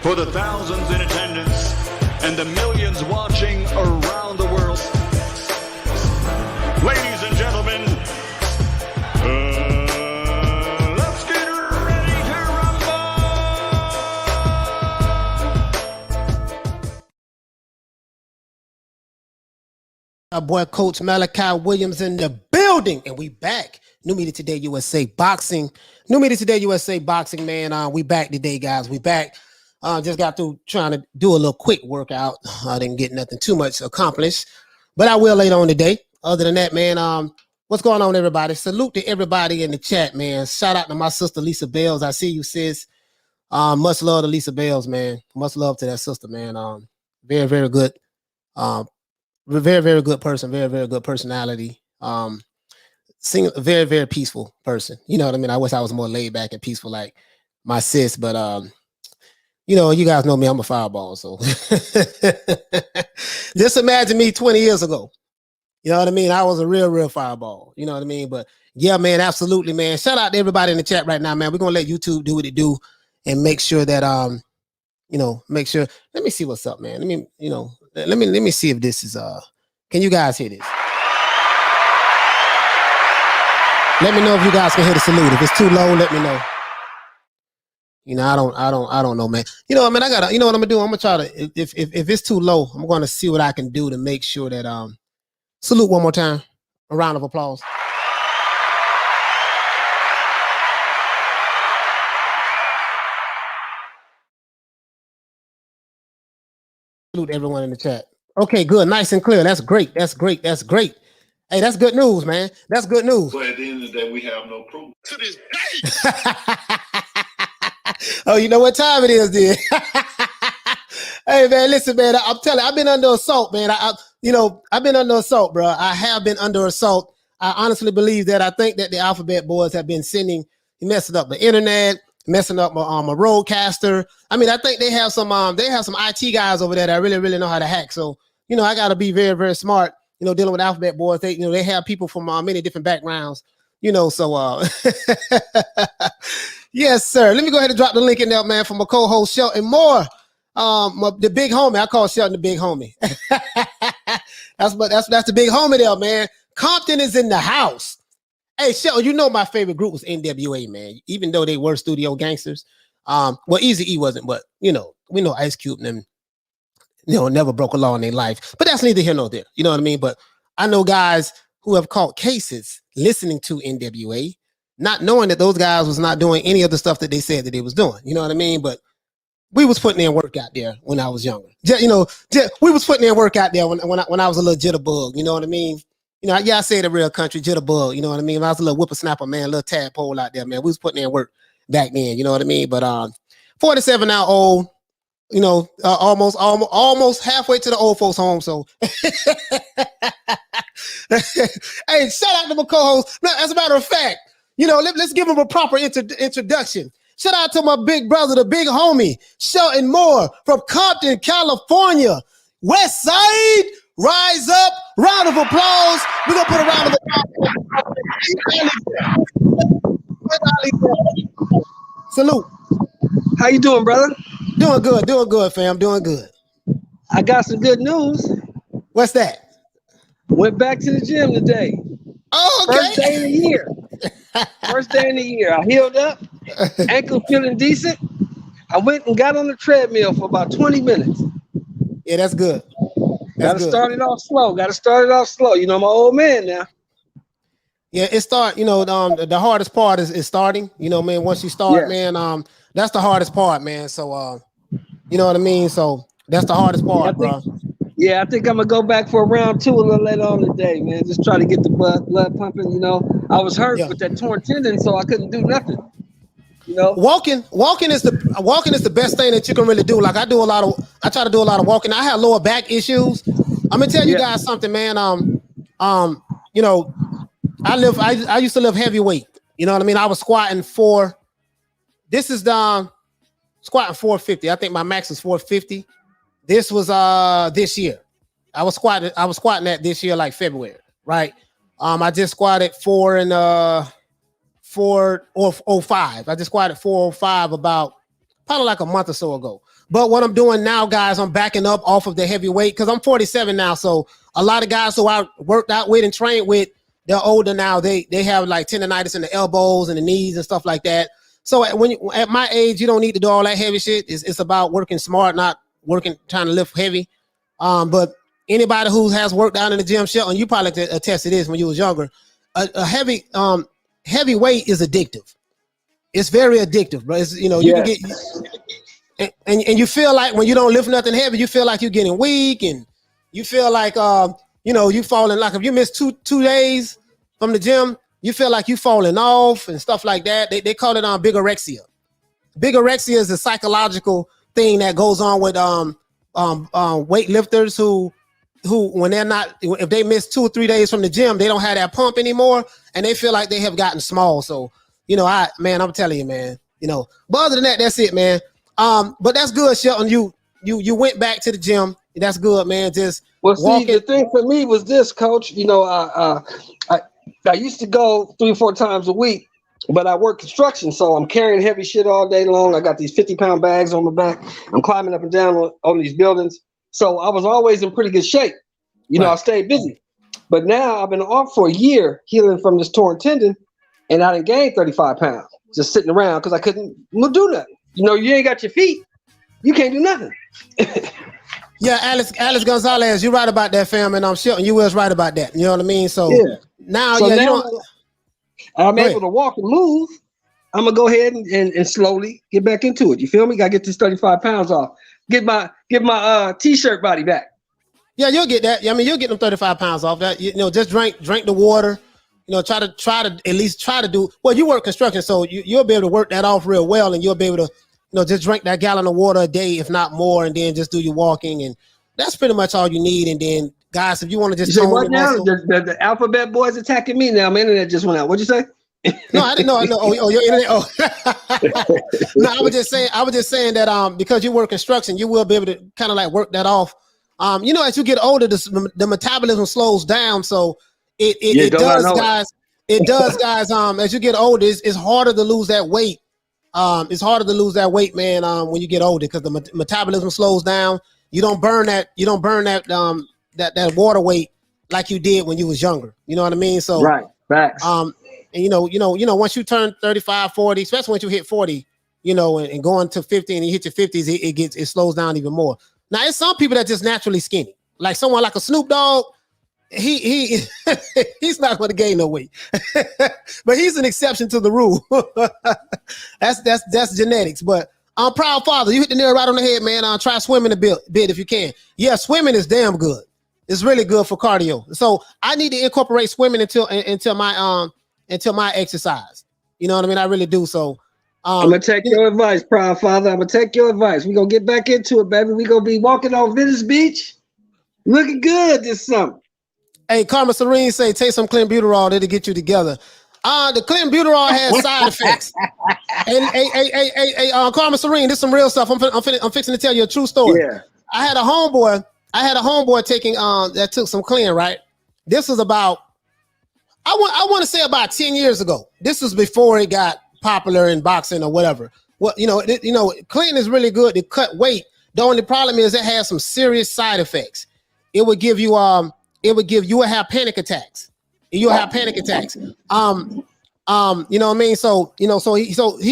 for the thousands in attendance and the millions watching around the world. Ladies and gentlemen, let's get ready to rumble! Our boy Coach Malachi Williams in the building, and we back. New Media Today USA Boxing. New Media Today USA Boxing, man. We back today, guys. We back. Just got through trying to do a little quick workout. I didn't get nothing too much accomplished, but I will later on today. Other than that, man, what's going on, everybody? Salute to everybody in the chat, man. Shout out to my sister, Lisa Bells. I see you, sis. Much love to Lisa Bells, man. Much love to that sister, man. Very, very good. Very, very good person. Very, very good personality. A very, very peaceful person. You know what I mean? I wish I was more laid back and peaceful like my sis, but you know, you guys know me, I'm a fireball. So just imagine me 20 years ago. You know what I mean? I was a real, real fireball. You know what I mean? But yeah, man, absolutely, man. Shout out to everybody in the chat right now, man. We're gonna let YouTube do what it do and make sure that you know, make sure. Let me see what's up, man. Let me see if this is can you guys hear this? Let me know if you guys can hear the salute. If it's too low, let me know. You know, I don't know, man. You know, I mean, you know what I'm gonna do? I'm gonna try to, if it's too low, I'm gonna see what I can do to make sure that salute one more time. A round of applause. Salute everyone in the chat. Okay, good, nice and clear. That's great. That's great. That's great. Hey, that's good news, man. That's good news. So at the end of the day, we have no proof to this day. Oh, you know what time it is, dude. Hey, man, listen, man. I'm telling you, I've been under assault, man. I've been under assault, bro. I have been under assault. I honestly believe that. I think that the Alphabet boys have been messing up the internet, messing up my roadcaster. I mean, I think they have some IT guys over there that really, really know how to hack. So, you know, I got to be very, very smart. You know, dealing with Alphabet boys, they have people from many different backgrounds, you know, so yes, sir. Let me go ahead and drop the link in there, man, for my co-host Shelton Moore. The big homie. I call Shelton the big homie. that's the big homie there, man. Compton is in the house. Hey, Shelton, you know my favorite group was NWA, man, even though they were studio gangsters. Well, Eazy-E wasn't, but you know, we know Ice Cube and them, you know, never broke a law in their life, but that's neither here nor there. You know what I mean? But I know guys who have caught cases listening to NWA, not knowing that those guys was not doing any of the stuff that they said that they was doing. You know what I mean? But we was putting in work out there when I was younger. We was putting in work out there when I was a little jitterbug. You know what I mean? You know, yeah, I say the real country jitterbug. You know what I mean? When I was a little whippersnapper, man, a little tadpole out there, man. We was putting in work back then. You know what I mean? But 47 now old. You know, almost halfway to the old folks' home. So, hey, shout out to my co-host. Now, as a matter of fact, you know, let's give him a proper introduction. Shout out to my big brother, the big homie, Shelton Moore from Compton, California. West Side, rise up. Round of applause. We're gonna put a round of applause. Salute. How you doing, brother? Doing good, fam. Doing good. I got some good news. What's that? Went back to the gym today. Oh, okay. First day in the year. First day in the year. I healed up, ankle feeling decent. I went and got on the treadmill for about 20 minutes. Yeah, that's good. Gotta start it off slow. You know, my old man now. Yeah, you know, the hardest part is starting. You know, man, once you start, man, that's the hardest part, man. So, you know what I mean? So that's the hardest part, bro. Yeah, I think I'm going to go back for round 2 a little later on today, man. Just try to get the blood pumping, you know. I was hurt with that torn tendon, so I couldn't do nothing. You know, walking is the best thing that you can really do. Like I try to do a lot of walking. I have lower back issues. I'm gonna tell you guys something, man. You know, I used to live heavyweight. You know what I mean? I was squatting squatting 450. I think my max is 450. This was this year. I was squatting that this year, like February, right? I just squatted 405. I just squatted 405 about probably like a month or so ago. But what I'm doing now, guys, I'm backing up off of the heavyweight because I'm 47 now. So a lot of guys who I worked out with and trained with, they're older now. They have like tendonitis in the elbows and the knees and stuff like that. So at my age, you don't need to do all that heavy shit. It's about working smart, not trying to lift heavy. But anybody who has worked out in the gym, Shelton, you probably could attest to this when you was younger. A heavy weight is addictive. It's very addictive, bro. It's, you can get and you feel like when you don't lift nothing heavy, you feel like you're getting weak, and you feel like you falling, like if you miss two days from the gym, you feel like you falling off and stuff like that. They call it bigorexia. Bigorexia is a psychological thing that goes on with weightlifters who when they're not, if they miss 2 or 3 days from the gym, they don't have that pump anymore, and they feel like they have gotten small. So I'm telling you, man. But other than that, that's it, man. But that's good, Shelton. You went back to the gym. That's good, man. Just walking. See, the thing for me was this, Coach. I used to go 3 or 4 times a week, but I work construction, so I'm carrying heavy shit all day long. I got these 50-pound bags on my back. I'm climbing up and down on these buildings. So I was always in pretty good shape. I stayed busy. But now I've been off for a year healing from this torn tendon, and I done gained 35 pounds just sitting around because I couldn't do nothing. You ain't got your feet, you can't do nothing. Yeah, Alex Gonzalez, you're right about that, fam, and I'm sure you was right about that. You know what I mean? So now I'm able to walk and move. I'm gonna go ahead and slowly get back into it. You feel me? Gotta get this 35 pounds off. Get my t-shirt body back. Yeah, you'll get that. I mean, you'll get them 35 pounds off. That just drink the water. Try to at least try to do. Well, you work construction, so you'll be able to work that off real well, and you'll be able to just drink that gallon of water a day, if not more, and then just do your walking, and that's pretty much all you need. And then, guys, if you want to just what now? The alphabet boys attacking me now. My internet just went out. What'd you say? No, I didn't know. Oh, your internet. Oh, no, I was just saying that because you work construction, you will be able to kind of like work that off. As you get older, the metabolism slows down, so it does, guys. It does, guys. As you get older, it's harder to lose that weight. It's harder to lose that weight, man, when you get older, because the metabolism slows down. You don't burn that that water weight like you did when you was younger. You know what I mean? So right, facts. And once you turn 35, 40, especially once you hit 40, and going to 50 and you hit your 50s, it slows down even more. Now, it's some people that just naturally skinny, like someone like a Snoop Dogg. He's not going to gain no weight, but he's an exception to the rule. That's genetics. But I'm proud father. You hit the nail right on the head, man. Try swimming a bit if you can. Yeah, swimming is damn good. It's really good for cardio. So I need to incorporate swimming into my exercise. You know what I mean? I really do. So I'm gonna take your advice, proud father. I'm gonna take your advice. We're gonna get back into it, baby. We're gonna be walking on Venice Beach, looking good this summer. Hey, Karma Serene say take some clenbuterol to get you together. The clenbuterol has side effects. Hey, Karma Serene, this is some real stuff. I'm fixing to tell you a true story. Yeah. I had a homeboy taking that took some clen, right? This was about I want to say about 10 years ago. This was before it got popular in boxing or whatever. Well, clen is really good to cut weight. The only problem is it has some serious side effects. It would give you you will have panic attacks. You'll have panic attacks. You know what I mean? So he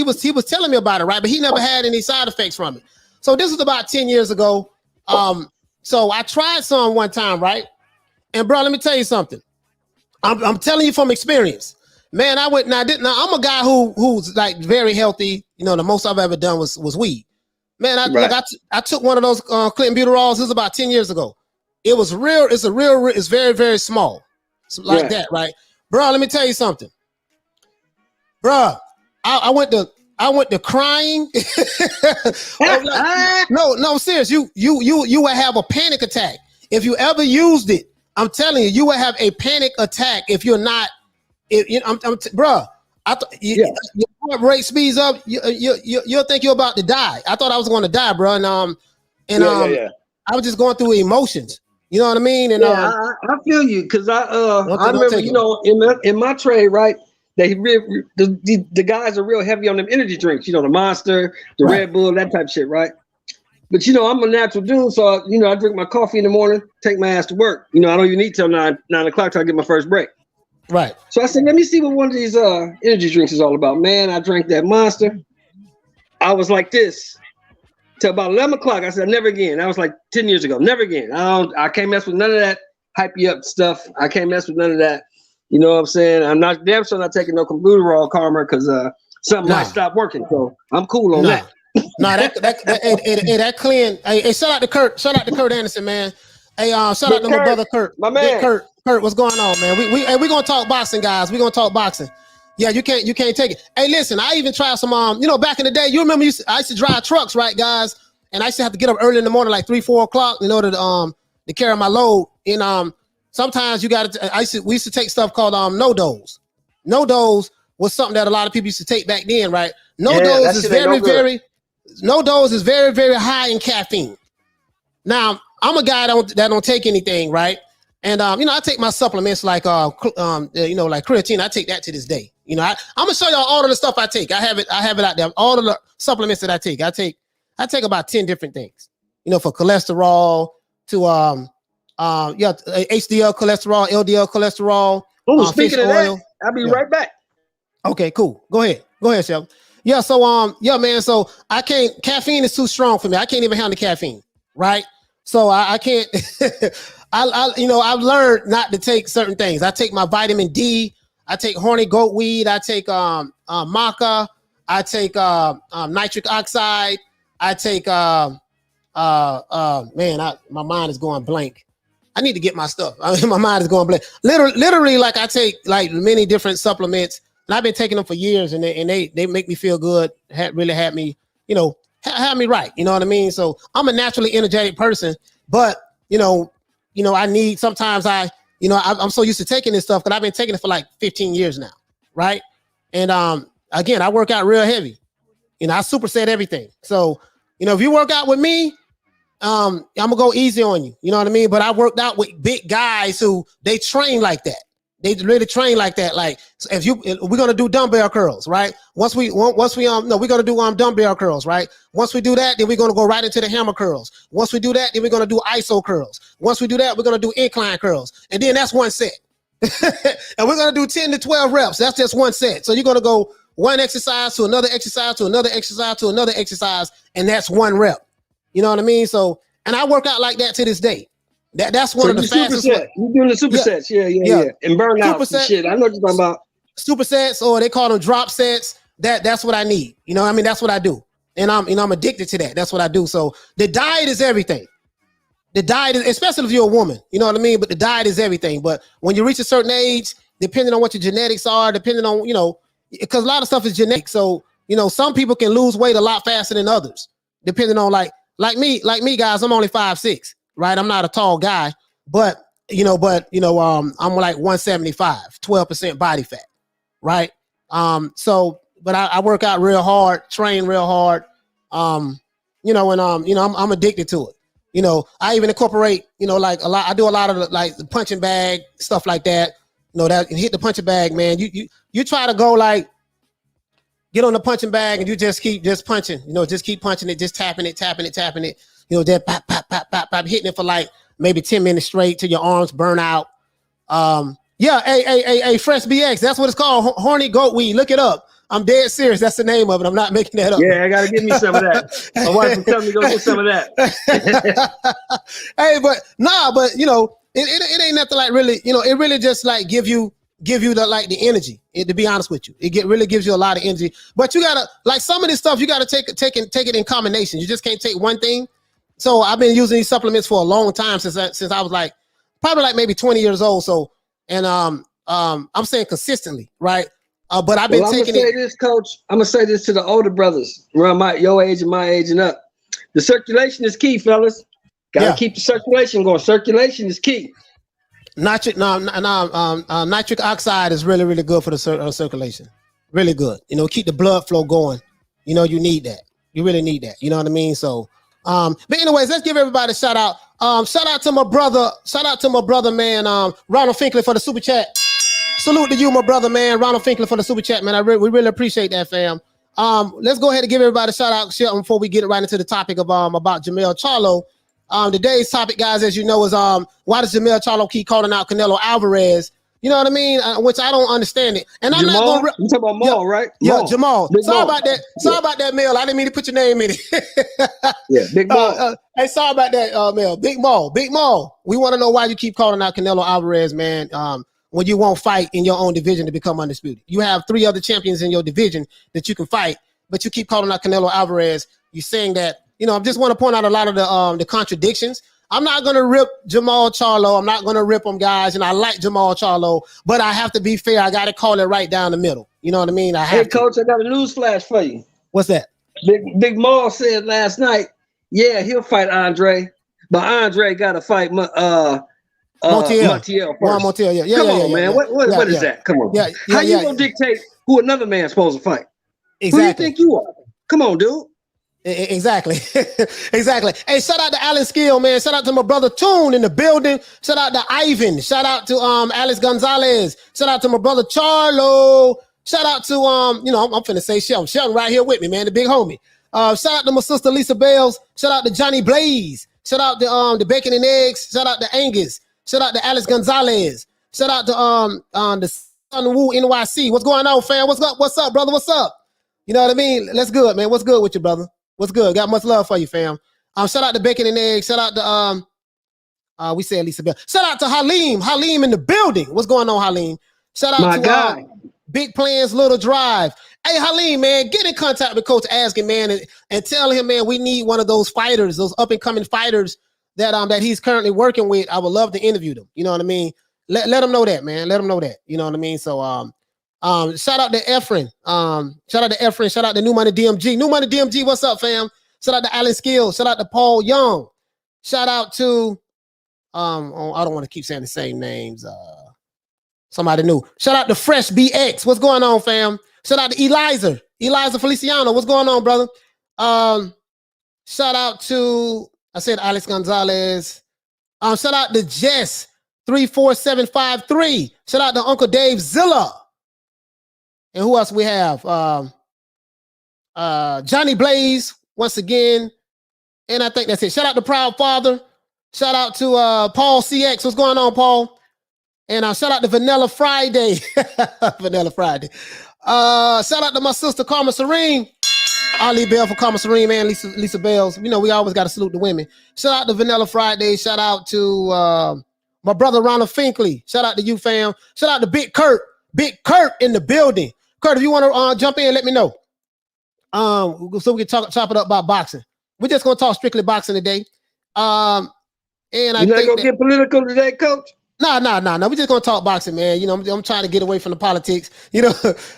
was telling me about it, right? But he never had any side effects from it. So this was about 10 years ago. So I tried some one time, right? And bro, let me tell you something. I'm telling you from experience, man. I'm a guy who's like very healthy. The most I've ever done was weed. Man, I took one of those clenbuterols. It was about 10 years ago. It was real. It's very, very small. Like that, right? Bro, let me tell you something. Bro, I went to crying. No, serious. You would have a panic attack. If you ever used it, I'm telling you, you would have a panic attack if you're not. Bro, your heart rate speeds up. You'll think you're about to die. I thought I was going to die, bro. I was just going through emotions. You know what I mean? And I feel you, because I remember, in my trade, right? The guys are real heavy on them energy drinks. The Monster, the Red Bull, that type of shit, right? But I'm a natural dude, so I drink my coffee in the morning, take my ass to work. I don't even need till 9 o'clock till I get my first break. Right. So I said, let me see what one of these energy drinks is all about. Man, I drank that Monster. I was like this till about 11 o'clock. I said, never again. That was like 10 years ago. Never again. I can't mess with none of that hype you up stuff. I can't mess with none of that. You know what I'm saying? I'm not damn sure not taking no Combuterol Karma because something might stop working. So I'm cool on that. No, that clean. Hey, shout out to Kurt. Shout out to Kurt Anderson, man. Hey, shout out to my brother Kurt. My man. Kurt, what's going on, man? We gonna talk boxing, guys. We gonna talk boxing. Yeah, you can't take it. Hey, listen, I even tried some back in the day. You remember I used to drive trucks, right, guys? And I used to have to get up early in the morning, like 3-4 o'clock, in order to carry my load. And sometimes we used to take stuff called no-dose. No-dose was something that a lot of people used to take back then, right? No-dose is very, very high in caffeine. Now, I'm a guy that don't take anything, right? And I take my supplements like like creatine. I take that to this day. I'm gonna show y'all all of the stuff I take. I have it out there. All of the supplements that I take. I take about 10 different things. For cholesterol to HDL cholesterol, LDL cholesterol. Speaking of that, I'll be right back. Okay, cool. Go ahead, Chef. Yeah, so man, so caffeine is too strong for me. I can't even handle caffeine, right? So I can't I've learned not to take certain things. I take my vitamin D, I take horny goat weed, I take maca, I take nitric oxide, I take my mind is going blank. I need to get my stuff. My mind is going blank. Literally, like I take like many different supplements. And I've been taking them for years, and they make me feel good. Really had me, had me right. You know what I mean? So I'm a naturally energetic person, but I need sometimes I'm so used to taking this stuff because I've been taking it for like 15 years now, right? And again, I work out real heavy. I superset everything. So if you work out with me, I'm gonna go easy on you. You know what I mean? But I worked out with big guys who they train like that. They really train like that. Like we're gonna do dumbbell curls, right? We're gonna do dumbbell curls, right? Once we do that, then we're gonna go right into the hammer curls. Once we do that, then we're gonna do iso curls. Once we do that, we're gonna do incline curls, and then that's one set. And we're gonna do 10 to 12 reps. That's just one set. So you're gonna go one exercise to another exercise to another exercise to another exercise, and that's one rep. You know what I mean? So, and I work out like that to this day. That's one of the fastest. You're doing the supersets, yeah, and burnouts and shit. I know what you're talking about. Supersets, or they call them drop sets. That's what I need. You know what I mean? That's what I do, and I'm addicted to that. That's what I do. So the diet is everything. The diet is, especially if you're a woman. You know what I mean? But the diet is everything. But when you reach a certain age, depending on what your genetics are, depending on because a lot of stuff is genetic. So some people can lose weight a lot faster than others, depending on like me, guys. I'm only 5'6". Right, I'm not a tall guy, but I'm like 175, 12% body fat, right? So, but I work out real hard, train real hard, and I'm addicted to it. I even incorporate, like a lot. I do a lot of the punching bag stuff like that. That hit the punching bag, man. You try to go like get on the punching bag and you just keep punching. Just keep punching it, just tapping it. Then pop, pop, pop, pop, pop, hitting it for like maybe 10 minutes straight till your arms burn out. Hey, Fresh BX, that's what it's called, horny goat weed. Look it up. I'm dead serious. That's the name of it. I'm not making that up. Yeah, I gotta give me some of that. My wife will tell me to go get some of that. Hey, but it ain't nothing like really. It really just like give you the energy. To be honest with you, really gives you a lot of energy. But you gotta like some of this stuff. You gotta take it in combination. You just can't take one thing. So I've been using these supplements for a long time since I was like probably like maybe 20 years old. So and I'm saying consistently, right? But I've been taking it. I'm gonna say this to the older brothers around your age and my age and up. The circulation is key, fellas. Gotta keep the circulation going. Circulation is key. Nitric oxide is really, really good for the circulation. Really good. Keep the blood flow going. You need that. You really need that. You know what I mean? So, but anyways, let's give everybody a shout out. Shout out to my brother. Shout out to my brother, man. Ronald Finkley for the super chat. Salute to you, my brother, man. Ronald Finkley for the super chat, man. We really appreciate that, fam. Let's go ahead and give everybody a shout out Shelton, before we get right into the topic of about Jermell Charlo. Today's topic, guys, as you know, is why does Jermell Charlo keep calling out Canelo Alvarez? You know what I mean? Which I don't understand it. And I'm Jermall? not going to. You talking about Maul, right? Yeah, Maul. Jermall. Big Sorry Maul. about that. Sorry about that, Mel. I didn't mean to put your name in it. Yeah, Big Maul. Hey, sorry about that, Mel. Big Maul. Big Maul. We want to know why you keep calling out Canelo Alvarez, man, when you won't fight in your own division to become undisputed. You have 3 other champions in your division that you can fight, but you keep calling out Canelo Alvarez. You're saying that, I just want to point out a lot of the contradictions. I'm not going to rip Jermall Charlo. I'm not going to rip them, guys. And I like Jermall Charlo, but I have to be fair. I got to call it right down the middle. You know what I mean? Hey, Coach, I got a news flash for you. What's that? Big Maul said last night, yeah, he'll fight Andre, but Andre got to fight Montiel first. Montiel, yeah. Come on, man. What is that? Come on. How you going to dictate who another man's supposed to fight? Exactly. Who do you think you are? Come on, dude. Exactly. Exactly. Hey, shout out to Alan Skill, man. Shout out to my brother Toon in the building. Shout out to Ivan. Shout out to Alex Gonzalez. Shout out to my brother Charlo. Shout out to I'm finna say Shelton. Shelton right here with me, man, the big homie. Shout out to my sister Lisa Bales. Shout out to Johnny Blaze. Shout out to the Bacon and Eggs. Shout out to Angus. Shout out to Alex Gonzalez. Shout out to the Sun Woo NYC. What's going on, fam? What's up, brother? What's up? You know what I mean? That's good, man. What's good with you, brother? What's good? Got much love for you, fam. Shout out to Bacon and Eggs. Shout out to we said Lisa Bell. Shout out to Halim. Halim in the building. What's going on, Halim? Shout out my to guy. Big Plans, Little Drive. Hey, Halim, man, get in contact with Coach Askin, man, and tell him, man, we need one of those fighters, those up and coming fighters that he's currently working with. I would love to interview them. You know what I mean? Let him know that, man. Let him know that. You know what I mean? So shout out to Efren. Shout out to Efren. Shout out to New Money DMG. New Money DMG, what's up, fam? Shout out to Alan Skill. Shout out to Paul Young. Shout out to I don't want to keep saying the same names. Somebody new. Shout out to Fresh BX. What's going on, fam? Shout out to Eliza Feliciano. What's going on, brother? Shout out to Alex Gonzalez. Shout out to Jess 34753. Shout out to Uncle Dave Zilla. And who else we have? Johnny Blaze once again. And I think that's it. Shout out to Proud Father. Shout out to Paul CX. What's going on, Paul? And shout out to Vanilla Friday. Vanilla Friday. Shout out to my sister Karma Serene. Ali Bell for Karma Serene, man. Lisa Bells. You know, we always got to salute the women. Shout out to Vanilla Friday. Shout out to my brother Ronald Finkley. Shout out to you, fam. Shout out to Big Kurt. Big Kurt in the building. Kurt, if you want to jump in, let me know. So we can chop it up about boxing. We're just gonna talk strictly boxing today. And you're not gonna get political today, Coach? No. We're just gonna talk boxing, man. You know, I'm trying to get away from the politics. You know,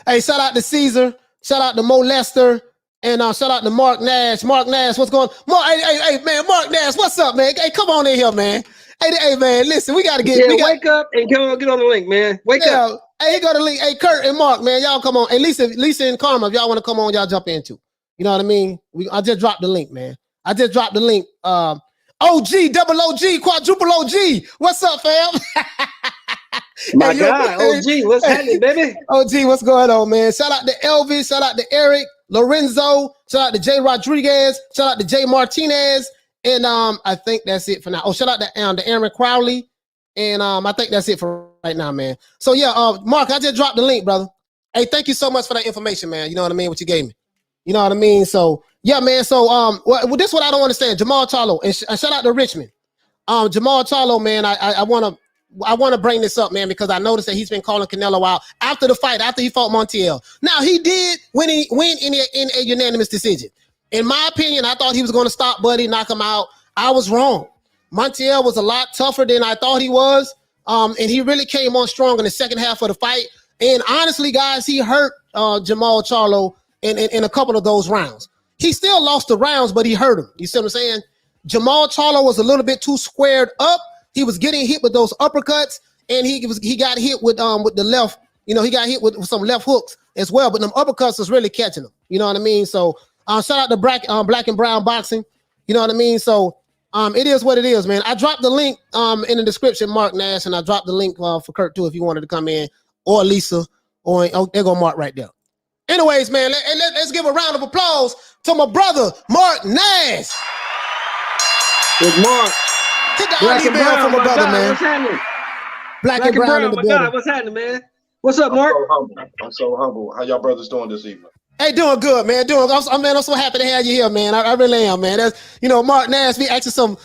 hey, shout out to Caesar. Shout out to Mo Lester. And shout out to Mark Nash. Mark Nash, what's going on? Hey, man, Mark Nash, what's up, man? Hey, come on in here, man. Hey, man, listen, we gotta get. Wake up and come on, get on the link, man. Wake up. Hey, he go to link. Hey, Kurt and Mark, man, y'all come on. Hey, Lisa and Karma, if y'all want to come on, y'all jump in too. You know what I mean? I just dropped the link, man. I just dropped the link. OG, double OG, quadruple OG. What's up, fam? My guy, OG, what's happening, baby? OG, what's going on, man? Shout out to Elvis. Shout out to Eric, Lorenzo. Shout out to Jay Rodriguez. Shout out to Jay Martinez. And I think that's it for now. Oh, shout out to Aaron Crowley. And I think that's it for right now, man. So yeah, Mark, I just dropped the link, brother. Hey, thank you so much for that information, man. You know what I mean? What you gave me. You know what I mean? So yeah, man. So this is what I don't understand. Jermall Charlo, and shout out to Richmond. Jermall Charlo, man. I want to bring this up, man, because I noticed that he's been calling Canelo out after the fight, after he fought Montiel. Now he did win in a unanimous decision. In my opinion, I thought he was going to stop Buddy, knock him out. I was wrong. Montiel was a lot tougher than I thought he was. And he really came on strong in the second half of the fight. And honestly, guys, he hurt Jermall Charlo in a couple of those rounds. He still lost the rounds, but he hurt him. You see what I'm saying? Jermall Charlo was a little bit too squared up. He was getting hit with those uppercuts, and he got hit with the left. You know, he got hit with some left hooks as well. But them uppercuts was really catching him. You know what I mean? So shout out to Black and Brown Boxing. You know what I mean? So it is what it is, man. I dropped the link in the description, Mark Nash, and I dropped the link for Kurt too if you wanted to come in, or Lisa, or there go Mark right there. Anyways, man, let's give a round of applause to my brother, Mark Nash. With Mark. Hit the Black RD and bell brown, for my brother, God, man. what's happening? Black and brown in the my building. God, what's happening, man? What's up, Mark? I'm so humble. How y'all brothers doing this evening? Hey, doing good, man. I'm so happy to have you here, man. I really am, man. That's, Mark Nash be asking some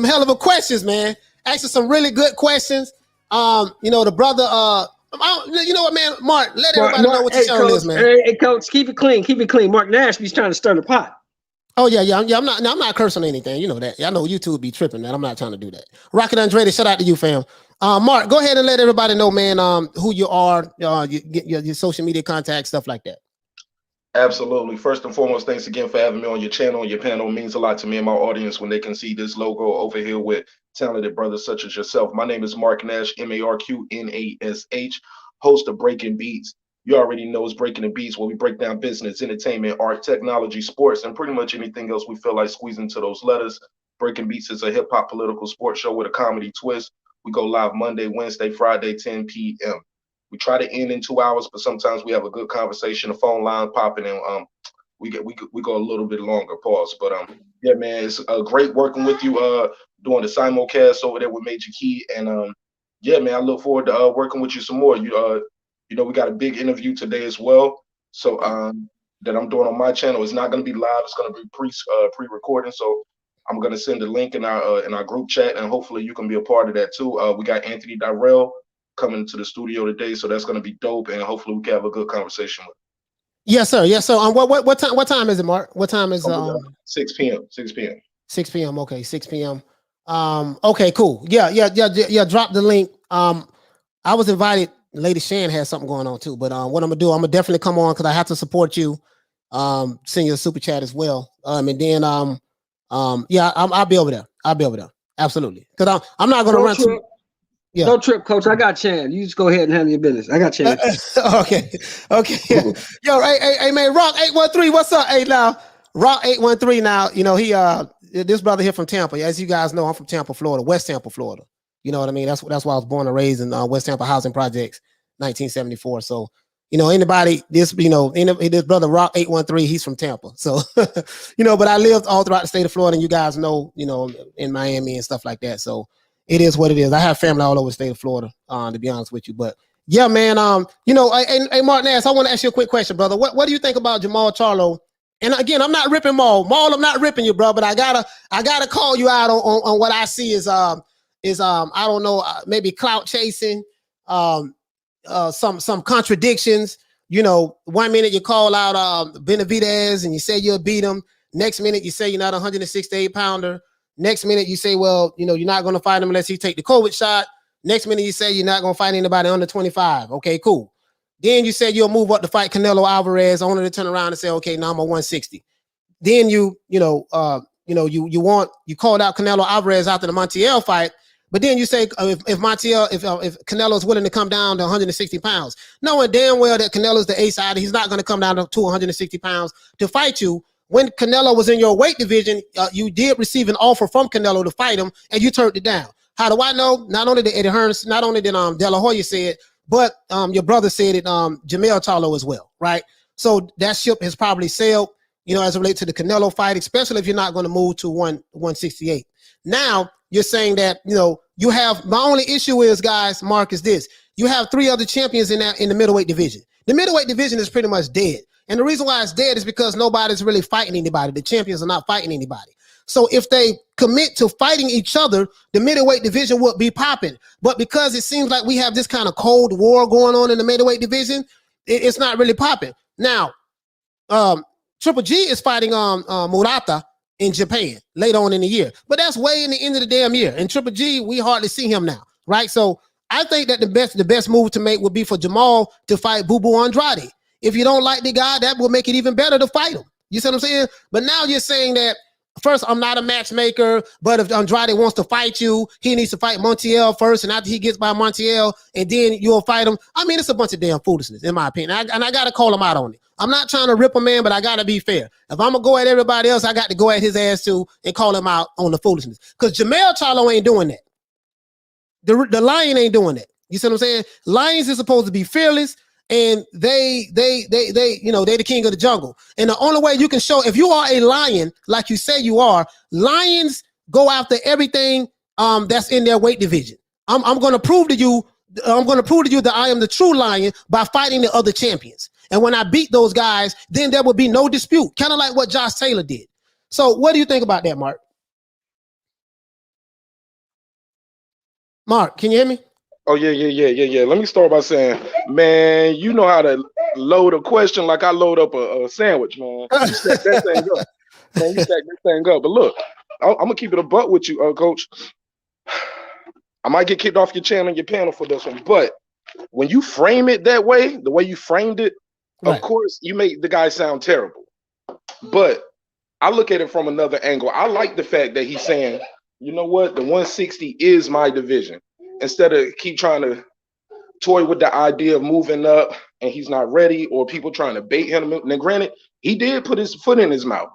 hell of a questions, man. Asking some really good questions. The brother, you know what, man? Mark, let everybody know what your channel is, man. Hey, coach, keep it clean. Mark Nash be trying to stir the pot. Oh yeah. I'm not cursing or anything. You know that. I know YouTube be tripping, man. I'm not trying to do that. Rocket Andrade, shout out to you, fam. Mark, go ahead and let everybody know, man, who you are, your social media contacts, stuff like that. Absolutely. First and foremost, thanks again for having me on your channel. Your panel means a lot to me and my audience when they can see this logo over here with talented brothers such as yourself. My name is Mark Nash, MarqNash, host of Breaking Beats. You already know it's Breaking the Beats, where we break down business, entertainment, art, technology, sports, and pretty much anything else we feel like squeezing into those letters. Breaking Beats is a hip-hop political sports show with a comedy twist. We go live Monday, Wednesday, Friday, 10 p.m. We try to end in 2 hours, but sometimes we have a good conversation, a phone line popping, and we go a little bit longer. Pause. But yeah, man, it's great working with you. Doing the simulcast over there with Major Key, and yeah, man, I look forward to working with you some more. We got a big interview today as well. So that I'm doing on my channel. It's not going to be live. It's going to be pre-recording. So I'm going to send a link in our group chat, and hopefully you can be a part of that too. We got Anthony Dyrell coming to the studio today, so that's going to be dope, and hopefully we can have a good conversation with him. Yes, sir. What time is it, Mark? What time is 6 p.m. 6 p.m. 6 p.m. Okay, 6 p.m. Okay, cool. Yeah. Drop the link. I was invited. Lady Shan has something going on too, but what I'm gonna do, I'm gonna definitely come on because I have to support you. Send you a super chat as well. And then I'll be over there. Absolutely. Because I'm not gonna run too. Yeah. Don't trip, coach. I got Chan. You just go ahead and handle your business. I got Chan. Okay. Yo, hey, man, Rock 813. What's up? Hey, now, Rock 813. Now, this brother here from Tampa. As you guys know, I'm from Tampa, Florida, West Tampa, Florida. You know what I mean? That's why I was born and raised in West Tampa Housing Projects, 1974. So, anybody, this brother Rock 813, he's from Tampa. So, but I lived all throughout the state of Florida, and you guys know, in Miami and stuff like that. So it is what it is. I have family all over the state of Florida, to be honest with you. But yeah, man, hey, Mark Nash, I want to ask you a quick question, brother. What do you think about Jermall Charlo? And again, I'm not ripping Maul. I'm not ripping you, bro, but I gotta call you out on what I see is I don't know, maybe clout chasing, some contradictions. 1 minute you call out Benavidez and you say you'll beat him. Next minute you say you're not a 168 pounder. Next minute you say, well, you're not going to fight him unless he take the COVID shot. Next minute you say you're not going to fight anybody under 25. Okay, cool. Then you said you'll move up to fight Canelo Alvarez, only to turn around and say, okay, now I'm a 160. Then you called out Canelo Alvarez after the Montiel fight. But then you say if Canelo is willing to come down to 160 pounds, knowing damn well that Canelo's the A side, he's not going to come down to 160 pounds to fight you. When Canelo was in your weight division, you did receive an offer from Canelo to fight him, and you turned it down. How do I know? Not only did Eddie Hearns, not only did De La Hoya say it, but your brother said it, Jermell Charlo as well, right? So that ship has probably sailed, as it relates to the Canelo fight, especially if you're not going to move to 168. Now you're saying that you have. My only issue is, guys, Mark, is this: you have 3 other champions in the middleweight division. The middleweight division is pretty much dead. And the reason why it's dead is because nobody's really fighting anybody. The champions are not fighting anybody. So if they commit to fighting each other, the middleweight division would be popping. But because it seems like we have this kind of cold war going on in the middleweight division, it's not really popping. Now, Triple G is fighting Murata in Japan later on in the year. But that's way in the end of the damn year. And Triple G, we hardly see him now, right? So I think that the best move to make would be for Jermall to fight Boo Boo Andrade. If you don't like the guy, that will make it even better to fight him. You see what I'm saying? But now you're saying that, first, I'm not a matchmaker, but if Andrade wants to fight you, he needs to fight Montiel first, and after he gets by Montiel, and then you'll fight him. I mean, it's a bunch of damn foolishness, in my opinion. And I got to call him out on it. I'm not trying to rip a man, but I got to be fair. If I'm going to go at everybody else, I got to go at his ass too and call him out on the foolishness. Because Jermell Charlo ain't doing that. The Lion ain't doing that. You see what I'm saying? Lions is supposed to be fearless and they you know, they the king of the jungle. And the only way you can show, if you are a lion, like you say you are, lions go after everything that's in their weight division. I'm going to prove to you that I am the true lion by fighting the other champions. And when I beat those guys, then there will be no dispute, kind of like what Josh Taylor did. So what do you think about that, Mark? Mark, can you hear me? Oh, yeah. Let me start by saying, man, you know how to load a question like I load up a sandwich, man. You stack that thing up. Man, you stack that thing up. But look, I'm going to keep it a buck with you, Coach. I might get kicked off your channel and your panel for this one, but when you frame it that way, the way you framed it, right, of course, you make the guy sound terrible. But I look at it from another angle. I like the fact that he's saying, you know what, the 160 is my division. Instead of keep trying to toy with the idea of moving up and he's not ready, or people trying to bait him. Now, granted, he did put his foot in his mouth.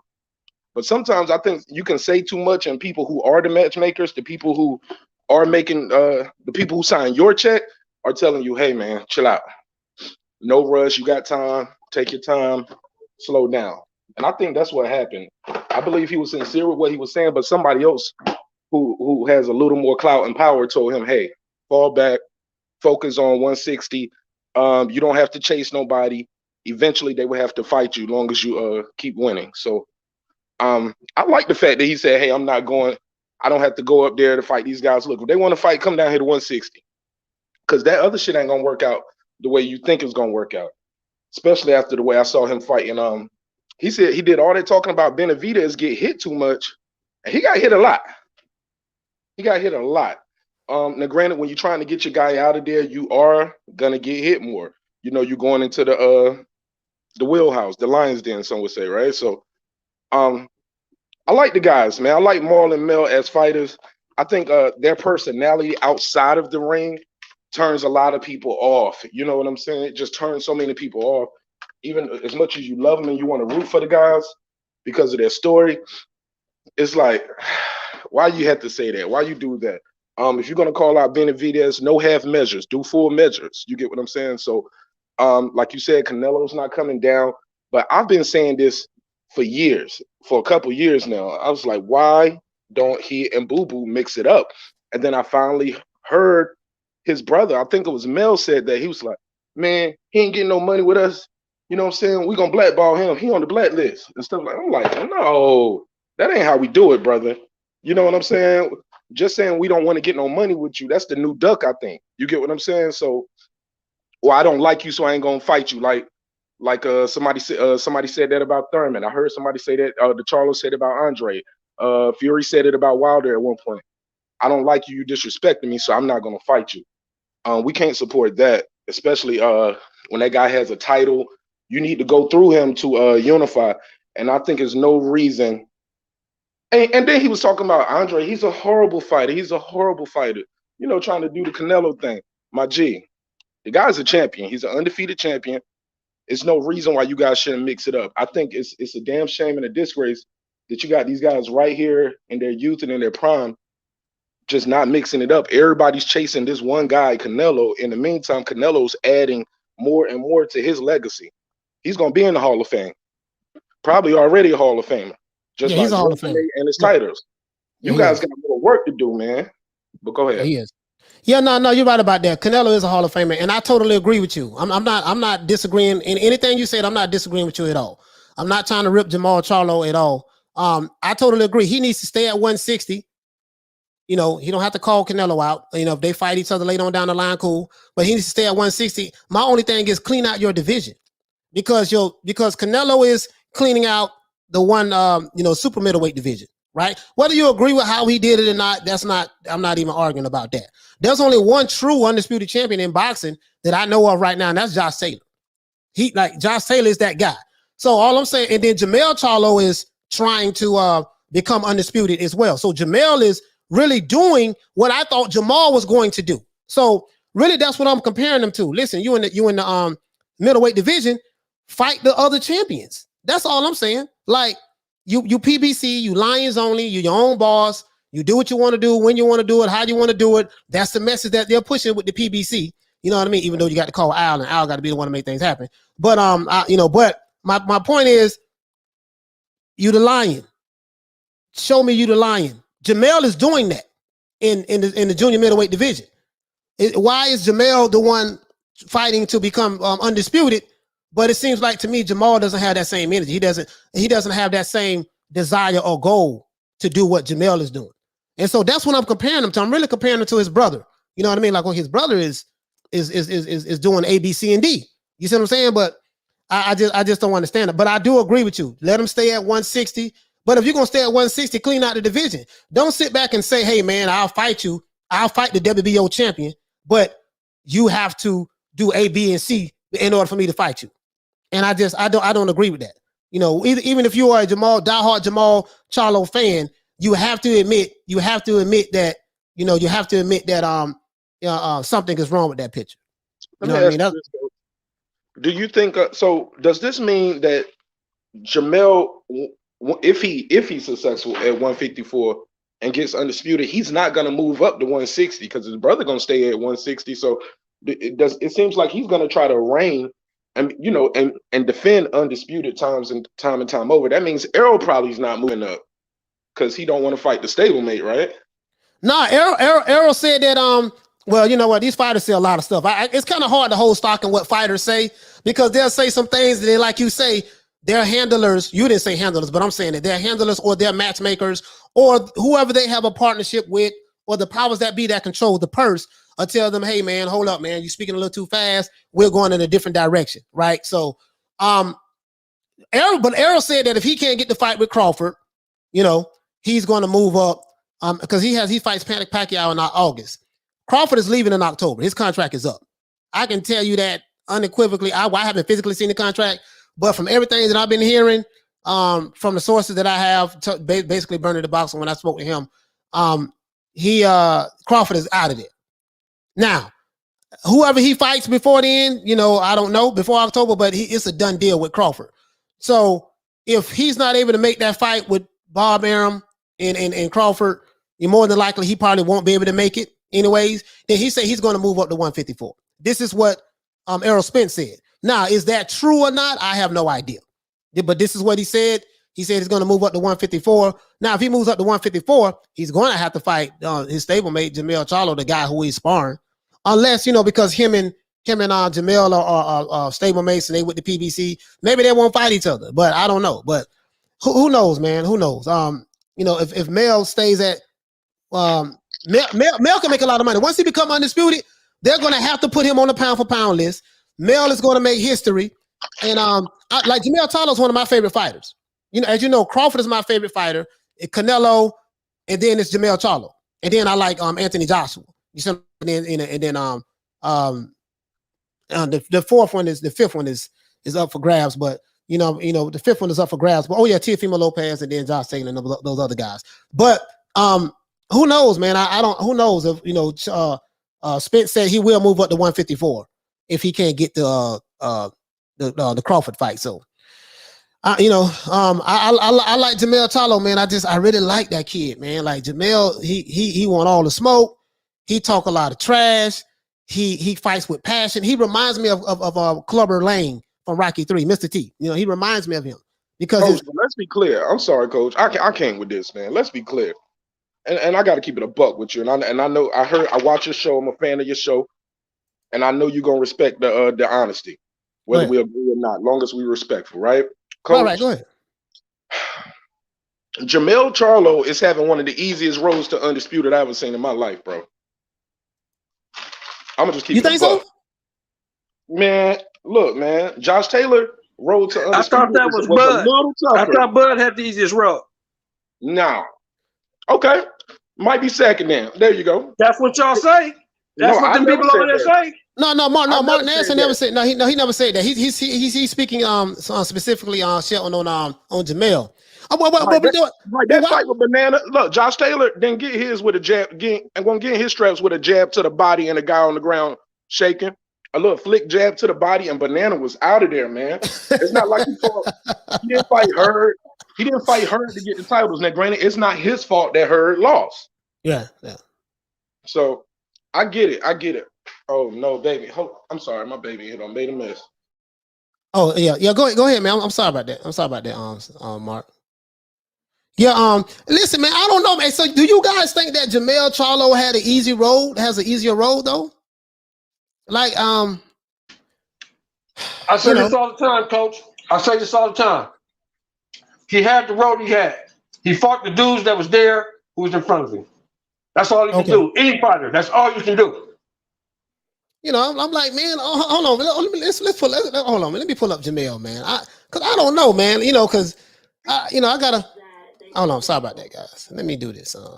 But sometimes I think you can say too much, and people who are the matchmakers, the people who are making, the people who sign your check are telling you, hey, man, chill out. No rush. You got time. Take your time. Slow down. And I think that's what happened. I believe he was sincere with what he was saying, but somebody else who has a little more clout and power told him, hey, fall back, focus on 160. You don't have to chase nobody. Eventually, they will have to fight you as long as you keep winning. So I like the fact that he said, hey, I'm not going. I don't have to go up there to fight these guys. Look, if they want to fight, come down here to 160. Because that other shit ain't going to work out the way you think it's going to work out, especially after the way I saw him fighting. He said he did all that talking about Benavidez get hit too much, and he got hit a lot. Now, granted, when you're trying to get your guy out of there, you are going to get hit more. You know, you're going into the wheelhouse, the lion's den, some would say, right? So I like the guys, man. I like Marl and Mel as fighters. I think their personality outside of the ring turns a lot of people off. You know what I'm saying? It just turns so many people off. Even as much as you love them and you want to root for the guys because of their story, it's like, why you have to say that? Why you do that? If you're going to call out Benavidez, no half measures, do full measures. You get what I'm saying? So, like you said, Canelo's not coming down. But I've been saying this for years, for a couple years now. I was like, why don't he and Boo Boo mix it up? And then I finally heard his brother, I think it was Mel, said that. He was like, man, he ain't getting no money with us. You know what I'm saying? We're going to blackball him. He on the blacklist and stuff like that. I'm like, no, that ain't how we do it, brother. You know what I'm saying? Just saying we don't want to get no money with you, that's the new duck, I think. You get what I'm saying? So, well, I don't like you, so I ain't going to fight you. Like somebody said that about Thurman. I heard somebody say that, the Charlo said about Andre. Fury said it about Wilder at one point. I don't like you, you disrespecting me, so I'm not going to fight you. We can't support that, especially when that guy has a title. You need to go through him to unify. And I think there's no reason. And then he was talking about Andre. He's a horrible fighter. You know, trying to do the Canelo thing. My G, the guy's a champion. He's an undefeated champion. There's no reason why you guys shouldn't mix it up. I think it's a damn shame and a disgrace that you got these guys right here in their youth and in their prime, just not mixing it up. Everybody's chasing this one guy, Canelo. In the meantime, Canelo's adding more and more to his legacy. He's going to be in the Hall of Fame. Probably already a Hall of Famer. Just like he's a Hall of Famer. And his titles. You guys got more work to do, man. But go ahead. He is. Yeah, no, you're right about that. Canelo is a Hall of Famer, and I totally agree with you. I'm not disagreeing in anything you said. I'm not disagreeing with you at all. I'm not trying to rip Jermall Charlo at all. I totally agree. He needs to stay at 160. You know, he don't have to call Canelo out. You know, if they fight each other later on down the line, cool. But he needs to stay at 160. My only thing is clean out your division, because Canelo is cleaning out the one super middleweight division, right? Whether you agree with how he did it or not, I'm not even arguing about that. There's only one true undisputed champion in boxing that I know of right now, and that's Josh Taylor. Josh Taylor is that guy. So all I'm saying, and then Jermell Charlo is trying to become undisputed as well. So Jermell is really doing what I thought Jermall was going to do. So really, that's what I'm comparing them to. Listen, you in the middleweight division, fight the other champions. That's all I'm saying. Like you PBC, you Lions only, you your own boss. You do what you want to do, when you want to do it, how you want to do it. That's the message that they're pushing with the PBC. You know what I mean? Even though you got to call Al, and Al got to be the one to make things happen. But but my point is, you the lion. Show me you the lion. Jermell is doing that in the junior middleweight division. Why is Jermell the one fighting to become undisputed? But it seems like to me, Jermall doesn't have that same energy. He doesn't have that same desire or goal to do what Jermell is doing. And so that's what I'm comparing him to. I'm really comparing him to his brother. You know what I mean? Like when his brother is doing A, B, C, and D. You see what I'm saying? But I just don't understand it. But I do agree with you. Let him stay at 160. But if you're gonna stay at 160, clean out the division. Don't sit back and say, hey man, I'll fight you. I'll fight the WBO champion, but you have to do A, B, and C in order for me to fight you. And I don't agree with that. You know, even if you are a diehard Jermall Charlo fan, you have to admit that something is wrong with that picture. You know what I mean? Do you think so? Does this mean that Jermell, if he's successful at 154 and gets undisputed, he's not going to move up to 160 because his brother going to stay at 160? So it seems like he's going to try to reign and defend undisputed time and time over. That means Errol probably is not moving up because he don't want to fight the stablemate, right? Nah, Errol said that well, you know what? These fighters say a lot of stuff. It's kind of hard to hold stock in what fighters say because they'll say some things that they, like you say, they're handlers. You didn't say handlers, but I'm saying that they're handlers or they're matchmakers or whoever they have a partnership with or the powers that be that control the purse or tell them, hey, man, hold up, man. You're speaking a little too fast. We're going in a different direction, right? So Errol said that if he can't get the fight with Crawford, you know, he's going to move up because he fights Pacquiao in August. Crawford is leaving in October. His contract is up. I can tell you that unequivocally. I haven't physically seen the contract, but from everything that I've been hearing, from the sources that I have, basically Bernie the Boxer, when I spoke to him, Crawford is out of it. Now, whoever he fights before then, you know, I don't know, before October, but it's a done deal with Crawford. So if he's not able to make that fight with Bob Arum and Crawford, more than likely he probably won't be able to make it anyways. Then he said he's going to move up to 154. This is what Errol Spence said. Now, is that true or not? I have no idea. But this is what he said. He said he's going to move up to 154. Now, if he moves up to 154, he's going to have to fight his stablemate, Jermell Charlo, the guy who he's sparring. Unless, you know, because him and Jermell are stablemates and they with the PBC, maybe they won't fight each other. But I don't know. But who knows, man? Who knows? You know, if Mel stays at Mel can make a lot of money. Once he become undisputed, they're going to have to put him on the pound for pound list. Mel is going to make history. And like Jermell Charlo is one of my favorite fighters. You know, as you know, Crawford is my favorite fighter. Canelo, and then it's Jermell Charlo. And then I like Anthony Joshua. You see, and then the fifth one is up for grabs, but you know, the fifth one is up for grabs. But oh yeah, Teofimo Lopez and then Josh Taylor and those other guys. But who knows, man? I don't. Who knows if you know? Spence said he will move up to 154 if he can't get the Crawford fight. So, I like Jermell Charlo, man. I really like that kid, man. Like Jermell, he want all the smoke. He talk a lot of trash. He fights with passion. He reminds me of Clubber Lang from Rocky 3, Mr. T. You know, he reminds me of him because. Coach, let's be clear. I'm sorry, Coach. I can't with this, man. Let's be clear. And I got to keep it a buck with you. And I know I watch your show. I'm a fan of your show, and I know you're gonna respect the honesty, whether we agree or not. Long as we respectful, right? Coach, all right, go ahead. Jermell Charlo is having one of the easiest roads to undisputed I've ever seen in my life, bro. I'm gonna just keep. You think so? Man, look, man. Josh Taylor road to undisputed. I thought that was Bud. I thought Bud had the easiest road. No. Okay. Might be second now. There you go. That's what y'all say. That's what them people over there say. No, Mark Nash never said. No, he never said that. He's speaking specifically on Jermell. That fight with Banana. Look, Josh Taylor didn't get his with a jab. I'm gonna get his straps with a jab to the body and a guy on the ground shaking. A little flick jab to the body, and Banana was out of there, man. It's not like he didn't fight Hurd. He didn't fight Hurd to get the titles. Now, granted, it's not his fault that Hurd lost. Yeah. So I get it. Oh no, baby. I'm sorry, my baby hit on made a mess. Oh yeah. Go ahead, man. I'm sorry about that. Mark. Yeah. Listen, man. I don't know, man. So, do you guys think that Jermell Charlo had an easy road? Has an easier road though? Like, I say this all the time, Coach. I say this all the time. He had the road he had. He fought the dudes that was there who was in front of him. That's all he can do. Any fighter, that's all you can do. You know, I'm like, man, hold on. Hold on. Let me pull up Jermell, man. Cause I don't know, man. You know, cause I gotta. Hold on. Sorry about that, guys. Let me do this. I'm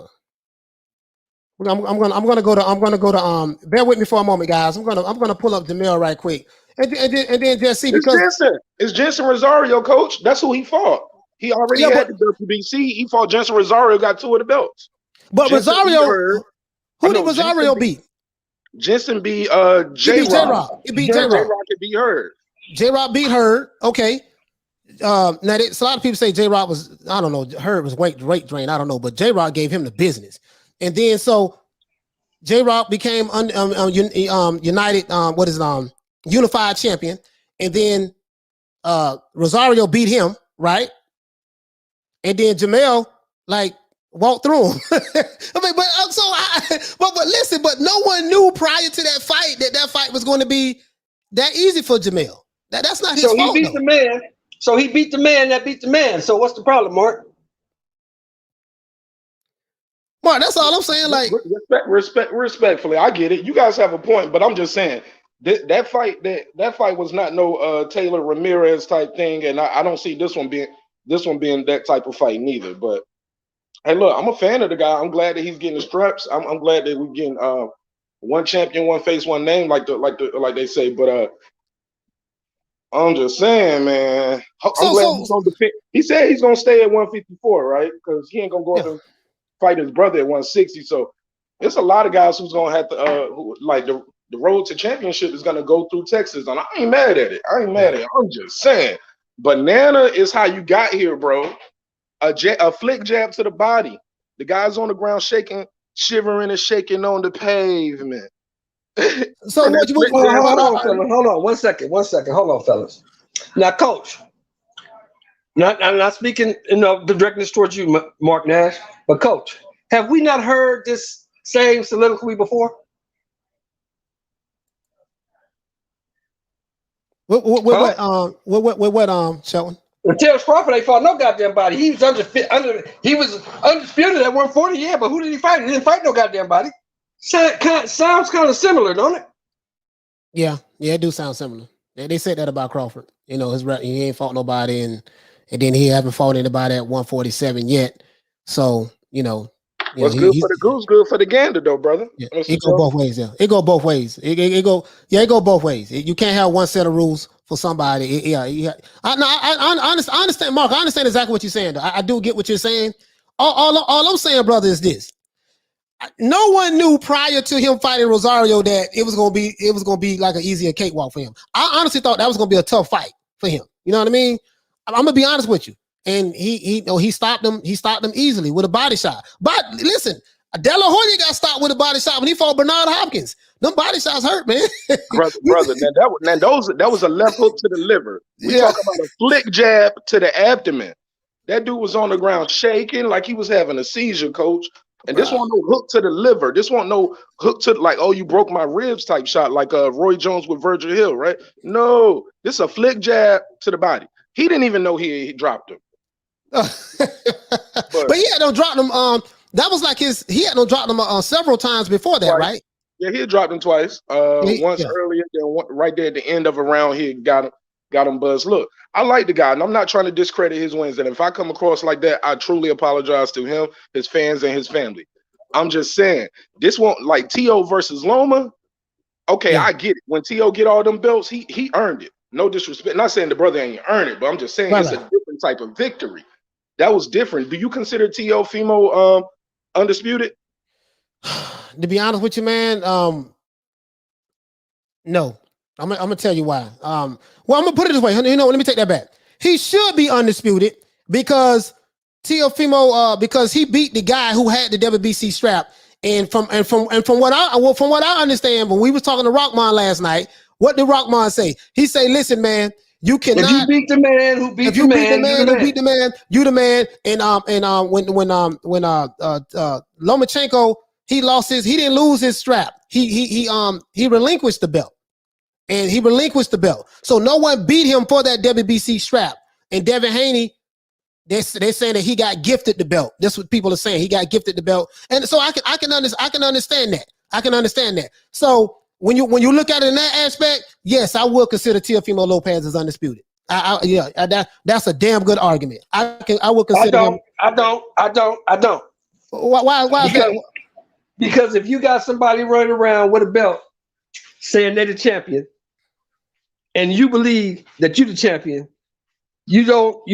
gonna go to. Bear with me for a moment, guys. I'm gonna pull up Jermell right quick, and then just see because it's Jensen Rosario, coach. That's who he fought. He already had the WBC. He fought Jensen Rosario, got 2 of the belts. But Jensen Rosario, who did Rosario beat? Jensen beat J-Rock. He beat J-Rock. Beat Hurd. J-Rock beat Hurd. Okay. Now so a lot of people say J-Rock was, I don't know, Hurd was weight drain. I don't know, but J-Rock gave him the business. And then so J-Rock became unified champion. And then Rosario beat him, right? And then Jermell walked through him. I mean, but listen, but no one knew prior to that fight that fight was going to be that easy for Jermell. That's not his fault. So he beat the man. So he beat the man that beat the man. So what's the problem, Mark? Mark, that's all I'm saying. Like respectfully, I get it. You guys have a point, but I'm just saying that fight was not no Taylor Ramirez type thing, and I don't see this one being that type of fight neither. But hey, look, I'm a fan of the guy. I'm glad that he's getting the straps. I'm glad that we're getting one champion, one face, one name, like they say. But I'm just saying, man. I'm glad he's gonna defend. He said he's gonna stay at 154, right? Because he ain't gonna go up and fight his brother at 160. So there's a lot of guys who's gonna have to the road to championship is gonna go through Texas, and I ain't mad at it. I'm just saying, banana is how you got here, bro. A flick jab to the body. The guy's on the ground shaking, shivering and shaking on the pavement. So hold on, one second. Hold on, fellas. Now, Coach, I'm not speaking, directing this towards you, Mark Nash, but Coach, have we not heard this same soliloquy before? What Shelton? Well, Terrence Crawford ain't fought no goddamn body. He was undisputed at 140, yeah, but who did he fight? He didn't fight no goddamn body. Sounds kind of similar, don't it? Yeah, it do sound similar. They said that about Crawford. He ain't fought nobody, and then he haven't fought anybody at 147 yet. So what's good for the goose, good for the gander, though, brother. Yeah, it go both ways. Yeah, it go both ways. It go both ways. You can't have one set of rules for somebody. I understand, Mark. I understand exactly what you're saying. I do get what you're saying. All I'm saying, brother, is this. No one knew prior to him fighting Rosario that it was gonna be like an easier cakewalk for him. I honestly thought that was gonna be a tough fight for him. You know what I mean? I'm gonna be honest with you. And he stopped him. He stopped him easily with a body shot. But listen, De La Hoya got stopped with a body shot when he fought Bernard Hopkins. Them body shots hurt, man. brother. That was a left hook to the liver. We talking about a flick jab to the abdomen. That dude was on the ground shaking like he was having a seizure, coach. And this wasn't no hook to the liver. This wasn't no hook to you broke my ribs type shot like Roy Jones with Virgil Hill, right? No, this is a flick jab to the body. He didn't even know he dropped him. But he had no drop him. That was like he had no drop him several times before that, twice. Right? Yeah, he had dropped him twice. Once earlier, then right there at the end of a round, he got him buzzed. Look, I like the guy, and I'm not trying to discredit his wins. And if I come across like that, I truly apologize to him, his fans, and his family. I'm just saying, this won't like Teo versus Loma. Okay, I get it. When Teo get all them belts, he earned it. No disrespect. Not saying the brother ain't earned it, but I'm just saying it's a different type of victory. That was different. Do you consider Teofimo undisputed? To be honest with you, man, no. I'm gonna tell you why. Well, I'm gonna put it this way. Let me take that back. He should be undisputed because Teofimo, because he beat the guy who had the WBC strap And from what I understand, when we was talking to Rockman last night, what did Rockman say? He say, "Listen, man, you cannot. If you beat the man who beat the man, you the man." And when Lomachenko, he didn't lose his strap. He relinquished the belt, and he relinquished the belt. So no one beat him for that WBC strap. And Devin Haney, they're saying that he got gifted the belt. That's what people are saying. He got gifted the belt, and so I can understand that. I can understand that. So when you look at it in that aspect, yes, I will consider Teofimo Lopez as undisputed. That's a damn good argument. I will consider him. I don't. Why is that? Because if you got somebody running around with a belt saying they're the champion, and you believe that you're the champion, you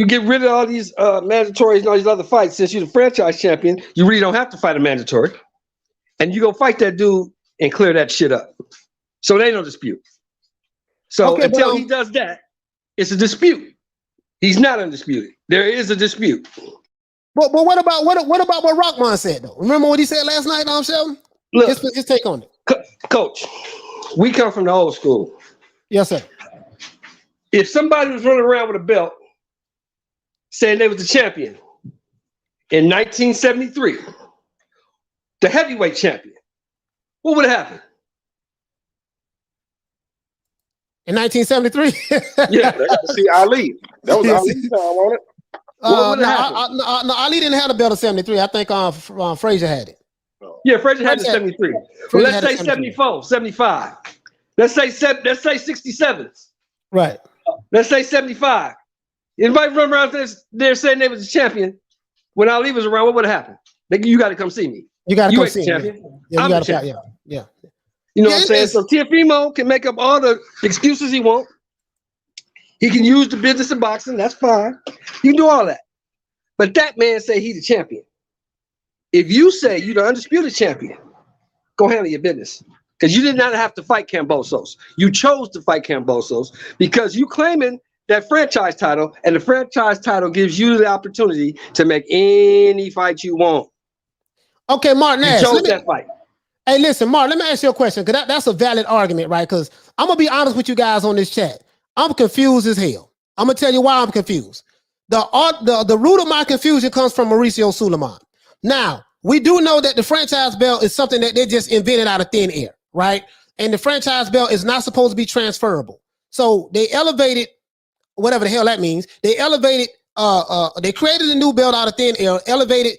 get rid of all these mandatories and all these other fights. Since you're the franchise champion, you really don't have to fight a mandatory, and you go fight that dude and clear that shit up. So there ain't no dispute. So until he does that, it's a dispute. He's not undisputed. There is a dispute. But what about what Rockman said though? Remember what he said last night, Sheldon? Look, his take on it. Coach, we come from the old school. Yes, sir. If somebody was running around with a belt saying they was the champion in 1973, the heavyweight champion, what would have happened? In 1973? Yeah, they got to see Ali. That was Ali's time on it. No, Ali didn't have the belt of 73. I think Frazier had it. Yeah, Frazier had the 73. Well, let's say 74, 75. Let's say 67. Right. Let's say 75. Anybody run around there saying they was the champion when Ali was around, what would have happened? You got to come see me. You got to come see me. Champion. Yeah, I'm the champion. Yeah. You know what I'm saying? So Teofimo can make up all the excuses he wants. He can use the business of boxing. That's fine. You can do all that. But that man say he's the champion. If you say you're the undisputed champion, go handle your business. Because you did not have to fight Kambosos. You chose to fight Kambosos because you claiming that franchise title, and the franchise title gives you the opportunity to make any fight you want. Okay, Mark Nash. You chose that fight. Hey, listen, Mark, let me ask you a question, because that's a valid argument, right? Because I'm going to be honest with you guys on this chat. I'm confused as hell. I'm going to tell you why I'm confused. The root of my confusion comes from Mauricio Suleiman. Now, we do know that the franchise belt is something that they just invented out of thin air, right? And the franchise belt is not supposed to be transferable. So they elevated, whatever the hell that means, they elevated, they created a new belt out of thin air, elevated,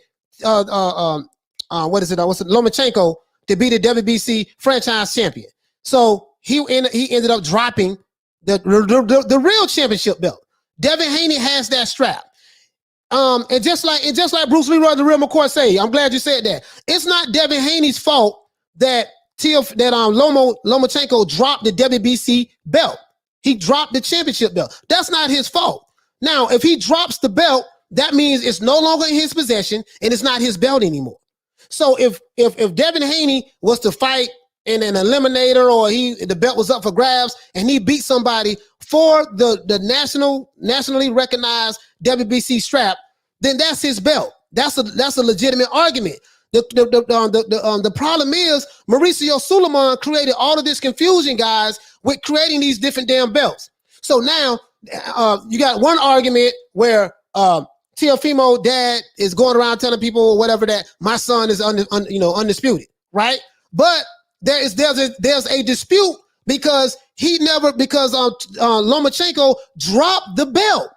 Lomachenko to be the WBC franchise champion. So he ended up dropping the real championship belt. Devin Haney has that strap. And just like Bruce Leroy, the real McCoy say, I'm glad you said that. It's not Devin Haney's fault that Lomachenko dropped the WBC belt. He dropped the championship belt. That's not his fault. Now, if he drops the belt, that means it's no longer in his possession and it's not his belt anymore. So if Devin Haney was to fight in an eliminator, or the belt was up for grabs and he beat somebody for the nationally recognized WBC strap, then that's his belt. That's a legitimate argument. The problem is Mauricio Suleiman created all of this confusion, guys, with creating these different damn belts. So now you got one argument where Teofimo dad is going around telling people or whatever that my son is undisputed, right? But there's a dispute because Lomachenko dropped the belt.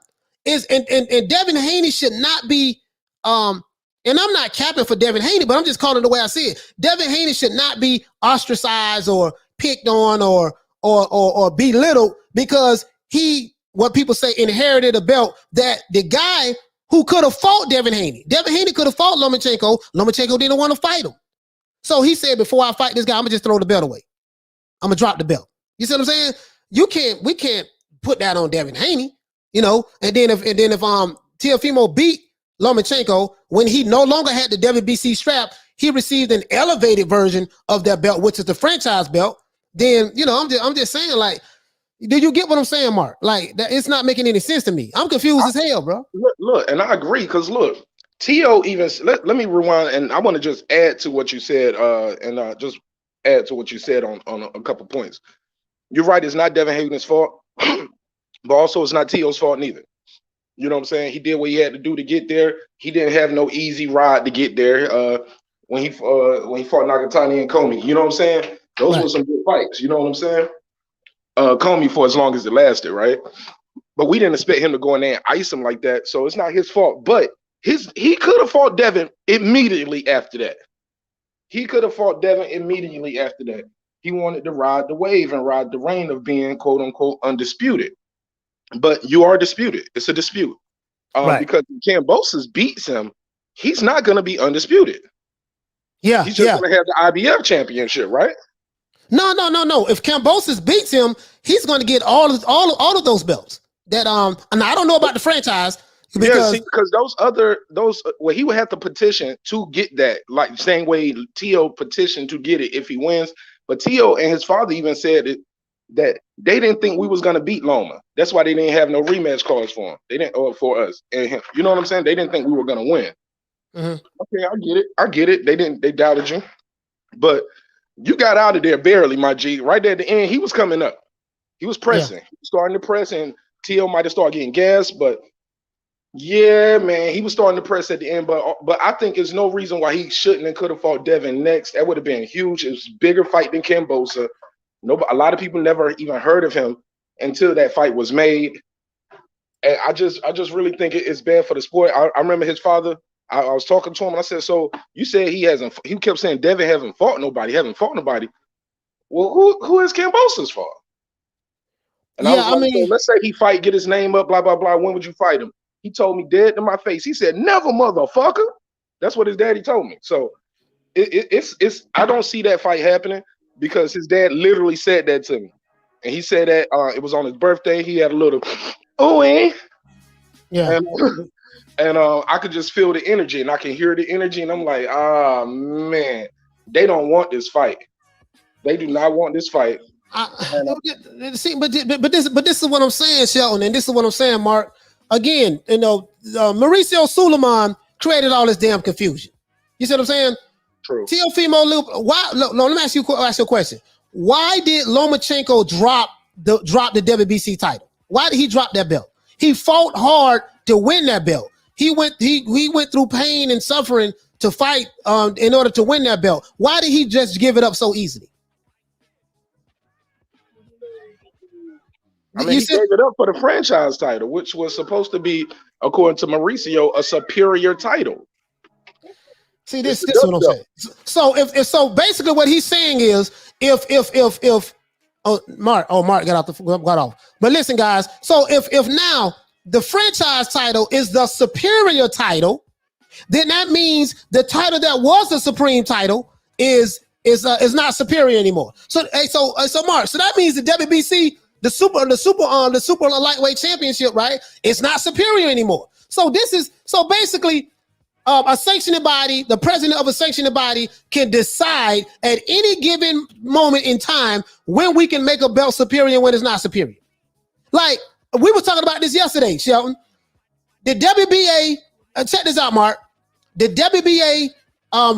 And Devin Haney should not be and I'm not capping for Devin Haney, but I'm just calling it the way I see it. Devin Haney should not be ostracized or picked on or belittled because he, what people say, inherited a belt that the guy who could have fought Devin Haney could have fought Lomachenko. Lomachenko didn't want to fight him. So he said, before I fight this guy, I'm gonna just throw the belt away. I'm gonna drop the belt. You see what I'm saying? We can't put that on Devin Haney, And then if Teofimo beat Lomachenko when he no longer had the WBC strap, he received an elevated version of that belt, which is the franchise belt. Then I'm just saying, like, did you get what I'm saying, Mark? Like, that it's not making any sense to me. I'm confused as hell, bro. Look, and I agree, because look, Tio even let me rewind, and I want to just add to what you said, and just add to what you said on a couple points. You're right, it's not Devin Haney's fault, but also it's not Tio's fault neither. You know what I'm saying? He did what he had to do to get there. He didn't have no easy ride to get there. When he fought Nakatani and Comey, you know what I'm saying? Those were some good fights. You know what I'm saying? Comey for as long as it lasted, right? But we didn't expect him to go in there and ice him like that. So it's not his fault. But he could have fought Devin immediately after that. He could have fought Devin immediately after that. He wanted to ride the wave and ride the reign of being quote unquote undisputed. But you are disputed. It's a dispute. Because if Kambosos beats him, he's not going to be undisputed. Yeah, he's just going to have the IBF championship, right? No. If Kambosos beats him, he's going to get all of those belts. That and I don't know about the franchise because he would have to petition to get that, like the same way Tio petitioned to get it if he wins. But Tio and his father even said that they didn't think we was going to beat Loma. That's why they didn't have no rematch clause for him. They didn't, or for us and him. You know what I'm saying? They didn't think we were going to win. Okay, I get it. They doubted you, but you got out of there barely, my G. Right there at the end, he was coming up. He was pressing. He was starting to press, and Tio might have started getting gas, but yeah, man, he was starting to press at the end. But I think there's no reason why he shouldn't and could have fought Devin next. That would have been huge. It was a bigger fight than Kambosos. A lot of people never even heard of him until that fight was made. And I just really think it's bad for the sport. I remember his father. I was talking to him and I said, "So you said he kept saying Devin haven't fought nobody. Well, who is Kambosos for?" And I was like, so let's say he fight, get his name up, blah, blah, blah. When would you fight him? He told me dead to my face. He said, "Never, motherfucker." That's what his daddy told me. So it's I don't see that fight happening because his dad literally said that to me. And he said that it was on his birthday. He had a little, yeah. And I could just feel the energy and I can hear the energy. And I'm like, man, they don't want this fight. They do not want this fight. See, but this is what I'm saying, Shelton, and this is what I'm saying, Mark. Again, Mauricio Suleiman created all this damn confusion. You see what I'm saying? True. Teofimo Loop. Why? No, let me ask you a question. Why did Lomachenko drop the WBC title? Why did he drop that belt? He fought hard to win that belt. He went through pain and suffering to fight in order to win that belt. Why did he just give it up so easily? I mean, he gave it up for the franchise title, which was supposed to be, according to Mauricio, a superior title. See, this is what I'm saying. So basically what he's saying is if Mark got off. But listen, guys, so if now the franchise title is the superior title, then that means the title that was the supreme title is not superior anymore. So Mark, so that means the WBC, the super lightweight championship, right? It's not superior anymore. So basically a sanctioning body, the president of a sanctioning body can decide at any given moment in time when we can make a belt superior and when it's not superior. Like we were talking about this yesterday, Shelton. The WBA, check this out, Mark. The WBA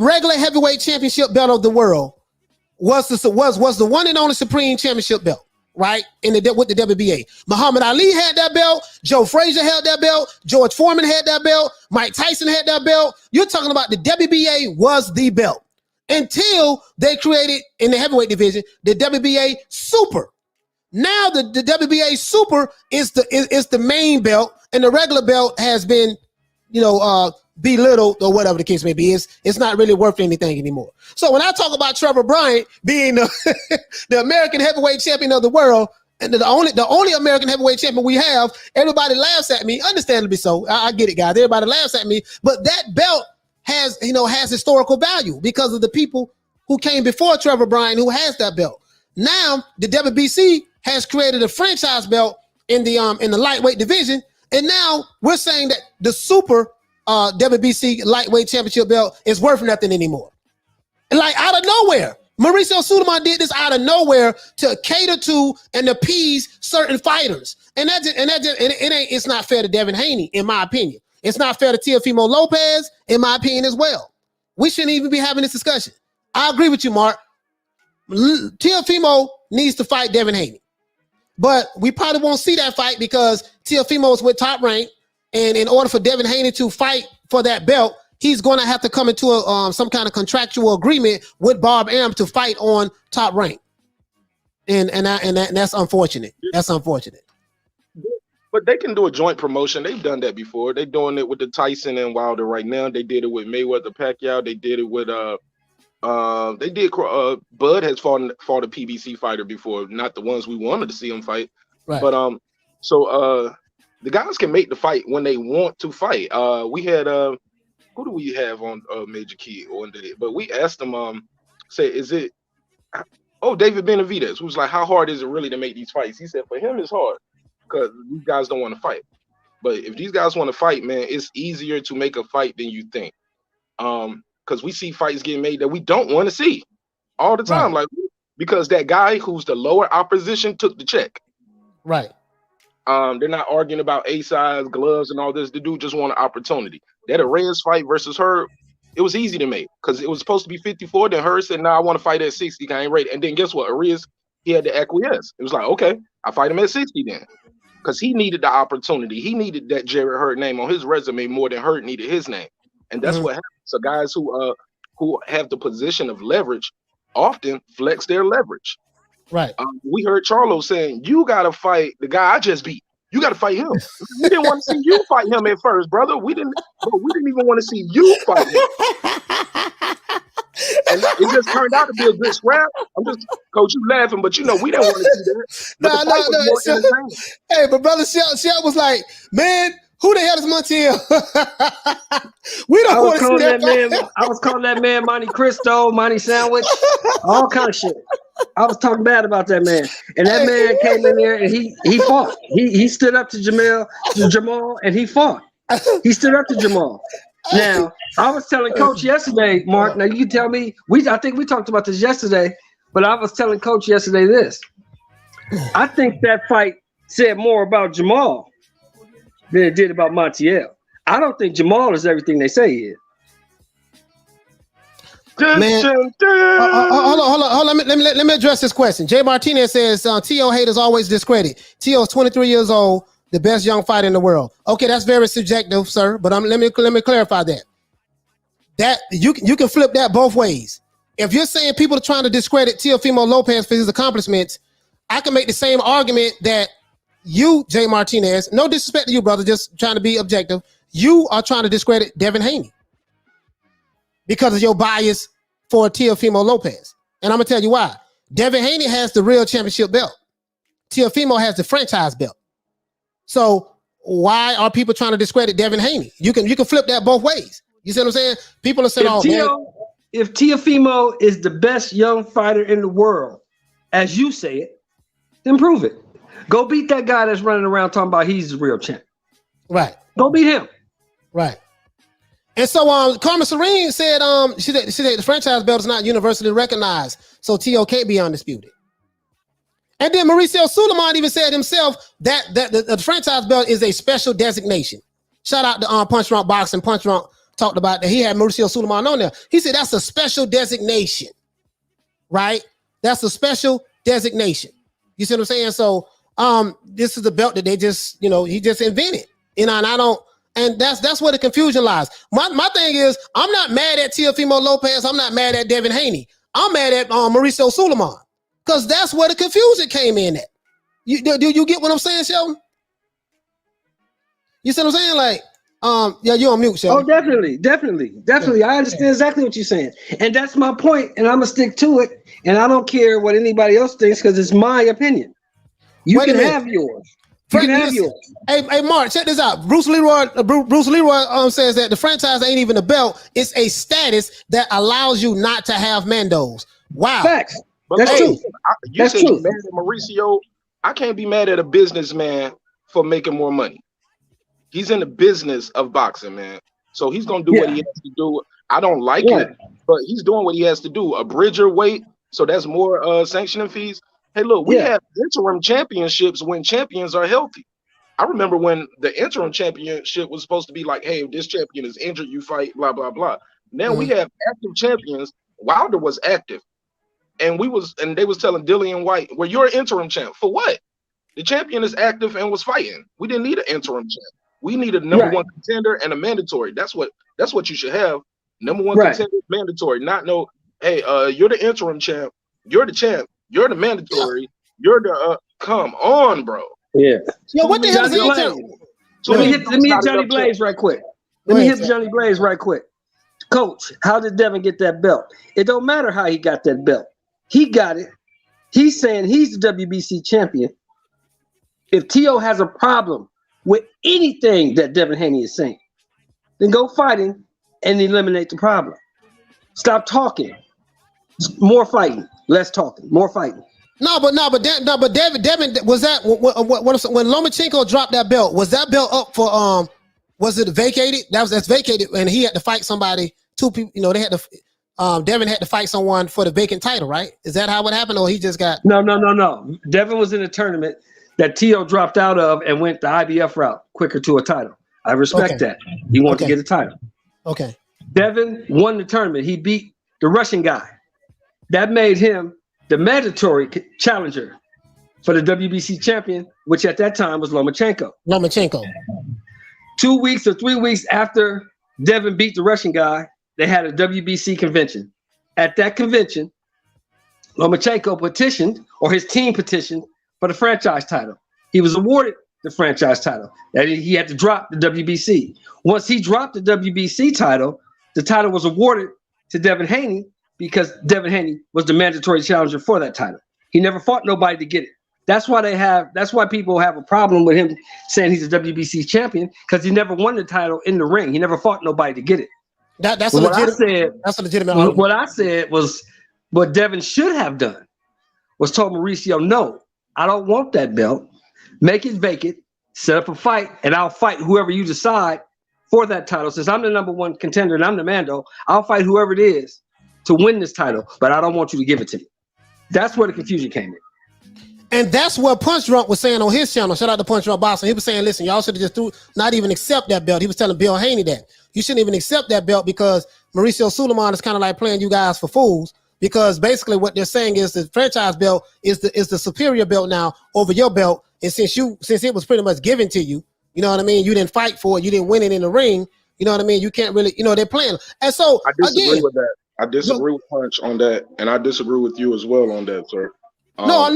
regular heavyweight championship belt of the world was the one and only supreme championship belt, right? With the WBA. Muhammad Ali had that belt. Joe Frazier had that belt. George Foreman had that belt. Mike Tyson had that belt. You're talking about the WBA was the belt until they created in the heavyweight division the WBA Super. Now the WBA Super is the main belt, and the regular belt has been, belittled or whatever the case may be. It's not really worth anything anymore. So when I talk about Trevor Bryant being the American heavyweight champion of the world, and the only American heavyweight champion we have, everybody laughs at me, understandably so. I get it, guys. Everybody laughs at me, but that belt has historical value because of the people who came before Trevor Bryant who has that belt. Now the WBC has created a franchise belt in the lightweight division, and now we're saying that the super WBC lightweight championship belt is worth nothing anymore. And like out of nowhere, Mauricio Suleiman did this out of nowhere to cater to and appease certain fighters, and it's not fair to Devin Haney, in my opinion. It's not fair to Teofimo Lopez, in my opinion, as well. We shouldn't even be having this discussion. I agree with you, Mark. Teofimo needs to fight Devin Haney. But we probably won't see that fight because Teofimo is with Top Rank. And in order for Devin Haney to fight for that belt, he's going to have to come into some kind of contractual agreement with Bob Arum to fight on Top Rank. And that's unfortunate. That's unfortunate. But they can do a joint promotion. They've done that before. They're doing it with the Tyson and Wilder right now. They did it with Mayweather Pacquiao. They did it with Bud has fought a PBC fighter before, not the ones we wanted to see him fight. Right. But the guys can make the fight when they want to fight. We had who do we have on Major Key one day? But we asked them, say, is it David Benavidez, who's like, how hard is it really to make these fights? He said for him it's hard because these guys don't want to fight. But if these guys want to fight, man, it's easier to make a fight than you think. Because we see fights getting made that we don't want to see all the time. Right. Like, because that guy who's the lower opposition took the check. Right. They're not arguing about A-size gloves and all this. The dude just want an opportunity. That Reyes fight versus Herb, it was easy to make because it was supposed to be 54. Then Herb said, "No, I want to fight at 60. I ain't ready." And then guess what? Reyes, he had to acquiesce. It was like, okay, I fight him at 60 then, because he needed the opportunity. He needed that Jarrett Hurd name on his resume more than Hurd needed his name, and that's what happens. So guys who have the position of leverage often flex their leverage. Right. We heard Charlo saying, "You got to fight the guy I just beat. You got to fight him." We didn't want to see you fight him at first, brother. We didn't even want to see you fight him. And it just turned out to be a good scrap. I'm just, Coach, you laughing, but we didn't want to see that. No. Hey, but brother Shell was like, man, who the hell is Montiel? We don't want to see that man. I was calling that man Monte Cristo, Monte Sandwich, all kind of shit. I was talking bad about that man, and that man came in there and he fought. He stood up to Jermall, and he fought. He stood up to Jermall. Now, I was telling Coach yesterday, Mark. Now you can tell me. I think we talked about this yesterday, but I was telling Coach yesterday this. I think that fight said more about Jermall than it did about Montiel. I don't think Jermall is everything they say he is. Man, hold on. Let me address this question. Jay Martinez says, T.O. haters always discredit. T.O. is 23 years old, the best young fighter in the world. Okay, that's very subjective, sir, but let me clarify that. That you can flip that both ways. If you're saying people are trying to discredit Teofimo Lopez for his accomplishments, I can make the same argument that you, Jay Martinez, no disrespect to you, brother, just trying to be objective, you are trying to discredit Devin Haney because of your bias for Teofimo Lopez. And I'm going to tell you why. Devin Haney has the real championship belt. Teofimo has the franchise belt. So why are people trying to discredit Devin Haney? You can flip that both ways. You see what I'm saying? People are saying, if Teofimo is the best young fighter in the world, as you say it, then prove it. Go beat that guy that's running around talking about he's the real champ. Right. Go beat him. Right. And so Carmen Serene said she said the franchise belt is not universally recognized, so T.O. can't be undisputed. And then Mauricio Suleiman even said himself that the franchise belt is a special designation. Shout out to Punch Drunk Boxing. Punch Drunk talked about that. He had Mauricio Suleiman on there. He said that's a special designation, right? That's a special designation. You see what I'm saying? So this is the belt that they just, he just invented. And I don't. And that's where the confusion lies. My thing is, I'm not mad at Teofimo Lopez. I'm not mad at Devin Haney. I'm mad at Mauricio Suleiman because that's where the confusion came in at. Do you get what I'm saying, Sheldon? You see what I'm saying? Like, yeah, you're on mute, Sheldon. Oh, definitely. I understand exactly what you're saying, and that's my point, and I'm gonna stick to it. And I don't care what anybody else thinks because it's my opinion. You can have yours. Hey, Mark, check this out. Bruce Leroy says that the franchise ain't even a belt. It's a status that allows you not to have Mandos. Wow. Facts. That's true. You said you're mad at Mauricio. I can't be mad at a businessman for making more money. He's in the business of boxing, man. So he's going to do what he has to do. I don't like it, but he's doing what he has to do. A bridger weight, so that's more sanctioning fees. Hey, look, we have interim championships when champions are healthy. I remember when the interim championship was supposed to be like, hey, if this champion is injured, you fight, blah, blah, blah. Now we have active champions. Wilder was active. And they was telling Dillian White, well, you're an interim champ. For what? The champion is active and was fighting. We didn't need an interim champ. We needed a number one contender and a mandatory. That's what you should have. Number one contender, mandatory. Not no, hey, you're the interim champ. You're the champ. You're the mandatory. You're the come on, bro. Yeah. Yo, what the hell is the interim? Let me hit Johnny Blaze right quick. Johnny Blaze right quick. Coach, how did Devin get that belt? It don't matter how he got that belt. He got it. He's saying he's the WBC champion. If Teo has a problem with anything that Devin Haney is saying, then go fight him and eliminate the problem. Stop talking. More fighting, less talking. More fighting. But Devin, was that when Lomachenko dropped that belt? Was that belt up for was it vacated? That's vacated, and he had to fight somebody. Two people, they had to. Devin had to fight someone for the vacant title, right? Is that how it happened, or he just got? No. Devin was in a tournament that Teo dropped out of and went the IBF route quicker to a title. I respect that. He wanted to get a title. Okay. Devin won the tournament. He beat the Russian guy. That made him the mandatory challenger for the WBC champion, which at that time was Lomachenko. 2 weeks or 3 weeks after Devin beat the Russian guy, they had a WBC convention. At that convention, Lomachenko petitioned, or his team petitioned, for the franchise title. He was awarded the franchise title. That he had to drop the WBC. Once he dropped the WBC title, the title was awarded to Devin Haney because Devin Haney was the mandatory challenger for that title. He never fought nobody to get it. That's why people have a problem with him saying he's a WBC champion, because he never won the title in the ring. He never fought nobody to get it. That's a legitimate argument. What I said was what Devin should have done was told Mauricio, no, I don't want that belt. Make it vacant, set up a fight, and I'll fight whoever you decide for that title. Since I'm the number one contender and I'm the Mando, I'll fight whoever it is to win this title, but I don't want you to give it to me. That's where the confusion came in. And that's what Punch Drunk was saying on his channel. Shout out to Punch Drunk Boxing. He was saying, listen, y'all should have just not even accept that belt. He was telling Bill Haney that. You shouldn't even accept that belt because Mauricio Suleiman is kind of like playing you guys for fools, because basically what they're saying is the franchise belt is the superior belt now over your belt. And since it was pretty much given to you, you know what I mean? You didn't fight for it. You didn't win it in the ring. You know what I mean? You can't really, they're playing. And so I disagree with that. I disagree with Punch on that. And I disagree with you as well on that, sir. I'm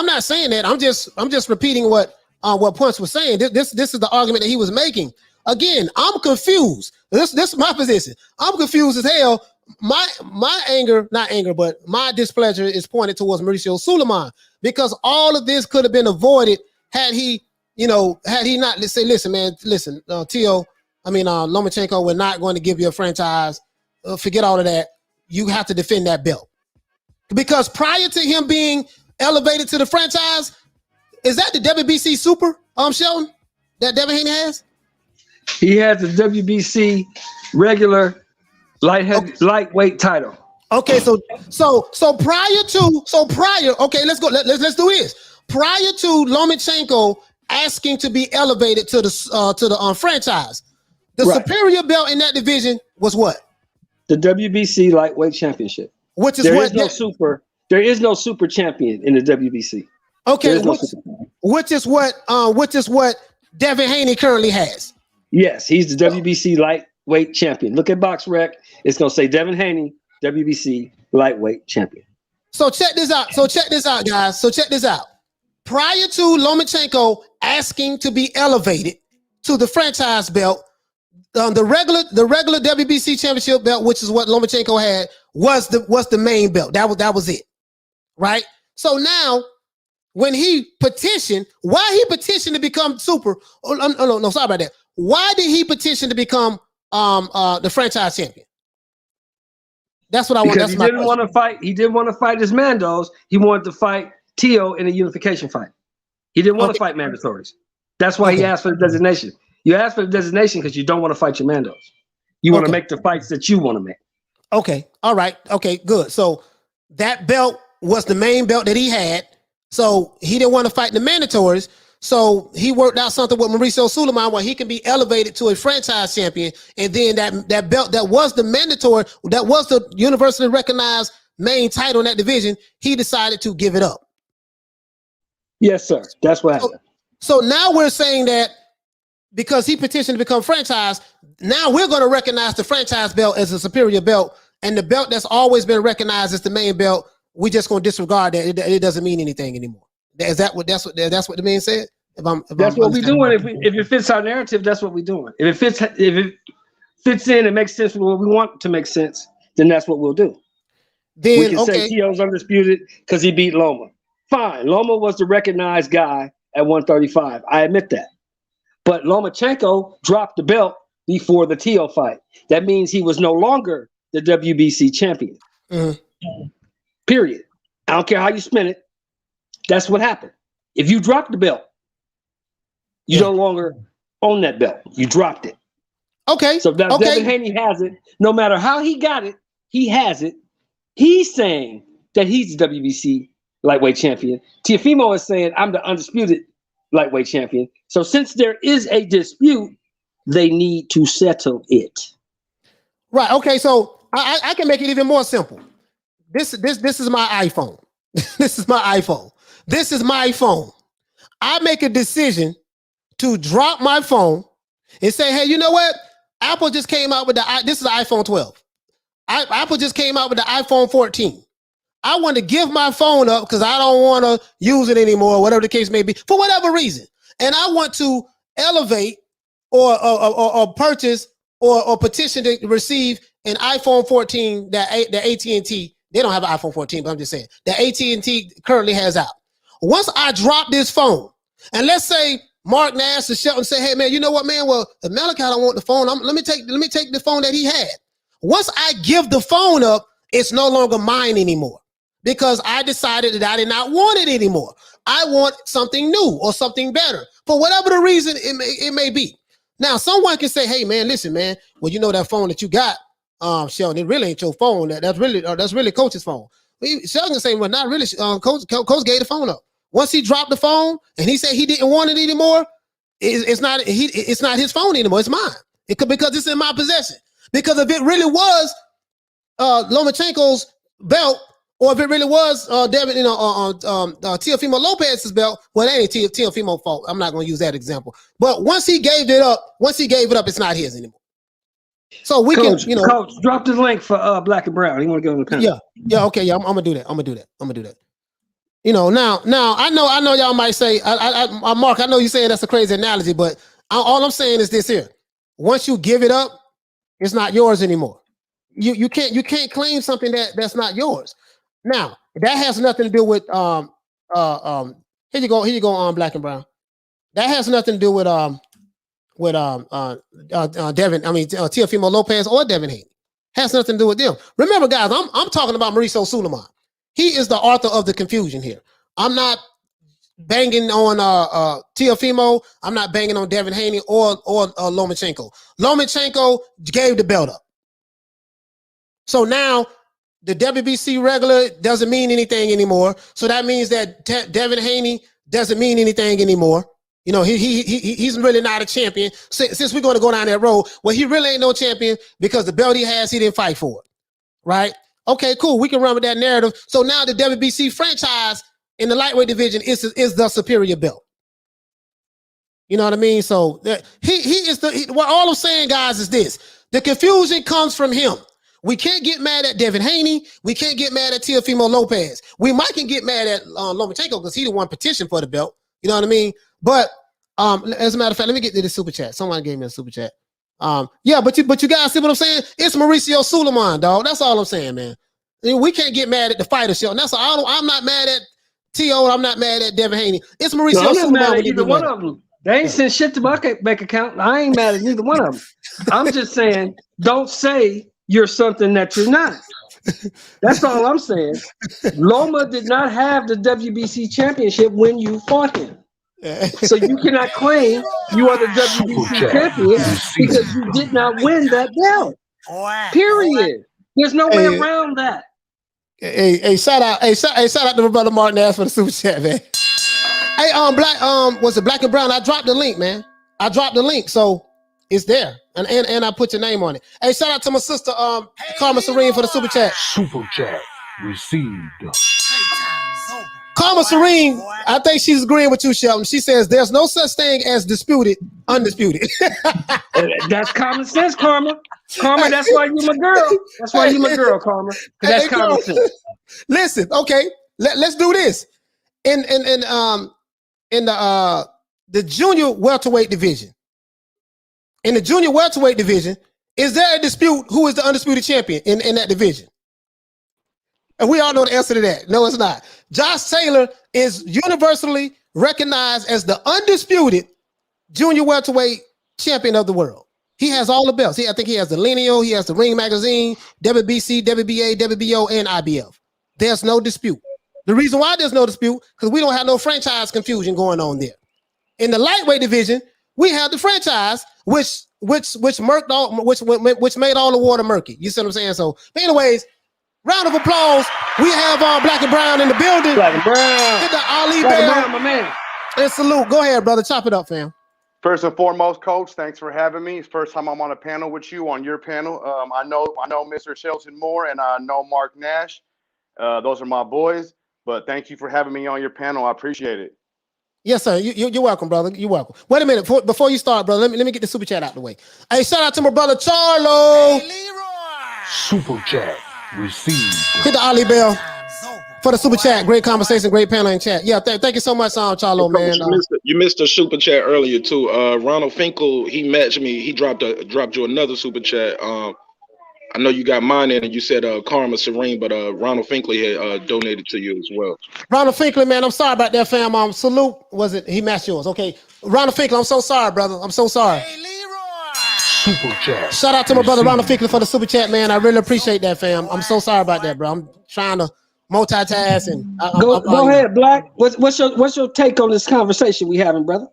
not saying that. I'm just repeating what Punch was saying. This is the argument that he was making. Again, I'm confused. This is my position. I'm confused as hell. My displeasure is pointed towards Mauricio Suleiman, because all of this could have been avoided had he not say, listen, Lomachenko, we're not going to give you a franchise. Forget all of that. You have to defend that belt. Because prior to him being elevated to the franchise, is that the WBC Super, Sheldon, that Devin Haney has? He has the WBC regular lightweight title. Okay, so prior, okay, let's go. Let's do this. Prior to Lomachenko asking to be elevated to the franchise, the superior belt in that division was what? The WBC lightweight championship. Which is there is no super champion in the WBC. Okay, which is what Devin Haney currently has. Yes, he's the WBC lightweight champion. Look at BoxRec. It's gonna say Devin Haney, WBC lightweight champion. So check this out, guys. Check this out. Prior to Lomachenko asking to be elevated to the franchise belt, the regular WBC championship belt, which is what Lomachenko had, was the main belt. That was it, right? So now, when he petitioned, why he petitioned to become super? Oh, no, sorry about that. Why did he petition to become the franchise champion? That's what I want. Because he didn't want to fight. He didn't want to fight his Mandos. He wanted to fight Teo in a unification fight. He didn't want to fight mandatories. That's why he asked for the designation. You ask for the designation because you don't want to fight your Mandos. You want to make the fights that you want to make. Okay. All right. Okay, good. So that belt was the main belt that he had. So he didn't want to fight the mandatories. So he worked out something with Mauricio Sulaiman where he can be elevated to a franchise champion, and then that belt that was the mandatory, that was the universally recognized main title in that division, he decided to give it up. Yes, sir. That's what happened. So now we're saying that because he petitioned to become franchise, now we're going to recognize the franchise belt as a superior belt, and the belt that's always been recognized as the main belt, we just going to disregard that. It doesn't mean anything anymore. Is that what that's what the man said? That's what we're doing. If it fits our narrative, that's what we're doing. If it fits in and makes sense for what we want to make sense, then that's what we'll do. Then we can say Tio's undisputed because he beat Loma. Fine, Loma was the recognized guy at 135. I admit that. But Lomachenko dropped the belt before the Tio fight. That means he was no longer the WBC champion. Period. I don't care how you spin it. That's what happened. If you drop the belt, you no longer own that belt. You dropped it. Okay. So now Devin Haney has it. No matter how he got it, he has it. He's saying that he's the WBC lightweight champion. Teofimo is saying, I'm the undisputed lightweight champion. So since there is a dispute, they need to settle it. Right. Okay. So I can make it even more simple. This is my iPhone. This is my iPhone. This is my phone. I make a decision to drop my phone and say, hey, you know what? Apple just came out with this is the iPhone 12. Apple just came out with the iPhone 14. I want to give my phone up because I don't want to use it anymore, whatever the case may be, for whatever reason. And I want to elevate or purchase or petition to receive an iPhone 14 that AT&T, they don't have an iPhone 14, but I'm just saying, that AT&T currently has out. Once I drop this phone, and let's say Mark Nash or Shelton say, hey, man, you know what, man? Well, if Malachi don't want the phone, let me take the phone that he had. Once I give the phone up, it's no longer mine anymore because I decided that I did not want it anymore. I want something new or something better for whatever the reason it may be. Now, someone can say, hey, man, listen, man, well, you know that phone that you got, Sheldon, it really ain't your phone. That's really Coach's phone. Sheldon can say, well, not really. Coach gave the phone up. Once he dropped the phone and he said he didn't want it anymore, it's not his phone anymore. It's mine. Because it's in my possession. Because if it really was Lomachenko's belt, or if it really was Teofimo Lopez's belt, well, that ain't Teofimo's fault. I'm not going to use that example. But once he gave it up, it's not his anymore. So we Coach, Coach, drop the link for Black and Brown. You want to go in the panel? Yeah. Okay. Yeah, I'm gonna do that. I'm gonna do that. You know, now I know y'all might say, Mark, I know you're saying that's a crazy analogy, but all I'm saying is this here: once you give it up, it's not yours anymore. You can't claim something that's not yours. Now that has nothing to do with here you go on Black and Brown. That has nothing to do with Teofimo Lopez or Devin Haney. Has nothing to do with them. Remember, guys, I'm talking about Mauricio Sulaiman. He is the author of the confusion here. I'm not banging on Teofimo. I'm not banging on Devin Haney or Lomachenko. Lomachenko gave the belt up. So now the WBC regular doesn't mean anything anymore. So that means that Devin Haney doesn't mean anything anymore. You know, he's really not a champion. Since we're going to go down that road, well, he really ain't no champion because the belt he has, he didn't fight for it, right? Okay, cool. We can run with that narrative. So now the WBC franchise in the lightweight division is the superior belt. You know what I mean? So what all I'm saying, guys, is this: the confusion comes from him. We can't get mad at Devin Haney. We can't get mad at Teofimo Lopez. We can get mad at Lomachenko because he the one petition for the belt. You know what I mean? But as a matter of fact, let me get to the super chat. Someone gave me a super chat. Yeah, but you guys see what I'm saying? It's Mauricio Sulaiman, dog. That's all I'm saying, man. We can't get mad at the fighter show. And that's all. I'm not mad at T.O. I'm not mad at Devin Haney. It's Mauricio Sulaiman. I'm not mad at either one of them. They ain't sent shit to my bank account. I ain't mad at neither one of them. I'm just saying, don't say you're something that you're not. That's all I'm saying. Loma did not have the WBC championship when you fought him. So you cannot claim you are the WBC champion because you did not win that belt. Period. There's no way around that. Hey, shout out to my brother Martin Nash for the super chat, man. Hey, Black, was it Black and Brown? I dropped the link, man. I dropped the link, so it's there, and I put your name on it. Hey, shout out to my sister, Karma Serene for the super chat. Super chat received. Karma Serene, I think she's agreeing with you, Shelton. She says there's no such thing as disputed, undisputed. That's common sense, Karma. Karma, that's why you my girl. That's why you my girl, Karma. Because that's common sense. Listen, okay, let's do this. In the junior welterweight division. In the junior welterweight division, is there a dispute who is the undisputed champion in that division? And we all know the answer to that. No, it's not. Josh Taylor is universally recognized as the undisputed junior welterweight champion of the world. He has all the belts. I think he has the Lineal, he has the Ring Magazine, WBC, WBA, WBO, and IBF. There's no dispute. The reason why there's no dispute, because we don't have no franchise confusion going on there. In the lightweight division, we have the franchise, which murked all, which made all the water murky. You see what I'm saying? So, but anyways, round of applause. We have Black and Brown in the building. Black and Brown. Hit the Ali Black and bell. Brown, my man. And salute. Go ahead, brother. Chop it up, fam. First and foremost, Coach, thanks for having me. It's the first time I'm on a panel with you, on your panel. I know Mr. Shelton Moore and I know Mark Nash. Those are my boys. But thank you for having me on your panel. I appreciate it. Yes, sir. You're welcome, brother. You're welcome. Wait a minute. Before you start, brother, let me get the super chat out the way. Hey, shout out to my brother Charlo. Hey, Super chat received. hit the Ali bell for the super chat. Great conversation, great panel in chat. Yeah, thank you so much, Charlo, man. You missed a super chat earlier too. Ronald Finkel, he matched me. He dropped you another super chat. I know you got mine in, and you said Karma Serene, but Ronald Finkley had donated to you as well. Ronald Finkley, man, I'm sorry about that, fam. Salute. Was it? He matched yours. Okay. Ronald Finkley, I'm so sorry, brother. I'm so sorry. Super chat. Shout out to my brother Ronald Finkley for the super chat, man. I really appreciate that, fam. I'm so sorry about that, bro. I'm trying to multitask and go ahead, Black. What's your take on this conversation we having, brother?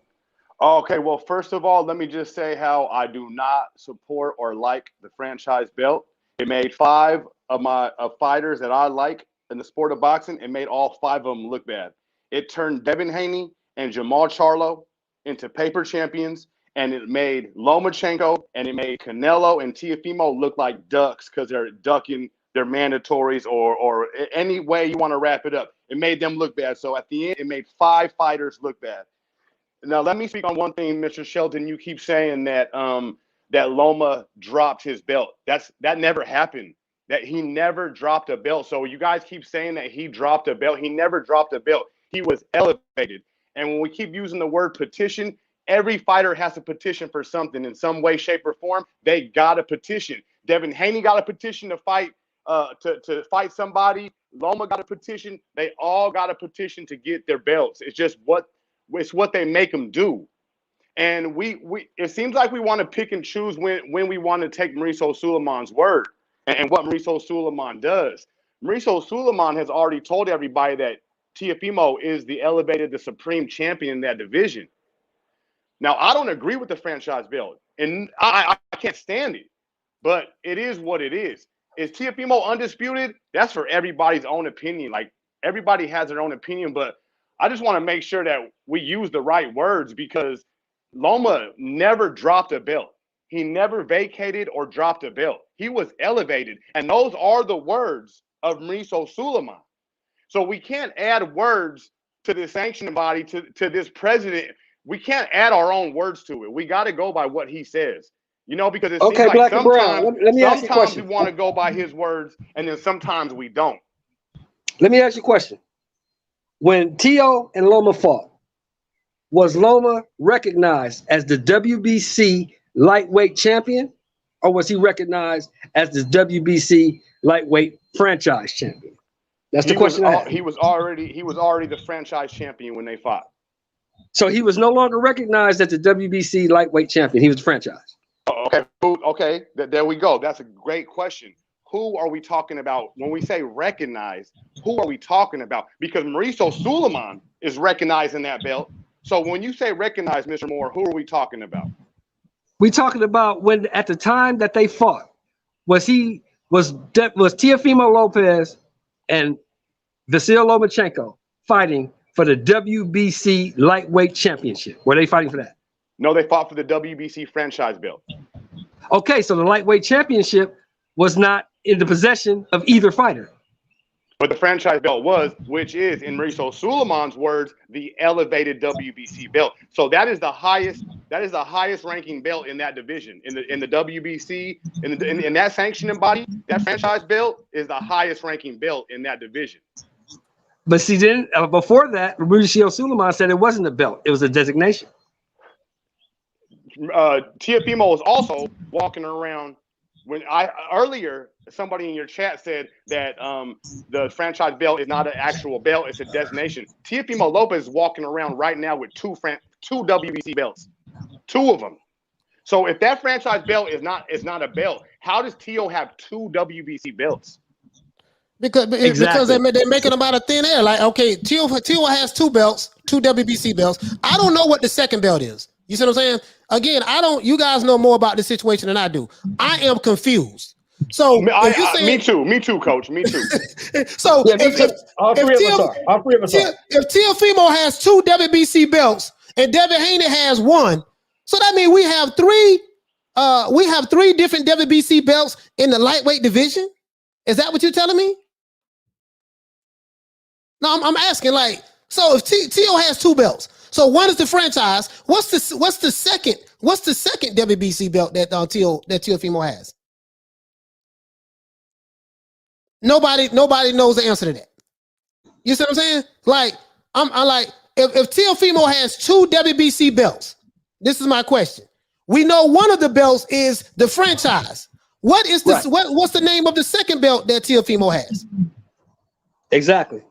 Okay, well, first of all, let me just say how I do not support or like the franchise belt. It made 5 of fighters that I like in the sport of boxing. It made all 5 of them look bad. It turned Devin Haney and Jermall Charlo into paper champions, and it made Lomachenko and it made Canelo and Teofimo look like ducks because they're ducking their mandatories or any way you want to wrap it up. It made them look bad. So at the end, it made 5 fighters look bad. Now, let me speak on one thing, Mr. Shelton. You keep saying that that Loma dropped his belt. That never happened. That he never dropped a belt. So you guys keep saying that he dropped a belt. He never dropped a belt. He was elevated. And when we keep using the word petition, every fighter has to petition for something in some way, shape, or form. They got a petition. Devin Haney got a petition to fight to fight somebody. Loma got a petition. They all got a petition to get their belts. It's just what they make them do. And it seems like we want to pick and choose when we want to take Mauricio Sulaiman's word and what Mauricio Sulaiman does. Mauricio Sulaiman has already told everybody that Teofimo is the supreme champion in that division. Now, I don't agree with the franchise belt, and I can't stand it, but it is what it is. Is Teofimo undisputed? That's for everybody's own opinion. Like, everybody has their own opinion, but I just want to make sure that we use the right words because Loma never dropped a belt. He never vacated or dropped a belt. He was elevated. And those are the words of Mauricio Sulaiman. So we can't add words to the sanctioning body, to this president. We can't add our own words to it. We got to go by what he says. You know, because it seems like Black and Brown. Let me ask you a sometimes question. we want to go by his words, and then sometimes we don't. Let me ask you a question. When Teo and Loma fought, was Loma recognized as the WBC lightweight champion, or was he recognized as the WBC lightweight franchise champion? That's the question. He was already the franchise champion when they fought. So he was no longer recognized as the WBC lightweight champion. He was the franchise. Okay. There we go. That's a great question. Who are we talking about when we say recognized? Who are we talking about? Because Mauricio Sulaiman is recognized in that belt. So when you say recognized, Mr. Moore, who are we talking about? We talking about when at the time that they fought, was Teofimo Lopez and Vasil Lomachenko fighting for the WBC lightweight championship? Were they fighting for that? No, they fought for the WBC franchise belt. Okay, so the lightweight championship was not in the possession of either fighter. But the franchise belt was, which is, in Mauricio Suleiman's words, the elevated WBC belt. So that is the highest ranking belt in that division. In the WBC, in that sanctioning body, that franchise belt is the highest ranking belt in that division. But see, then before that, Mauricio Suleiman said it wasn't a belt; it was a designation. Teofimo was also walking around earlier. Somebody in your chat said that the franchise belt is not an actual belt; it's a designation. Teofimo Lopez is walking around right now with two WBC belts, two of them. So if that franchise belt is not a belt, how does Teo have two WBC belts? Because they're making them out of thin air. Like, okay, Teo has two belts, two WBC belts. I don't know what the second belt is. You see what I'm saying? Again, you guys know more about the situation than I do. I am confused. So me too, coach. Me too. So all three of us are. If Teofimo has two WBC belts and Devin Haney has one, so that means we have three different WBC belts in the lightweight division. Is that what you're telling me? No, I'm asking, like, so if Teo has two belts, so one is the franchise. What's the second WBC belt that Teofimo has? Nobody knows the answer to that. You see what I'm saying? Like, I'm like, if Teofimo has two WBC belts, this is my question. We know one of the belts is the franchise. What is this? Right. What's the name of the second belt that Teofimo has? Exactly.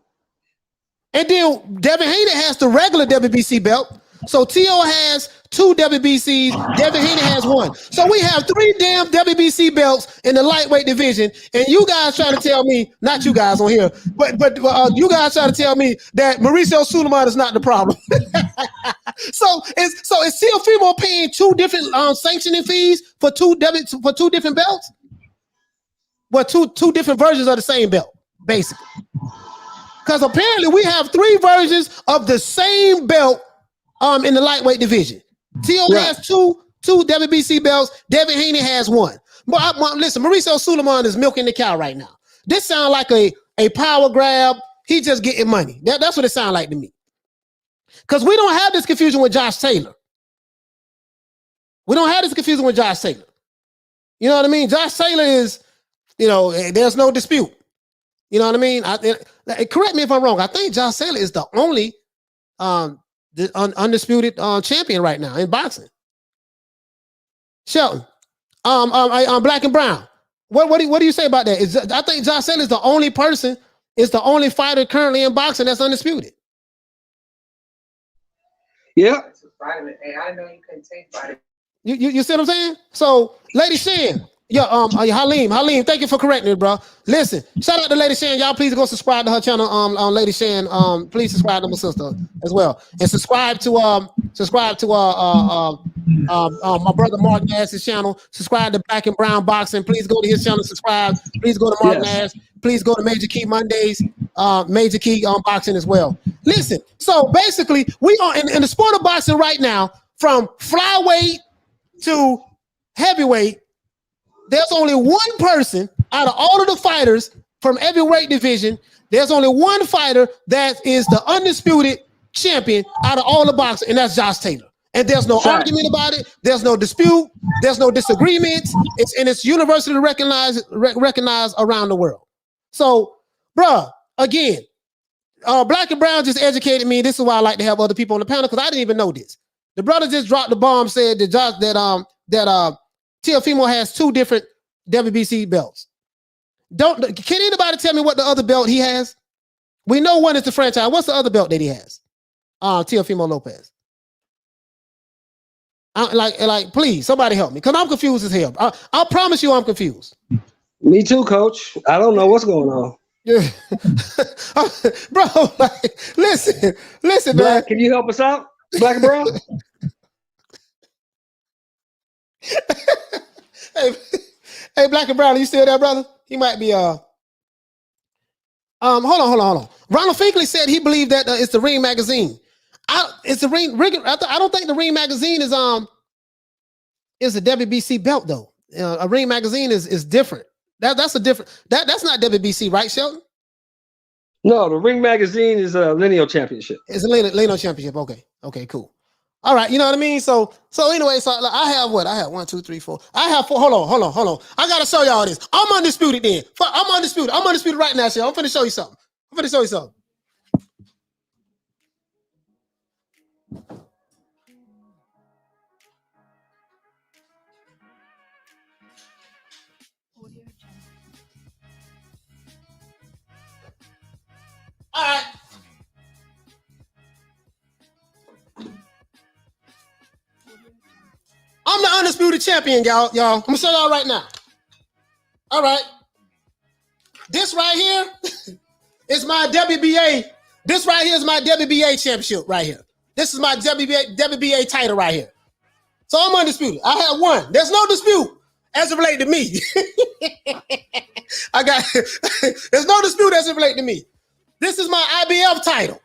And then Devin Haney has the regular WBC belt. So Teo has two WBCs. Devin Haney has one. So we have three damn WBC belts in the lightweight division. And you guys trying to tell me, not you guys on here, but you guys trying to tell me that Mauricio Suleiman is not the problem. So is Teofimo paying two different sanctioning fees for two different belts? Well, two different versions of the same belt, basically. Because apparently we have three versions of the same belt in the lightweight division. Teo has two WBC belts. Devin Haney has one. But listen, Mauricio Suleiman is milking the cow right now. This sounds like a power grab. He just getting money. That's what it sounds like to me. Because we don't have this confusion with Josh Taylor. We don't have this confusion with Josh Taylor. You know what I mean? Josh Taylor is, there's no dispute. You know what I mean? Correct me if I'm wrong. I think Josh Taylor is the only undisputed champion right now in boxing. Shelton, Black and Brown. What do you say about that? I think Josh Taylor is the only fighter currently in boxing that's undisputed. Yeah. Hey, I know you couldn't take vitamin. You see what I'm saying? So, Lady Shan, Halim, thank you for correcting me, bro. Listen, shout out to Lady Shan. Y'all please go subscribe to her channel. Lady Shan, please subscribe to my sister as well, and subscribe to my brother Mark Nash's channel. Subscribe to Black and Brown Boxing. Please go to his channel. Subscribe. Please go to Mark Nash. Please go to Major Key Mondays. Major Key Boxing as well. Listen, so basically, we are in the sport of boxing right now, from flyweight to heavyweight. There's only one person out of all of the fighters from every weight division. There's only one fighter that is the undisputed champion out of all the boxers, and that's Josh Taylor. And there's no argument about it. There's no dispute. There's no disagreements. It's universally recognized around the world. So, bruh, again, Black and Brown just educated me. This is why I like to have other people on the panel, because I didn't even know this. The brother just dropped the bomb, said that Teofimo has two different WBC belts. Can anybody tell me what the other belt he has? We know one is the franchise. What's the other belt that he has? Teofimo Lopez. Please, somebody help me, because I'm confused as hell. I promise you I'm confused. Me too, coach. I don't know what's going on. Yeah. Bro, listen, Black, man. can you help us out? Black and Brown? Hey, Black and Brown, are you still there, brother? He might be Hold on. Ronald Finkley said he believed that it's the Ring magazine. It's the Ring. I don't think the Ring magazine is a WBC belt though. A Ring magazine is different. That's a different. That's not WBC, right, Shelton? No, the Ring magazine is a lineal championship. It's a lineal championship. Okay, cool. All right, you know what I mean. So anyway, I have what? I have 1, 2, 3, 4. I have 4. Hold on. I gotta show y'all this. I'm undisputed then. I'm undisputed right now, Shelton. I'm finna show you something. All right. I'm the undisputed champion, y'all. I'm gonna show y'all right now. All right. This right here is my WBA. This right here is my WBA championship right here. This is my WBA title right here. So I'm undisputed. I have one. There's no dispute as it relates to me. There's no dispute as it relates to me. This is my IBF title.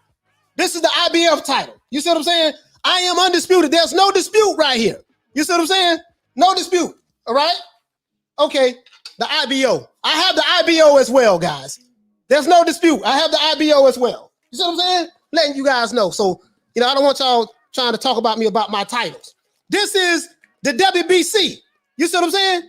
This is the IBF title. You see what I'm saying? I am undisputed. There's no dispute right here. You see what I'm saying? No dispute. All right? Okay. The IBO. I have the IBO as well, guys. There's no dispute. I have the IBO as well. You see what I'm saying? Letting you guys know. So, I don't want y'all trying to talk about me about my titles. This is the WBC. You see what I'm saying?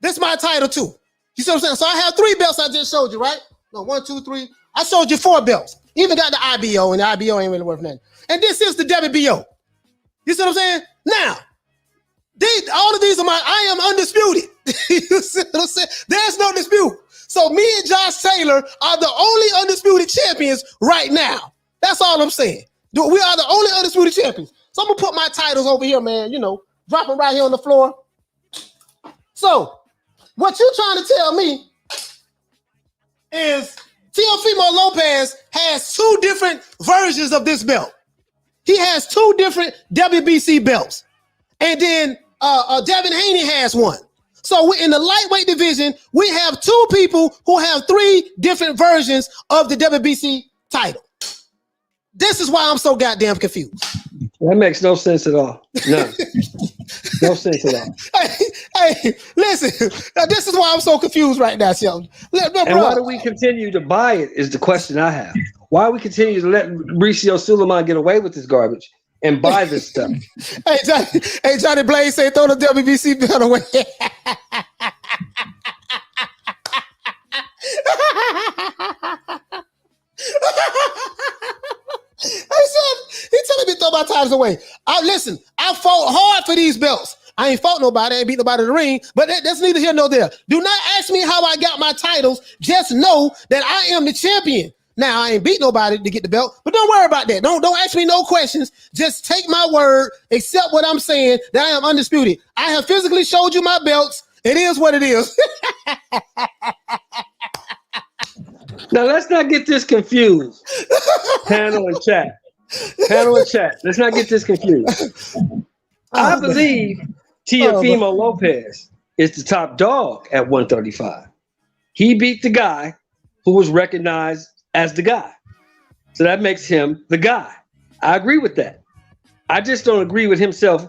This is my title too. You see what I'm saying? So I have 3 belts I just showed you, right? No, 1, 2, 3. I showed you 4 belts. Even got the IBO, and the IBO ain't really worth nothing. And this is the WBO. You see what I'm saying? Now, all of these are I am undisputed. You see what I'm saying? There's no dispute. So me and Josh Taylor are the only undisputed champions right now. That's all I'm saying. We are the only undisputed champions. So I'm going to put my titles over here, man, drop them right here on the floor. So what you're trying to tell me is Teofimo Lopez has 2 different versions of this belt. He has 2 different WBC belts. And then Devin Haney has one. So in the lightweight division, we have 2 people who have 3 different versions of the WBC title. This is why I'm so goddamn confused. That makes no sense at all. No. No sense at all. Hey, listen. This is why I'm so confused right now, Shelton. And why do we continue to buy it is the question I have. Why we continue to let Mauricio Suleiman get away with this garbage and buy this stuff? Hey, Johnny Blaze say throw the WBC belt away. He telling me to throw my titles away. Listen, I fought hard for these belts. I ain't fought nobody, I ain't beat nobody in the ring, but that's neither here nor there. Do not ask me how I got my titles. Just know that I am the champion. Now, I ain't beat nobody to get the belt, but don't worry about that. Don't ask me no questions. Just take my word, accept what I'm saying, that I am undisputed. I have physically showed you my belts. It is what it is. Now, let's not get this confused. Panel and chat. Let's not get this confused. I believe Teofimo Lopez is the top dog at 135. He beat the guy who was recognized as the guy. So that makes him the guy. I agree with that. I just don't agree with himself.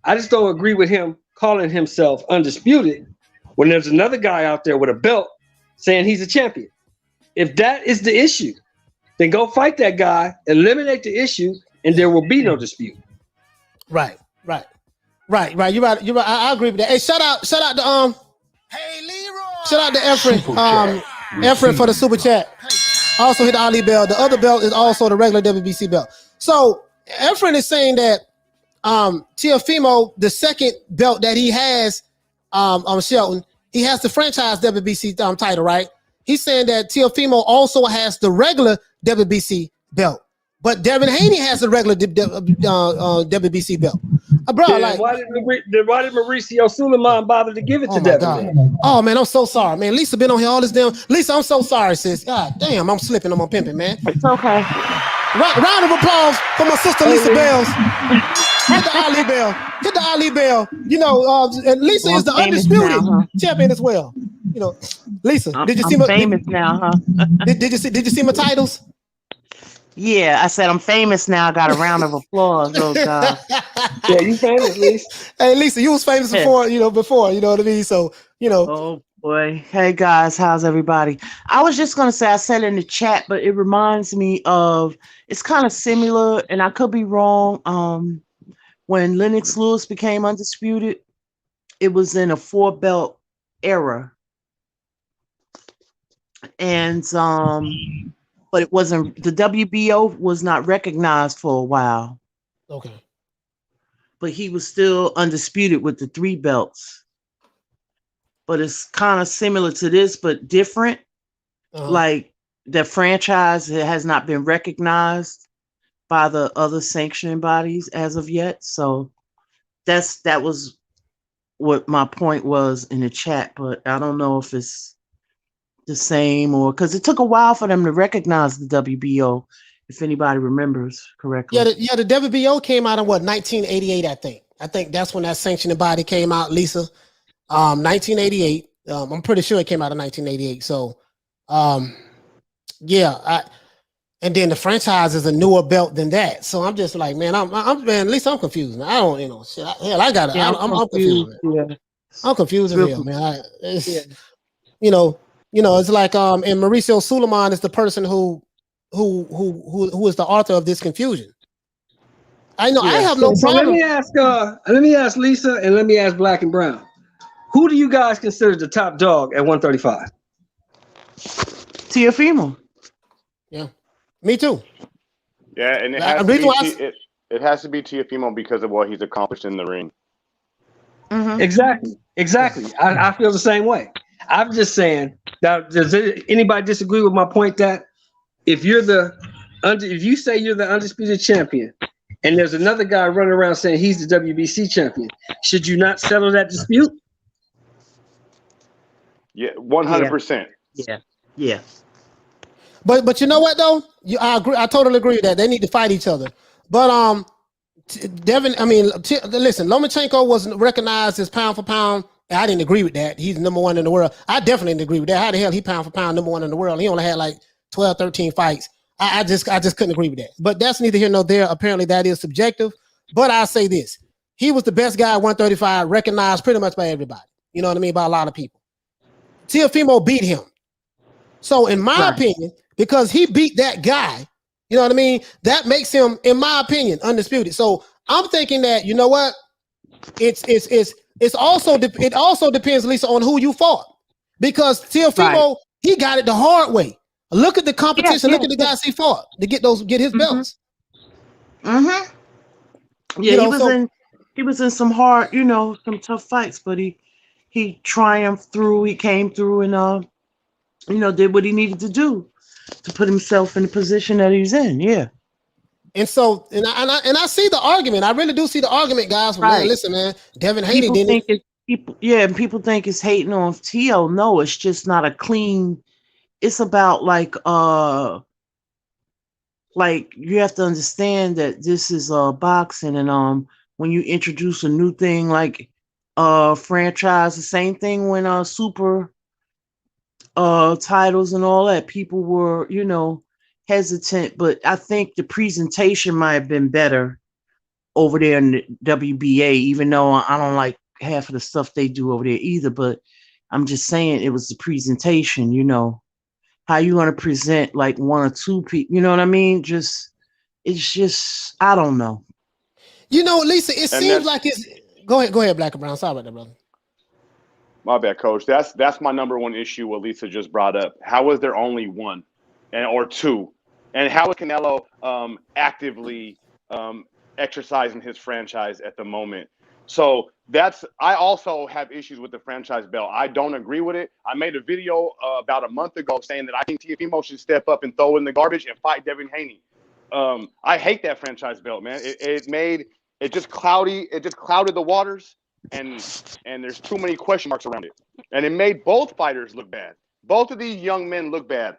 I just don't agree with him calling himself undisputed when there's another guy out there with a belt saying he's a champion. If that is the issue, then go fight that guy, eliminate the issue, and there will be no dispute. Right. You're right. I agree with that. Hey, shout out to Hey Leroy. Shout out to Efren. Efren for the super chat. Also hit the Ali bell. The other belt is also the regular WBC belt. So Efren is saying that Teofimo, the second belt that he has on Shelton, he has the franchise WBC title, right? He's saying that Teofimo also has the regular WBC belt, but Devin Haney has the regular WBC belt. Bro, yeah, why did Mauricio Suleiman bother to give it to Devin? Oh man, I'm so sorry, man. Lisa been on here all this damn. Lisa, I'm so sorry, sis. God damn, I'm slipping on my pimping, man. It's okay. Round of applause for my sister Lisa Bells. Hit the Ali bell. Hit the Ali bell. And Lisa is the undisputed champion as well. Lisa, did you see I'm my famous now, huh? did you see my titles? Yeah, I said I'm famous now. Got a round of applause. Oh God. Yeah, you famous, Lisa. Hey, Lisa, you was famous before, you know what I mean? So, you know, Oh boy. Hey guys, how's everybody? I was just gonna say I said in the chat, but it reminds me of it's kind of similar, and I could be wrong. When Lennox Lewis became undisputed, it was in a 4-belt era. And but it wasn't the WBO was not recognized for a while. okay. But he was still undisputed with the 3 belts. But it's kind of similar to this, but different. Like the franchise has not been recognized by the other sanctioning bodies as of yet. So that was what my point was in the chat, but I don't know if it's the same or because it took a while for them to recognize the WBO, if anybody remembers correctly. Yeah, the WBO came out in what 1988, I think. I think that's when that sanctioning body came out, Lisa. 1988. I'm pretty sure it came out in 1988. So, yeah, and then the franchise is a newer belt than that. So I'm just like, man, man, at least I'm confused. I don't, you know, shit. I got it. I'm confused. Man. Yeah. I'm confused as hell, man. You know, it's like and Mauricio Suleiman is the person who is the author of this confusion. I know. I have no So problem. let me ask Lisa, and let me ask Black and Brown. Who do you guys consider the top dog at 135? Teofimo. Yeah, me too. Yeah, and it has to be Teofimo because of what he's accomplished in the ring. Mm-hmm. Exactly. I feel the same way. I'm just saying. Now, does anybody disagree with my point that if you say you're the undisputed champion, and there's another guy running around saying he's the WBC champion, should you not settle that dispute? Yeah, 100%. Yeah. But you know what though? I agree. I totally agree with that. They need to fight each other. But Devin, I mean, listen, Lomachenko wasn't recognized as pound for pound. I didn't agree with that. He's number 1 in the world. I definitely didn't agree with that. How the hell he pound for pound number 1 in the world? He only had like 12, 13 fights. I just couldn't agree with that. But that's neither here nor there. Apparently that is subjective. But I say this. He was the best guy at 135, recognized pretty much by everybody. You know what I mean? By a lot of people. Teofimo beat him. So in my opinion, because he beat that guy, you know what I mean? That makes him, in my opinion, undisputed. So I'm thinking that, you know what? It also depends, Lisa, on who you fought. Because Teofimo, he got it the hard way. Look at the competition. Look at the guys he fought to get his belts. Mm-hmm. Yeah, you know, he was in some hard, some tough fights, but he triumphed through. He came through and did what he needed to do to put himself in the position that he's in. Yeah. And so, and I see the argument. I really do see the argument, guys. But man, listen, man, Devin Haney didn't. People think it's hating on Teo. No, it's just not a clean. It's about like you have to understand that this is boxing, and when you introduce a new thing like franchise, the same thing when super titles and all that, people were hesitant, but I think the presentation might have been better over there in the WBA, even though I don't like half of the stuff they do over there either, but I'm just saying it was the presentation, how you want to present like 1 or 2 people, you know what I mean? It's just, I don't know. Lisa, it seems like it's, go ahead, Black and Brown. Sorry about that, brother. My bad, Coach. That's my number 1 issue what Lisa just brought up. How is there only 1 or 2? And how is Canelo actively exercising his franchise at the moment? So I also have issues with the franchise belt. I don't agree with it. I made a video about a month ago saying that I think Teofimo should step up and throw in the garbage and fight Devin Haney. I hate that franchise belt, man. It just clouded the waters, and there's too many question marks around it. And it made both fighters look bad. Both of these young men look bad.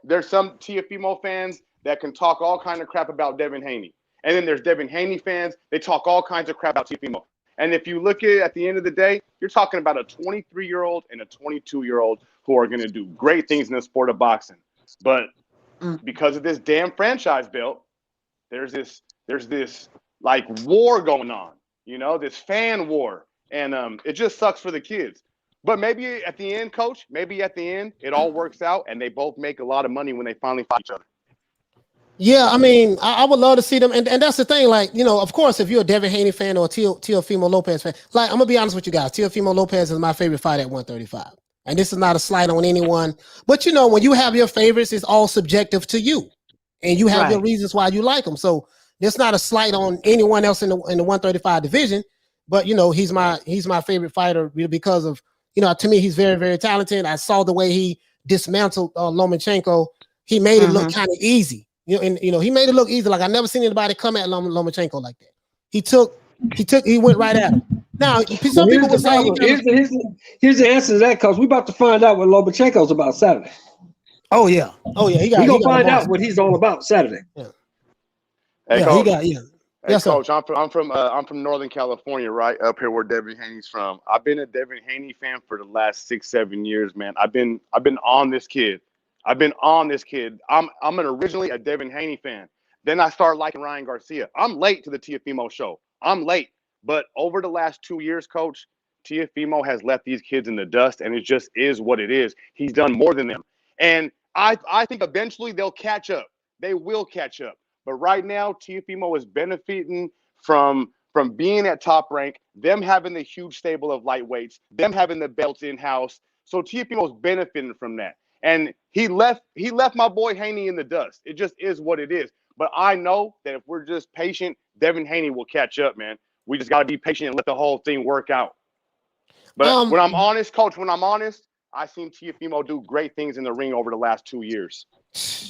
There's some Teofimo fans that can talk all kind of crap about Devin Haney. And then there's Devin Haney fans. They talk all kinds of crap about Teofimo. And if you look at the end of the day, you're talking about a 23-year-old and a 22-year-old who are going to do great things in the sport of boxing. But because of this damn franchise belt, there's this like war going on, this fan war. And it just sucks for the kids. But maybe at the end, coach, it all works out and they both make a lot of money when they finally fight each other. Yeah, I mean, I would love to see them. And that's the thing, like, of course, if you're a Devin Haney fan or a Teofimo Lopez fan, like, I'm going to be honest with you guys. Teofimo Lopez is my favorite fight at 135. And this is not a slight on anyone. But, when you have your favorites, it's all subjective to you. And you have your reasons why you like them. So it's not a slight on anyone else in the 135 division. But, he's my favorite fighter because of, to me, he's very, very talented. I saw the way he dismantled Lomachenko. He made it look kind of easy. He made it look easy. Like I never seen anybody come at Lomachenko like that. He went right at him. Now, some people would say here's the answer to that, coach. We're about to find out what Lomachenko's about Saturday. Oh yeah. We're gonna find out what he's all about Saturday. Yeah. Hey, coach. Hey, yes, coach. I'm from Northern California, right up here where Devin Haney's from. I've been a Devin Haney fan for the last 6-7 years, man. I've been on this kid. I'm originally a Devin Haney fan. Then I started liking Ryan Garcia. I'm late to the Teofimo show. I'm late. But over the last 2 years, coach, Teofimo has left these kids in the dust, and it just is what it is. He's done more than them. And I think eventually they'll catch up. They will catch up. But right now, Teofimo is benefiting from being at Top Rank, them having the huge stable of lightweights, them having the belts in-house. So Teofimo is benefiting from that. And he left my boy Haney in the dust. It just is what it is. But I know that if we're just patient, Devin Haney will catch up, man. We just got to be patient and let the whole thing work out. But when I'm honest, coach, I've seen Teofimo do great things in the ring over the last 2 years.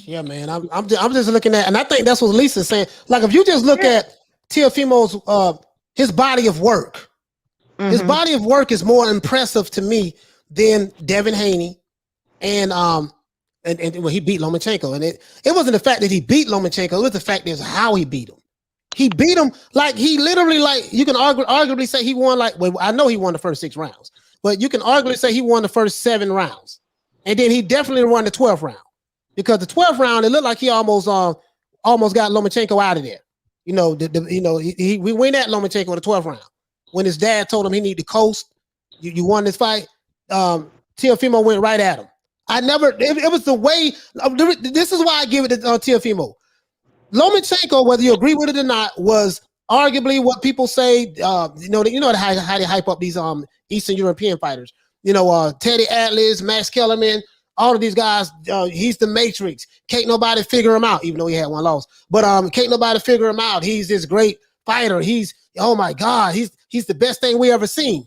Yeah, man. I'm just looking at, and I think that's what Lisa's saying. Like, if you just look at Teofimo's his body of work, his body of work is more impressive to me than Devin Haney. And when he beat Lomachenko, and it wasn't the fact that he beat Lomachenko, it was the fact is how he beat him. He beat him like he literally, like, you can arguably say he won, like, well, I know he won the first 6 rounds, but you can arguably say he won the first 7 rounds, and then he definitely won the 12th round, because the 12th round it looked like he almost got Lomachenko out of there. We went at Lomachenko in the 12th round when his dad told him he needed to coast. You won this fight. Teofimo went right at him. It was the way. This is why I give it to Teofimo. Lomachenko, whether you agree with it or not, was arguably what people say. How they hype up these Eastern European fighters. Teddy Atlas, Max Kellerman, all of these guys. He's the Matrix. Can't nobody figure him out, even though he had 1 loss. But can't nobody figure him out. He's this great fighter. Oh my God, he's the best thing we ever seen.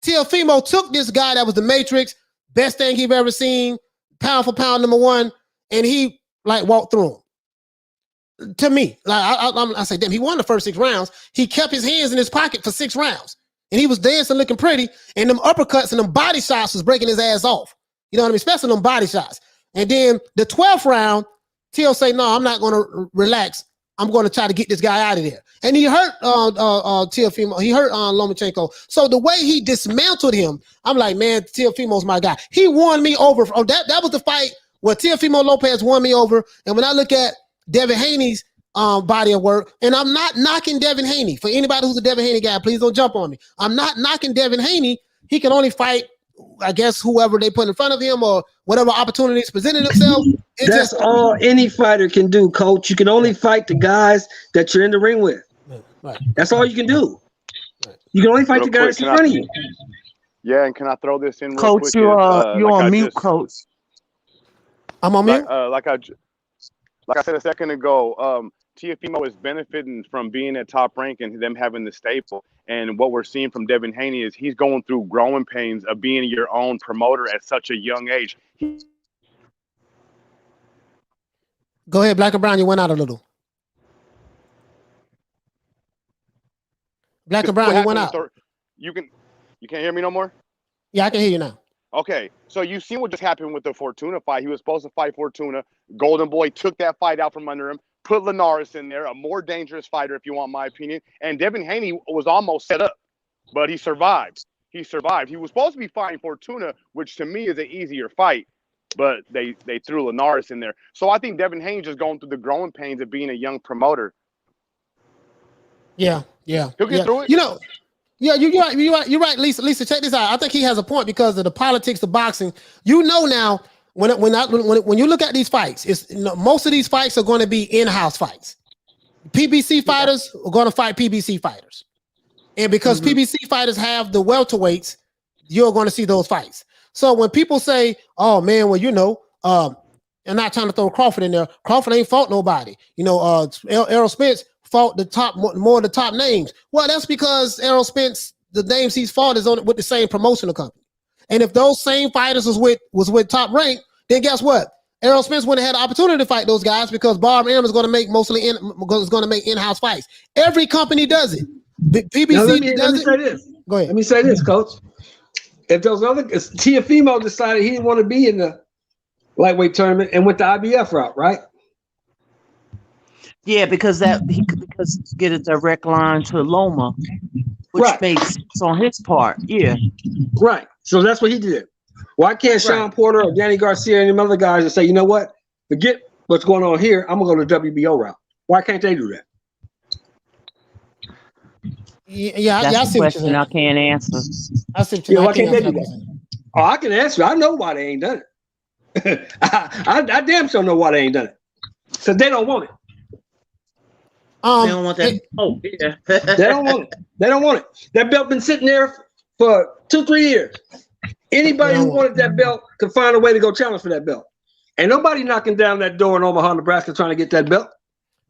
Teofimo took this guy that was the Matrix. Best thing he've ever seen, pound for pound, #1, and he walked through him. To me, I say, damn, he won the first 6 rounds. He kept his hands in his pocket for 6 rounds, and he was dancing, looking pretty. And them uppercuts and them body shots was breaking his ass off. You know what I mean? Especially them body shots. And then the 12th round, Teo say, no, I'm not going to relax. I'm going to try to get this guy out of there. And he hurt Teofimo. He hurt Lomachenko. So the way he dismantled him, I'm like, man, Teofimo's my guy. He won me over. That was the fight where Teofimo Lopez won me over. And when I look at Devin Haney's body of work, and I'm not knocking Devin Haney. For anybody who's a Devin Haney guy, please don't jump on me. I'm not knocking Devin Haney. He can only fight, I guess, whoever they put in front of him or whatever opportunities presented themselves. That's all any fighter can do, coach. You can only fight the guys that you're in the ring with. Right. That's all you can do. You can only fight the guys in front of you. Yeah, and can I throw this in real Coach, quick? you're on mute, Coach. I'm on mute? Like I said a second ago, Teofimo is benefiting from being at Top Rank and them having the staple. And what we're seeing from Devin Haney is he's going through growing pains of being your own promoter at such a young age. Go ahead, Black and Brown. You went out a little. Black and Brown, you went out. You can't hear me no more? Yeah, I can hear you now. Okay, so you see what just happened with the Fortuna fight. He was supposed to fight Fortuna. Golden Boy took that fight out from under him, put Linares in there, a more dangerous fighter, if you want my opinion. And Devin Haney was almost set up. but he survived. He survived. He was supposed to be fighting Fortuna, which to me is an easier fight, but they threw Linares in there. So I think Devin Haney just going through the growing pains of being a young promoter. Yeah. He'll get through it. You know, yeah, you're right, Lisa. Lisa, check this out. I think he has a point because of the politics of boxing. You know now, when you look at these fights, most of these fights are going to be in-house fights. PBC fighters are going to fight PBC fighters. And because PBC fighters have the welterweights, you're going to see those fights. So when people say, oh, man, well, you know, I'm not trying to throw Crawford in there. Crawford ain't fought nobody. You know, Errol Spence fought the top more of the top names. Well, that's because Errol Spence, the names he's fought is on with the same promotional company. And if those same fighters was with Top Rank, then guess what? Errol Spence wouldn't have had the opportunity to fight those guys because Bob Arum is going to make in-house fights. Every company does it. PBC now, let me say this. Go ahead. Let me say this, Coach. If those other Teofimo decided he didn't want to be in the lightweight tournament and went the IBF route, right? Yeah, because he could get a direct line to Loma, which makes sense on his part. Yeah. Right. So that's what he did. Why can't Sean Porter or Danny Garcia and them other guys just say, you know what? Forget what's going on here. I'm going to go the WBO route. Why can't they do that? That's a question I can't answer. Why can't they do that? Oh, I can answer. I know why they ain't done it. I damn sure know why they ain't done it. Because they don't want it. They don't want that. They don't want it. They don't want it. That belt been sitting there for 2-3 years. Anybody who wanted that belt could find a way to go challenge for that belt. Ain't nobody knocking down that door in Omaha, Nebraska trying to get that belt.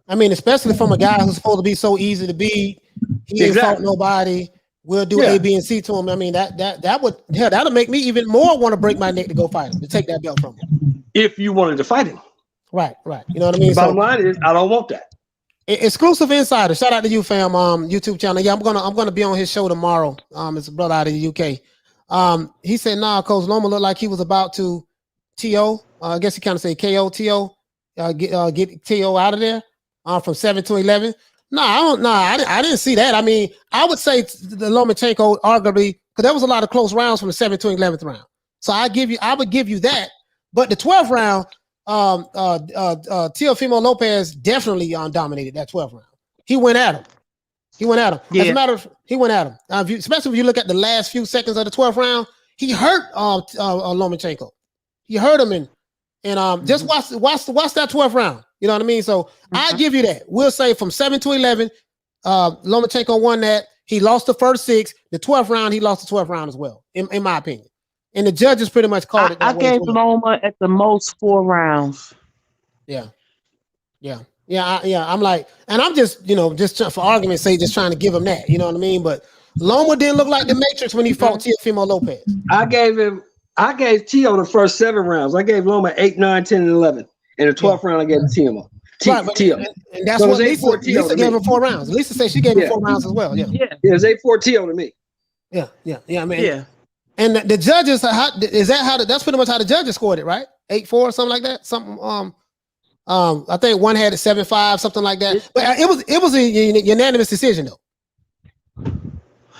I mean, especially from a guy who's supposed to be so easy to beat. He ain't fought nobody. We'll do A, B, and C to him. I mean, that'll make me even more want to break my neck to go fight him, to take that belt from him. If you wanted to fight him. Right. You know what I mean? The bottom line is, I don't want that. Exclusive Insider. Shout out to you, fam. YouTube channel. Yeah, I'm gonna be on his show tomorrow. It's a brother out of the UK. He said, nah, Coach Loma looked like he was about to TO. I guess he kind of say KO TO. Get TO out of there. From 7 to 11. I didn't see that. I mean, I would say the Lomachenko arguably, because there was a lot of close rounds from the 7th to 11th round. So I would give you that. But the 12th round, Teofimo Lopez definitely dominated that 12th round. He went at him. Yeah. As a matter of he went at him. Especially if you look at the last few seconds of the 12th round, he hurt Lomachenko. He hurt him and just watch that 12th round. You know what I mean? So I give you that. We'll say from 7 to 11, Lomachenko won that. He lost the first 6. The 12th round, he lost the 12th round as well, in my opinion. And the judges pretty much called it. I gave Loma at the most 4 rounds. Yeah. I'm like, and I'm just, for argument's sake, just trying to give him that. You know what I mean? But Loma didn't look like the Matrix when he fought Teofimo Lopez. I gave Teo the first 7 rounds. I gave Loma 8, 9, 10, and 11. In the 12th round, I gave Teo. And that's what Lisa gave him 4 rounds. Lisa said she gave him 4 rounds as well. Yeah, it was 8-4 Teo to me. Yeah. I mean, and the judges, that's pretty much how the judges scored it, right? 8-4 or something like that. Something. I think one had it 7-5, something like that. But it was a unanimous decision though.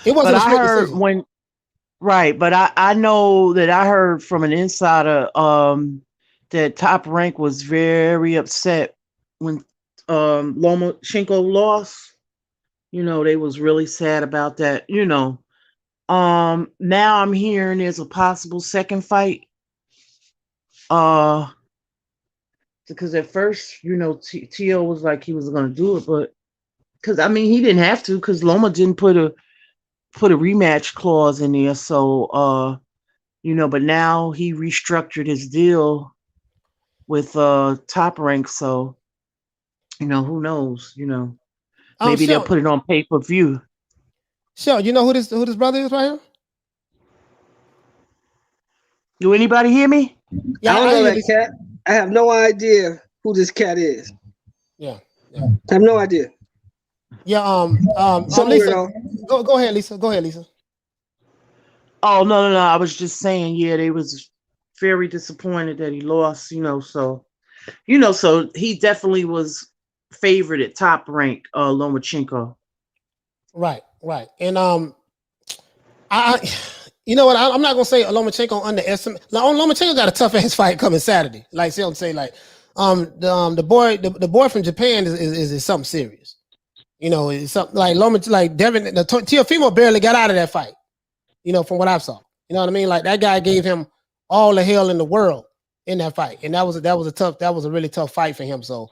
It wasn't. But I heard but I know that I heard from an insider that Top Rank was very upset when Lomachenko lost. They was really sad about that. Now I'm hearing there's a possible second fight. Because at first, Tio was like he was gonna do it, but because he didn't have to, because Loma didn't put a rematch clause in there. So but now he restructured his deal with Top Rank, so who knows? Maybe they'll put it on pay-per-view. Sure, you know who this brother is right here? Do anybody hear me? Yeah, I don't know that cat. I have no idea who this cat is. Yeah. I have no idea. Yeah, Lisa, go ahead, Lisa. Go ahead, Lisa. Oh, no. I was just saying, they was very disappointed that he lost, so he definitely was favored at Top Rank, Lomachenko. Right. And You know what? I'm not gonna say Lomachenko underestimate. Lomachenko got a tough ass fight coming Saturday. Like, see what I'm saying? Like, the boy from Japan is something serious. You know, it's something like Devin. The Teofimo barely got out of that fight. You know, from what I saw. You know what I mean? Like, that guy gave him all the hell in the world in that fight, and that was a really tough fight for him. So,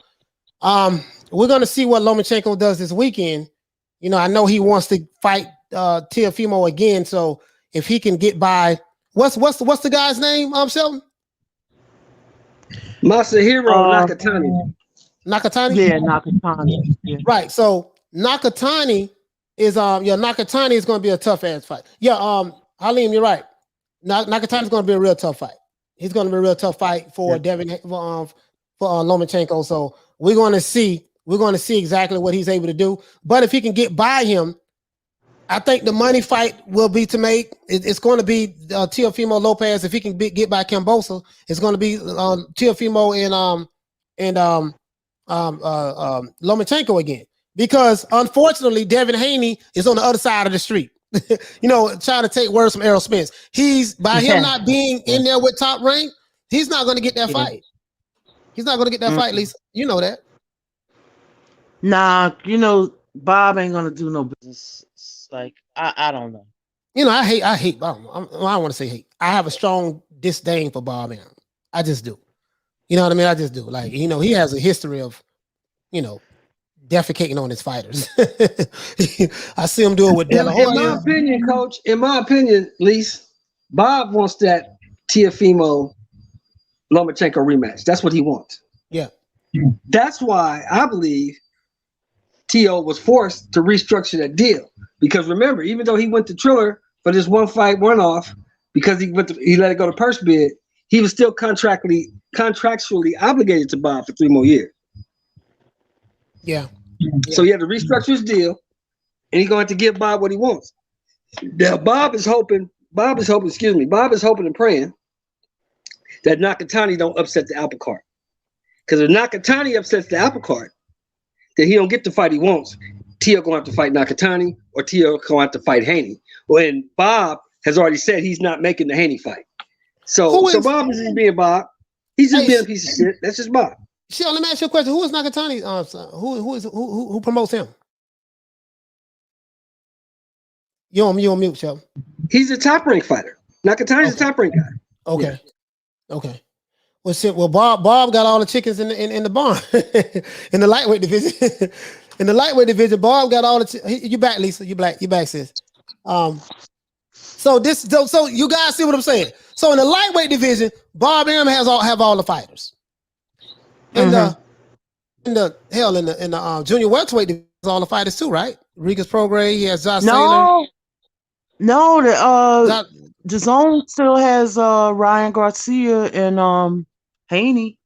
we're gonna see what Lomachenko does this weekend. You know, I know he wants to fight Teofimo again. So if he can get by, what's the guy's name? Shelton? Masahiro Nakatani. Nakatani? Yeah, Nakatani. Yeah. Right. So Nakatani is Nakatani is going to be a tough ass fight. Yeah, Halim, you're right. Nakatani is going to be a real tough fight. He's going to be a real tough fight for Devin for Lomachenko. So we're going to see exactly what he's able to do. But if he can get by him, I think the money fight will be to make. It's going to be Teofimo Lopez. If he can get by Cambosa, it's going to be Teofimo and Lomachenko again. Because unfortunately, Devin Haney is on the other side of the street. You know, trying to take words from Errol Spence. He's by him not being in there with Top Rank, he's not going to get that fight. He's not going to get that fight, Lisa. You know that. Nah, you know, Bob ain't gonna do no business. Like, I don't know. You know, I hate Bob. I don't want to say hate. I have a strong disdain for Bob Arum. I just do. You know what I mean? I just do. Like, you know, he has a history of, you know, defecating on his fighters. I see him do it with De La Hoya. In my opinion, Coach, Lise, Bob wants that Teofimo Lomachenko rematch. That's what he wants. Yeah. That's why I believe Teo was forced to restructure that deal. Because remember, even though he went to Triller for this one fight one-off, because he let it go to purse bid, he was still contractually obligated to Bob for 3 more years. Yeah. So he had to restructure his deal, and he's going to have to give Bob what he wants. Now Bob is hoping and praying that Nakatani don't upset the apple cart. Because if Nakatani upsets the apple cart, then he don't get the fight he wants. Teo gonna have to fight Nakatani, or Teo gonna have to fight Haney. When Bob has already said he's not making the Haney fight. So Bob is just being Bob. He's just being a piece of shit. That's just Bob. Shell, let me ask you a question. Who is Nakatani? Who promotes him? You on mute, Shell. He's a top rank fighter. Nakatani's a top rank guy. Okay. Yeah. Okay. Well, shit. Well, Bob got all the chickens in the barn in the lightweight division. In the lightweight division, Bob got all the. You back, Lisa? You back, sis? So you guys see what I'm saying? So in the lightweight division, Bob Arum have all the fighters. In the junior welterweight division, all the fighters too, right? Rigas Prograis, he has Josh Taylor. No, the zone still has Ryan Garcia and Haney.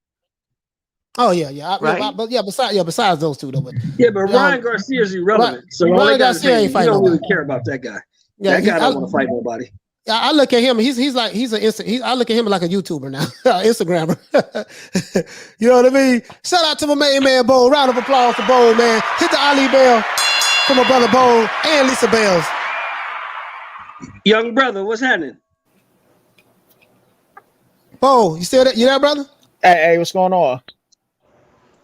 Oh yeah. Right? Besides those two though. But Ryan Garcia is irrelevant. So Ryan Garcia ain't fighting. You don't really care about that guy. Yeah, that guy don't want to fight nobody. I look at him. I look at him like a YouTuber now, Instagrammer. You know what I mean? Shout out to my main man Bo. Round of applause for Bo, man. Hit the Ali bell for my brother Bo and Lisa Bells. Young brother, what's happening? Bo, you still there? You there, brother? Hey, what's going on?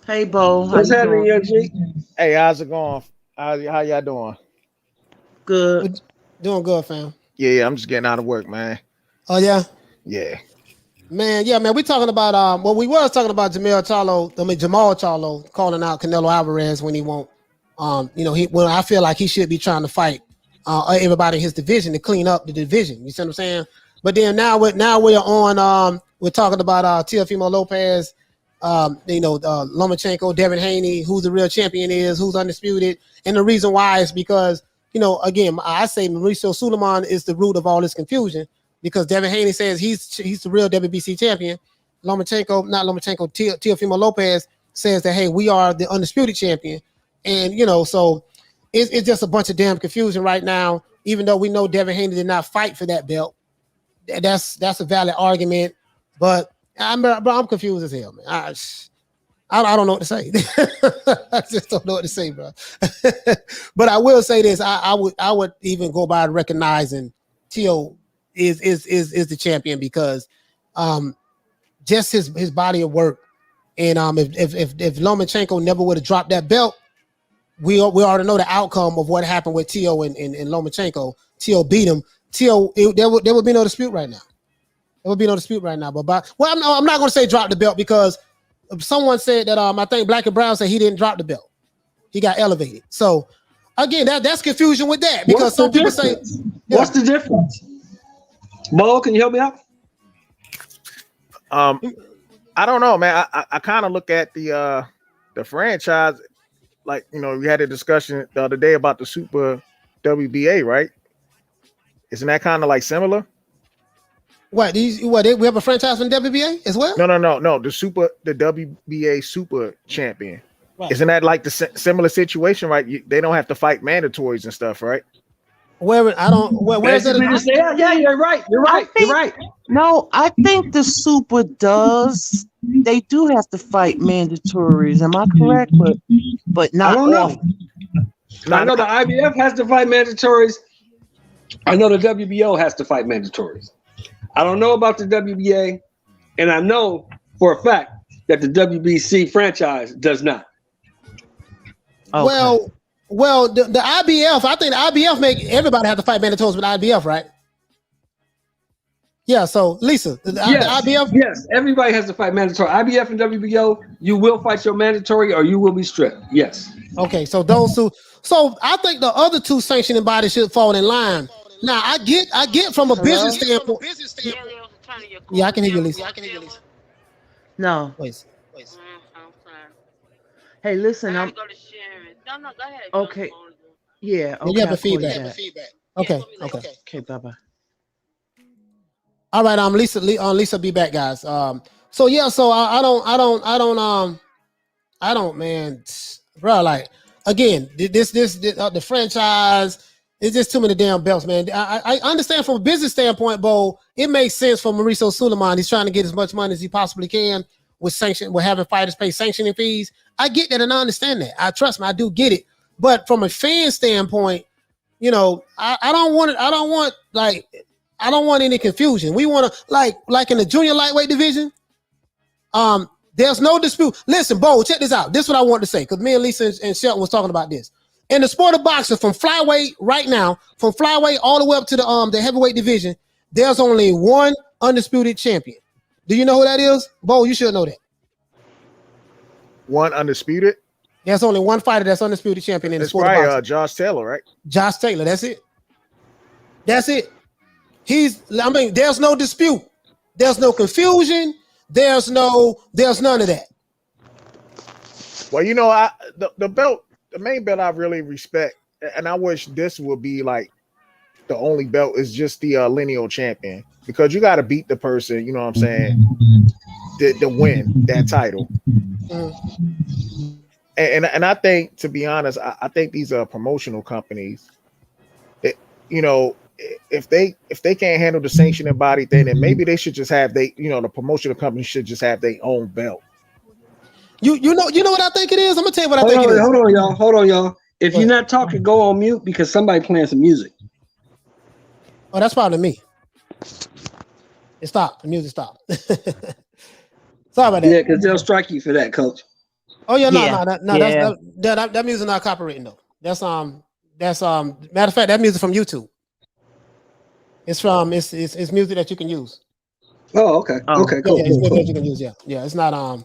Hey, Bo. What's happening, Young G? Hey, how's it going? How y'all doing? Good. Doing good, fam. Yeah, I'm just getting out of work, man. Oh yeah. Yeah. Man, we talking about we was talking about Jermell Charlo calling out Canelo Alvarez when he won't. When I feel like he should be trying to fight everybody in his division to clean up the division. You see what I'm saying? But then now we're on we're talking about Teofimo Lopez, Lomachenko, Devin Haney, who the real champion is, who's undisputed, and the reason why is because again, I say Mauricio Suleiman is the root of all this confusion because Devin Haney says he's the real WBC champion. Teofimo Lopez says that, hey, we are the undisputed champion. And, so it's just a bunch of damn confusion right now, even though we know Devin Haney did not fight for that belt. That's a valid argument, but I'm confused as hell, man. I don't know what to say. I just don't know what to say, bro. But I will say this: I would even go by recognizing Teo is the champion because just his body of work. And if Lomachenko never would have dropped that belt, we already know the outcome of what happened with Teo and Lomachenko. Teo beat him. There would be no dispute right now. There would be no dispute right now. But I'm not going to say drop the belt because someone said that I think Black and Brown said he didn't drop the belt. He got elevated. So again, that's confusion with that because some people say, what's the difference? Mo, can you help me out? I don't know, man. I kind of look at the franchise like, you know, we had a discussion the other day about the Super WBA, right? Isn't that kind of like similar? We have a franchise from WBA as well? No. The WBA Super Champion. Right. Isn't that like the similar situation, right? They don't have to fight mandatories and stuff, right? Where is that? Yeah, you're right. You're right. No, I think the Super does. They do have to fight mandatories. Am I correct? But not I don't know. often. I know the IBF has to fight mandatories. I know the WBO has to fight mandatories. I don't know about the WBA, and I know for a fact that the WBC franchise does not. Okay. Well, the IBF, I think the IBF make everybody have to fight mandatories with IBF, right? Yeah, so Lisa, the IBF? Yes, everybody has to fight mandatory. IBF and WBO, you will fight your mandatory or you will be stripped. Yes. Okay, so so I think the other two sanctioning bodies should fall in line. Now, I get from a business standpoint. Yeah, I can hear you, Lisa. No. Please. Hey, listen, I gotta go to Sharon. No, go ahead. Okay. Yeah. Okay. You have a feedback. Okay. Okay. Bye. All right. Lisa, be back, guys. So I don't, man, bro. Like again, this the franchise. It's just too many damn belts, man. I understand from a business standpoint, Bo. It makes sense for Mauricio Suleiman. He's trying to get as much money as he possibly can with having fighters pay sanctioning fees. I get that and I understand that. I do get it. But from a fan standpoint, you know, I don't want any confusion. We want to like in the junior lightweight division. There's no dispute. Listen, Bo, check this out. This is what I want to say because me and Lisa and Shelton was talking about this. In the sport of boxing, from flyweight right now, from flyweight all the way up to the heavyweight division, there's only one undisputed champion. Do you know who that is? Bo, you should know that. One undisputed? There's only one fighter that's undisputed champion in the sport of boxing. Josh Taylor, right? Josh Taylor, that's it. There's no dispute. There's no confusion. There's none of that. Well, you know, the main belt I really respect, and I wish this would be like the only belt, is just the lineal champion, because you got to beat the person, you know what I'm saying, to win that title. And I think, to be honest, I think these are promotional companies. You know, if they can't handle the sanctioning body thing, then maybe they should just have the promotional company should just have their own belt. You know what I think it is? I'm gonna tell you what I think it is. Hold on, y'all. If you're not talking, go on mute because somebody playing some music. Oh, that's probably me. It stopped. The music stopped. Sorry about that. Yeah, because they'll strike you for that, coach. Oh yeah, no. That music not copywritten though. That's matter of fact, that music from YouTube. It's music that you can use. Oh, okay. Okay, cool. Yeah, it's music that you can use. Yeah. It's not I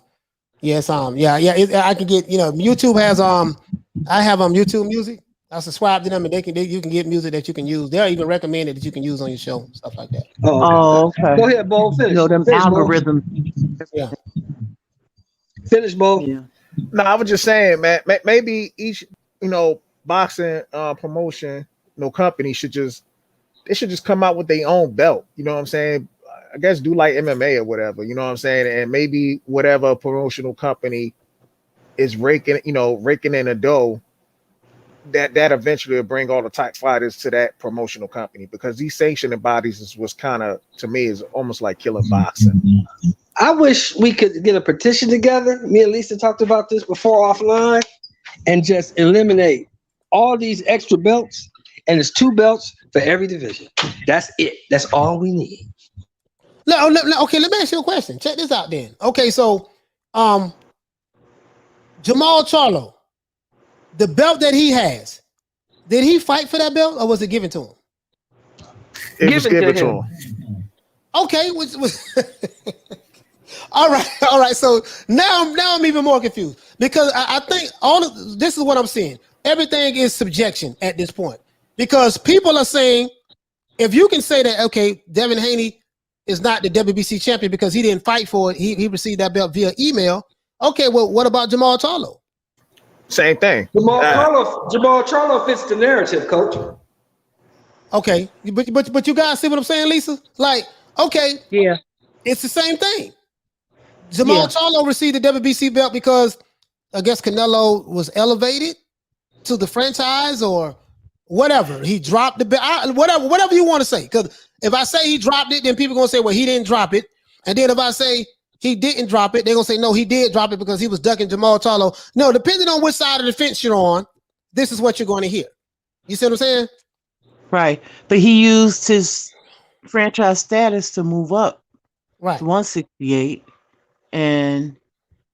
can get, YouTube has I have YouTube Music. I subscribe to them and you can get music that you can use. They'll even recommend it that you can use on your show, stuff like that. Oh, okay. Go ahead, Bo. Finish. Them algorithms. Yeah. Finish, Bo. Yeah. No, I was just saying, man, maybe each, boxing promotion, company should just come out with their own belt. You know what I'm saying? I guess do like MMA or whatever, you know what I'm saying? And maybe whatever promotional company is raking in the dough, that eventually will bring all the top fighters to that promotional company, because these sanctioning bodies was kind of, to me, is almost like killing boxing. I wish we could get a petition together. Me and Lisa talked about this before offline, and just eliminate all these extra belts. And it's 2 belts for every division. That's it. That's all we need. Okay, let me ask you a question. Check this out then. Okay, so Jermall Charlo, the belt that he has, did he fight for that belt or was it given to him? It was given to him. Okay, all right. So now I'm even more confused because I think this is what I'm seeing. Everything is subjection at this point because people are saying if you can say that, okay, Devin Haney is not the WBC champion because he didn't fight for it. He received that belt via email. Okay, well, what about Jermall Charlo? Same thing. Jermall Charlo fits the narrative, coach. Okay, but you guys see what I'm saying, Lisa? Like, okay, Yeah. it's the same thing. Jermall Charlo received the WBC belt because I guess Canelo was elevated to the franchise or whatever. He dropped the belt, whatever you want to say. Because if I say he dropped it, then people are going to say, well, he didn't drop it. And then if I say he didn't drop it, they're going to say, no, he did drop it because he was ducking Jermall Charlo. No, depending on which side of the fence you're on, this is what you're going to hear. You see what I'm saying? Right. But he used his franchise status to move up Right. to 168. And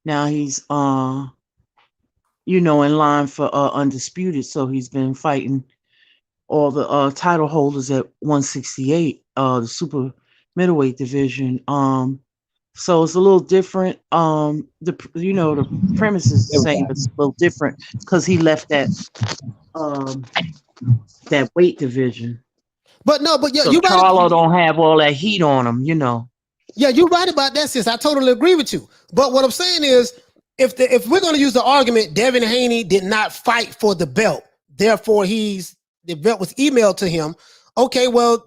now he's in line for Undisputed. So he's been fighting all the title holders at 168, the super middleweight division. So it's a little different. The premise is the same, but it's a little different because he left that weight division. But so you Charlo don't have all that heat on him, Yeah, you're right about that, sis. I totally agree with you. But what I'm saying is, if we're going to use the argument, Devin Haney did not fight for the belt, therefore the belt was emailed to him. Okay, well,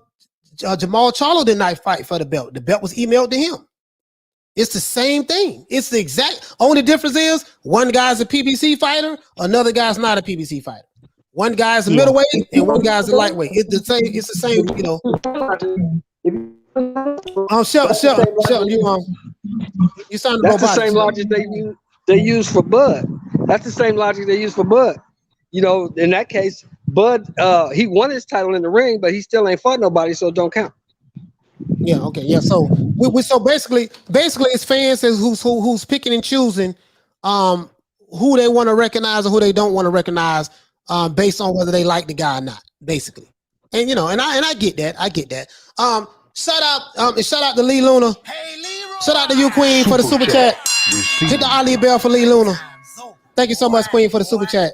Jermall Charlo did not fight for the belt. The belt was emailed to him. It's the same thing. It's the exact only difference is one guy's a PBC fighter, another guy's not a PBC fighter. One guy's a middleweight and one guy's a lightweight. It's the same. It's the same. Shelton, you sound That's the same logic they use for Bud. That's the same logic they use for Bud. In that case, Bud he won his title in the ring, but he still ain't fought nobody, so it don't count. Yeah. Okay. Yeah. So so basically, it's fans who's picking and choosing who they want to recognize or who they don't want to recognize based on whether they like the guy or not. Basically, and and I get that. Shout out to Lee Luna. Hey, Leroy. Shout out to you, Queen, for the super chat. Hit the Ali bell for Lee Luna. Thank you so much, Queen, for the super chat.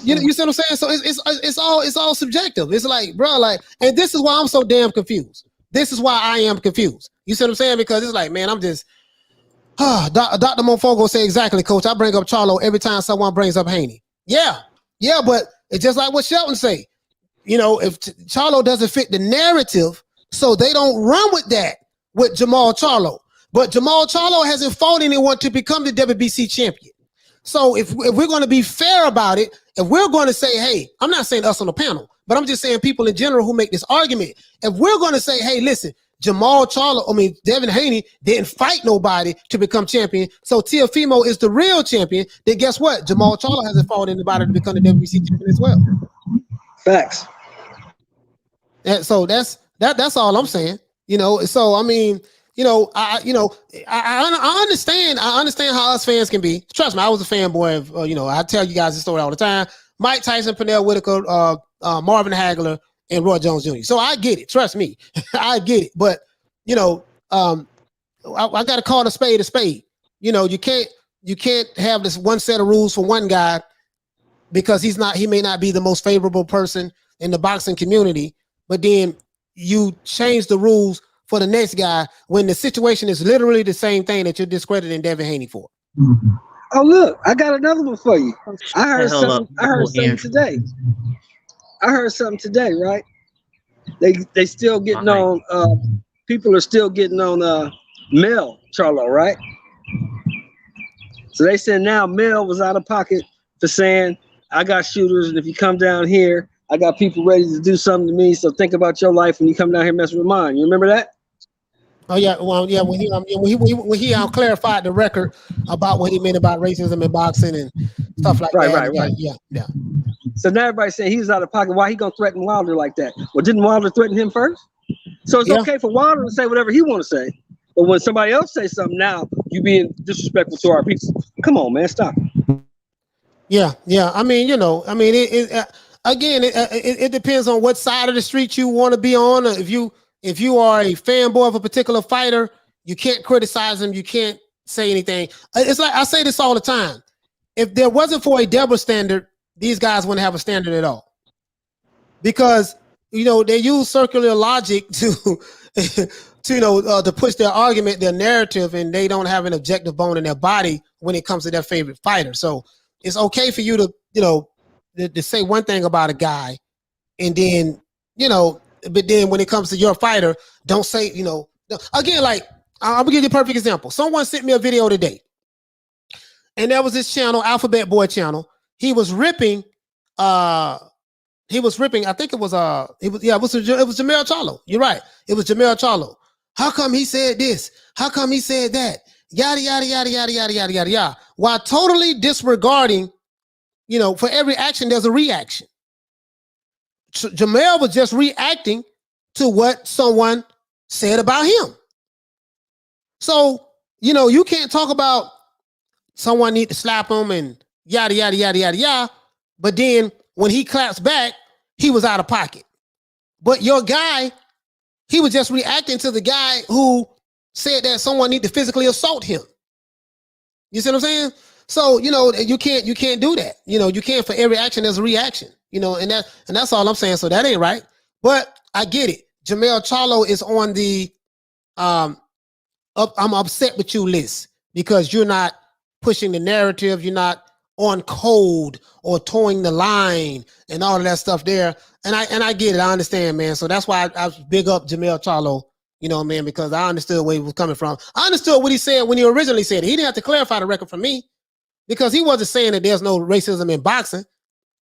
You see what I'm saying? So it's all subjective. It's like, bro, and this is why I'm so damn confused. This is why I am confused. You see what I'm saying? Because it's like, man, I'm just Dr. Mofogo say exactly, coach. I bring up Charlo every time someone brings up Haney. Yeah, but it's just like what Shelton say. If Charlo doesn't fit the narrative, so they don't run with that with Jermall Charlo. But Jermall Charlo hasn't fought anyone to become the WBC champion. So if we're going to be fair about it, if we're going to say, hey, I'm not saying us on the panel, but I'm just saying people in general who make this argument. If we're going to say, hey, listen, Devin Haney didn't fight nobody to become champion. So Teofimo is the real champion. Then guess what? Jermall Charlo hasn't fought anybody to become the WBC champion as well. Facts. And so that's all I'm saying. So I mean, I understand. I understand how us fans can be. Trust me, I was a fanboy of. I tell you guys this story all the time. Mike Tyson, Pernell Whitaker, Marvin Hagler, and Roy Jones Jr. So I get it. Trust me, I get it. But I got to call a spade a spade. You can't have this one set of rules for one guy because he may not be the most favorable person in the boxing community. But then you change the rules for the next guy when the situation is literally the same thing that you're discrediting Devin Haney for. Oh, look, I got another one for you. I heard something today. Right? They still getting on. People are still getting on Mel Charlo, right? So they said now Mel was out of pocket for saying, I got shooters, and if you come down here, I got people ready to do something to me. So think about your life when you come down here messing with mine. You remember that? Oh yeah, well yeah. When he clarified the record about what he meant about racism in boxing and stuff like that. Right. Yeah. So now everybody's saying he's out of pocket. Why he gonna threaten Wilder like that? Well, didn't Wilder threaten him first? So it's okay for Wilder to say whatever he want to say. But when somebody else says something, now you being disrespectful to our people. Come on, man, stop. Yeah. I mean, it depends on what side of the street you want to be on. If you are a fanboy of a particular fighter, you can't criticize him. You can't say anything. It's like I say this all the time. If there wasn't for a double standard, these guys wouldn't have a standard at all. Because they use circular logic to to push their argument, their narrative, and they don't have an objective bone in their body when it comes to their favorite fighter. So it's okay for you to say one thing about a guy, and then but then when it comes to your fighter, don't say again. Like I'm gonna give you a perfect example. Someone sent me a video today, and there was this channel, Alphabet Boy channel. He was ripping. I think it was Jermell Charlo. You're right. It was Jermell Charlo. How come he said this? How come he said that? Yada yada yada yada yada yada yada yada. While totally disregarding, for every action there's a reaction. Jermell was just reacting to what someone said about him. So you can't talk about someone need to slap him and yada yada yada yada yada. But then when he claps back, he was out of pocket. But your guy, he was just reacting to the guy who said that someone need to physically assault him. You see what I'm saying? So, you can't do that. You can't, for every action, there's a reaction, and that's all I'm saying. So that ain't right. But I get it. Jermell Charlo is on the I'm upset with you list because you're not pushing the narrative. You're not on code or towing the line and all of that stuff there. And I get it. I understand, man. So that's why I big up Jermell Charlo, man, because I understood where he was coming from. I understood what he said when he originally said it. He didn't have to clarify the record for me because he wasn't saying that there's no racism in boxing.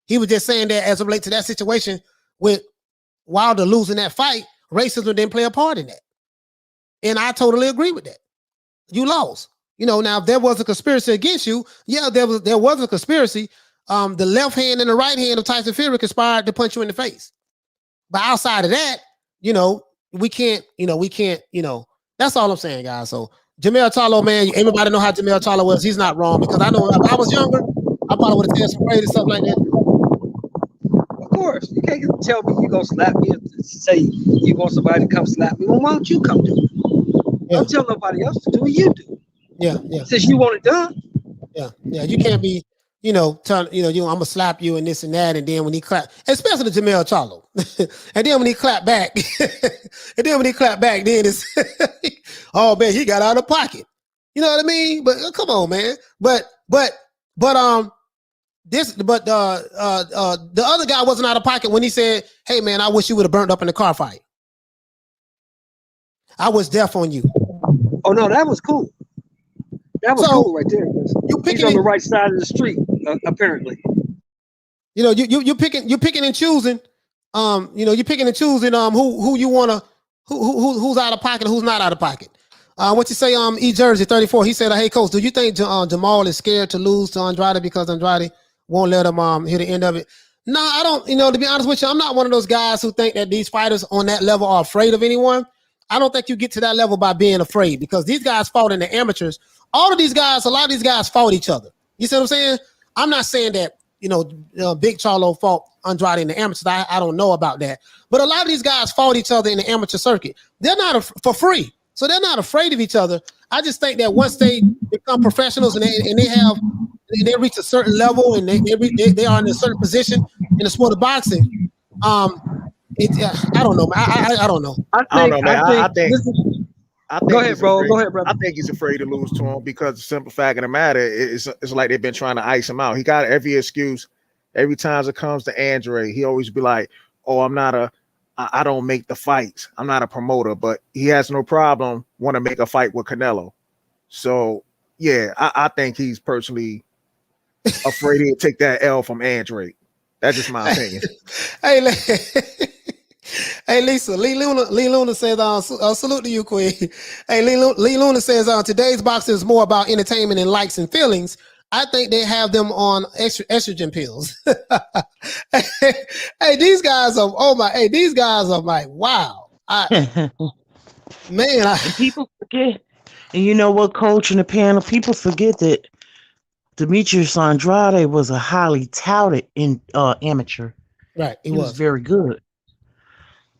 He was just saying that as it relates to that situation with Wilder losing that fight, racism didn't play a part in that. And I totally agree with that. You lost. Now if there was a conspiracy against you, yeah, there was a conspiracy. The left hand and the right hand of Tyson Fury conspired to punch you in the face. But outside of that, we can't, that's all I'm saying, guys. So Jermell Charlo, man, everybody know how Jermell Charlo was. He's not wrong because I know if I was younger, I probably would have said some crazy stuff like that. Of course, you can't tell me you're gonna slap me and say you want somebody to come slap me. Well, why don't you come do it? Yeah. Don't tell nobody else to do what you do. Yeah. Since you want it done. Yeah. You can't be, I'm gonna slap you and this and that, and then when he clap, especially Jermell Charlo, and then when he clap back, then it's oh man, he got out of pocket. You know what I mean? But come on, man. But the other guy wasn't out of pocket when he said, "Hey man, I wish you would have burnt up in the car fight. I was deaf on you." Oh no, that was cool. That was cool right there. He's on the right side of the street, apparently. You're picking and choosing. You're picking and choosing who you wanna who's out of pocket and who's not out of pocket. What you say, E Jersey 34? He said, "Hey coach, do you think Jermall is scared to lose to Andrade because Andrade won't let him hear the end of it?" No, I don't. To be honest with you, I'm not one of those guys who think that these fighters on that level are afraid of anyone. I don't think you get to that level by being afraid because these guys fought in the amateurs. A lot of these guys fought each other. You see what I'm saying? I'm not saying that, Big Charlo fought Andrade in the amateurs. I don't know about that. But a lot of these guys fought each other in the amateur circuit. They're not for free. So they're not afraid of each other. I just think that once they become professionals and they reach a certain level and they are in a certain position in the sport of boxing, I don't know. I don't know. I don't know, man. I think Go ahead, bro. I think he's afraid to lose to him because the simple fact of the matter is it's like they've been trying to ice him out. He got every excuse. Every time it comes to Andre, he always be like, "Oh, I don't make the fights. I'm not a promoter," but he has no problem want to make a fight with Canelo. So yeah, I think he's personally afraid he'll take that L from Andre. That's just my opinion. Hey, Lisa, Lee Luna says, salute to you, Queen. Hey, Lee Luna says, today's boxing is more about entertainment and likes and feelings. I think they have them on estrogen pills. Hey, these guys are these guys are like, wow. And people forget. And you know what, coach and the panel, people forget that Demetrius Andrade was a highly touted amateur. Right, he was very good.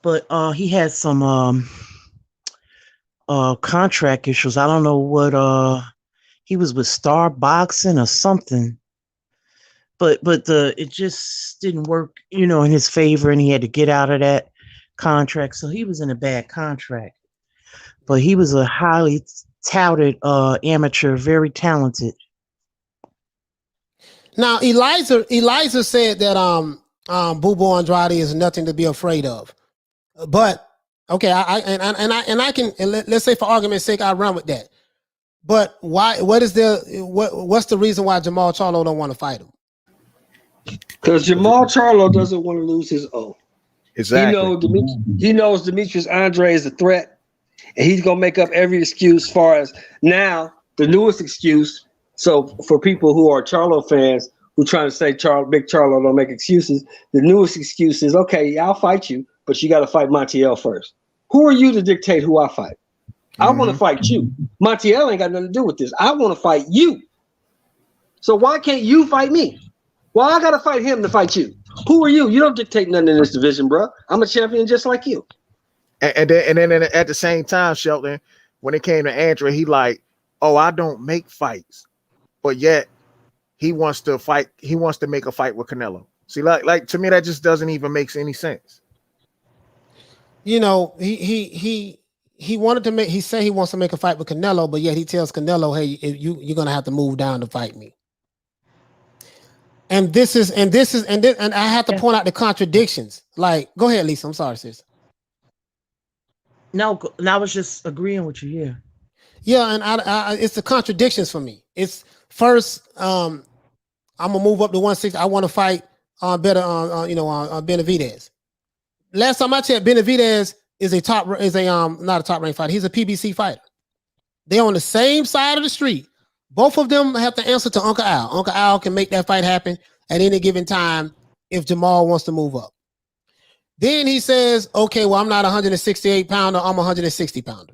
But he had some contract issues. I don't know what he was with Star Boxing or something. But it just didn't work, in his favor, and he had to get out of that contract. So he was in a bad contract. But he was a highly touted amateur, very talented. Now Elijah said that Boo Boo Andrade is nothing to be afraid of. But okay, let's say for argument's sake, I run with that. But why? What's the reason why Jermall Charlo don't want to fight him? Because Jermall Charlo doesn't want to lose his O. Exactly. He knows Demetrius Andrade is a threat, and he's gonna make up every excuse. As far as now, the newest excuse. So for people who are Charlo fans who trying to say Big Charlo don't make excuses, the newest excuse is, okay, I'll fight you, but you got to fight Montiel first. Who are you to dictate who I fight? I want to fight you. Montiel ain't got nothing to do with this. I want to fight you. So why can't you fight me? Well, I got to fight him to fight you. Who are you? You don't dictate nothing in this division, bro. I'm a champion just like you. And then at the same time, Shelton, when it came to Andre, he like, oh, I don't make fights. But yet he wants to fight. He wants to make a fight with Canelo. See, like to me, that just doesn't even make any sense. He wanted to make. He said he wants to make a fight with Canelo, but yet he tells Canelo, "Hey, you're gonna have to move down to fight me." And I have to point out the contradictions. Like, go ahead, Lisa. I'm sorry, sis. No, I was just agreeing with you. Yeah. Yeah, and I it's the contradictions for me. It's first, I'm gonna move up to 160. I want to fight Benavidez. Last time I checked, Benavidez is not a top ranked fighter. He's a PBC fighter. They're on the same side of the street. Both of them have to answer to Uncle Al. Uncle Al can make that fight happen at any given time if Jermall wants to move up. Then he says, okay, well, I'm not a 168 pounder, I'm a 160 pounder.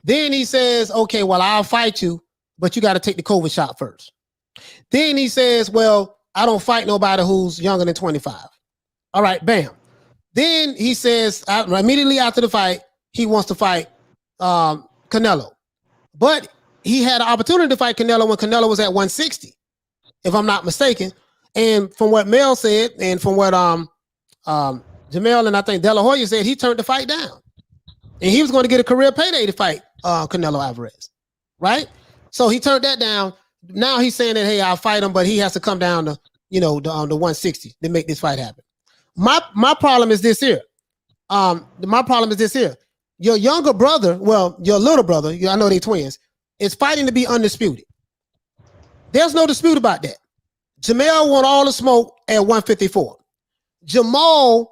Then he says, okay, well, I'll fight you, but you got to take the COVID shot first. Then he says, well, I don't fight nobody who's younger than 25. All right, bam. Then he says, immediately after the fight, he wants to fight Canelo. But he had an opportunity to fight Canelo when Canelo was at 160, if I'm not mistaken. And from what Mel said, and from what Jermell and I think De La Hoya said, he turned the fight down. And he was going to get a career payday to fight Canelo Alvarez, right? So he turned that down. Now he's saying that, hey, I'll fight him, but he has to come down to, the 160 to make this fight happen. My problem is this here. Your younger brother, well, your little brother, I know they're twins, is fighting to be undisputed. There's no dispute about that. Jermell won all the smoke at 154. Jermall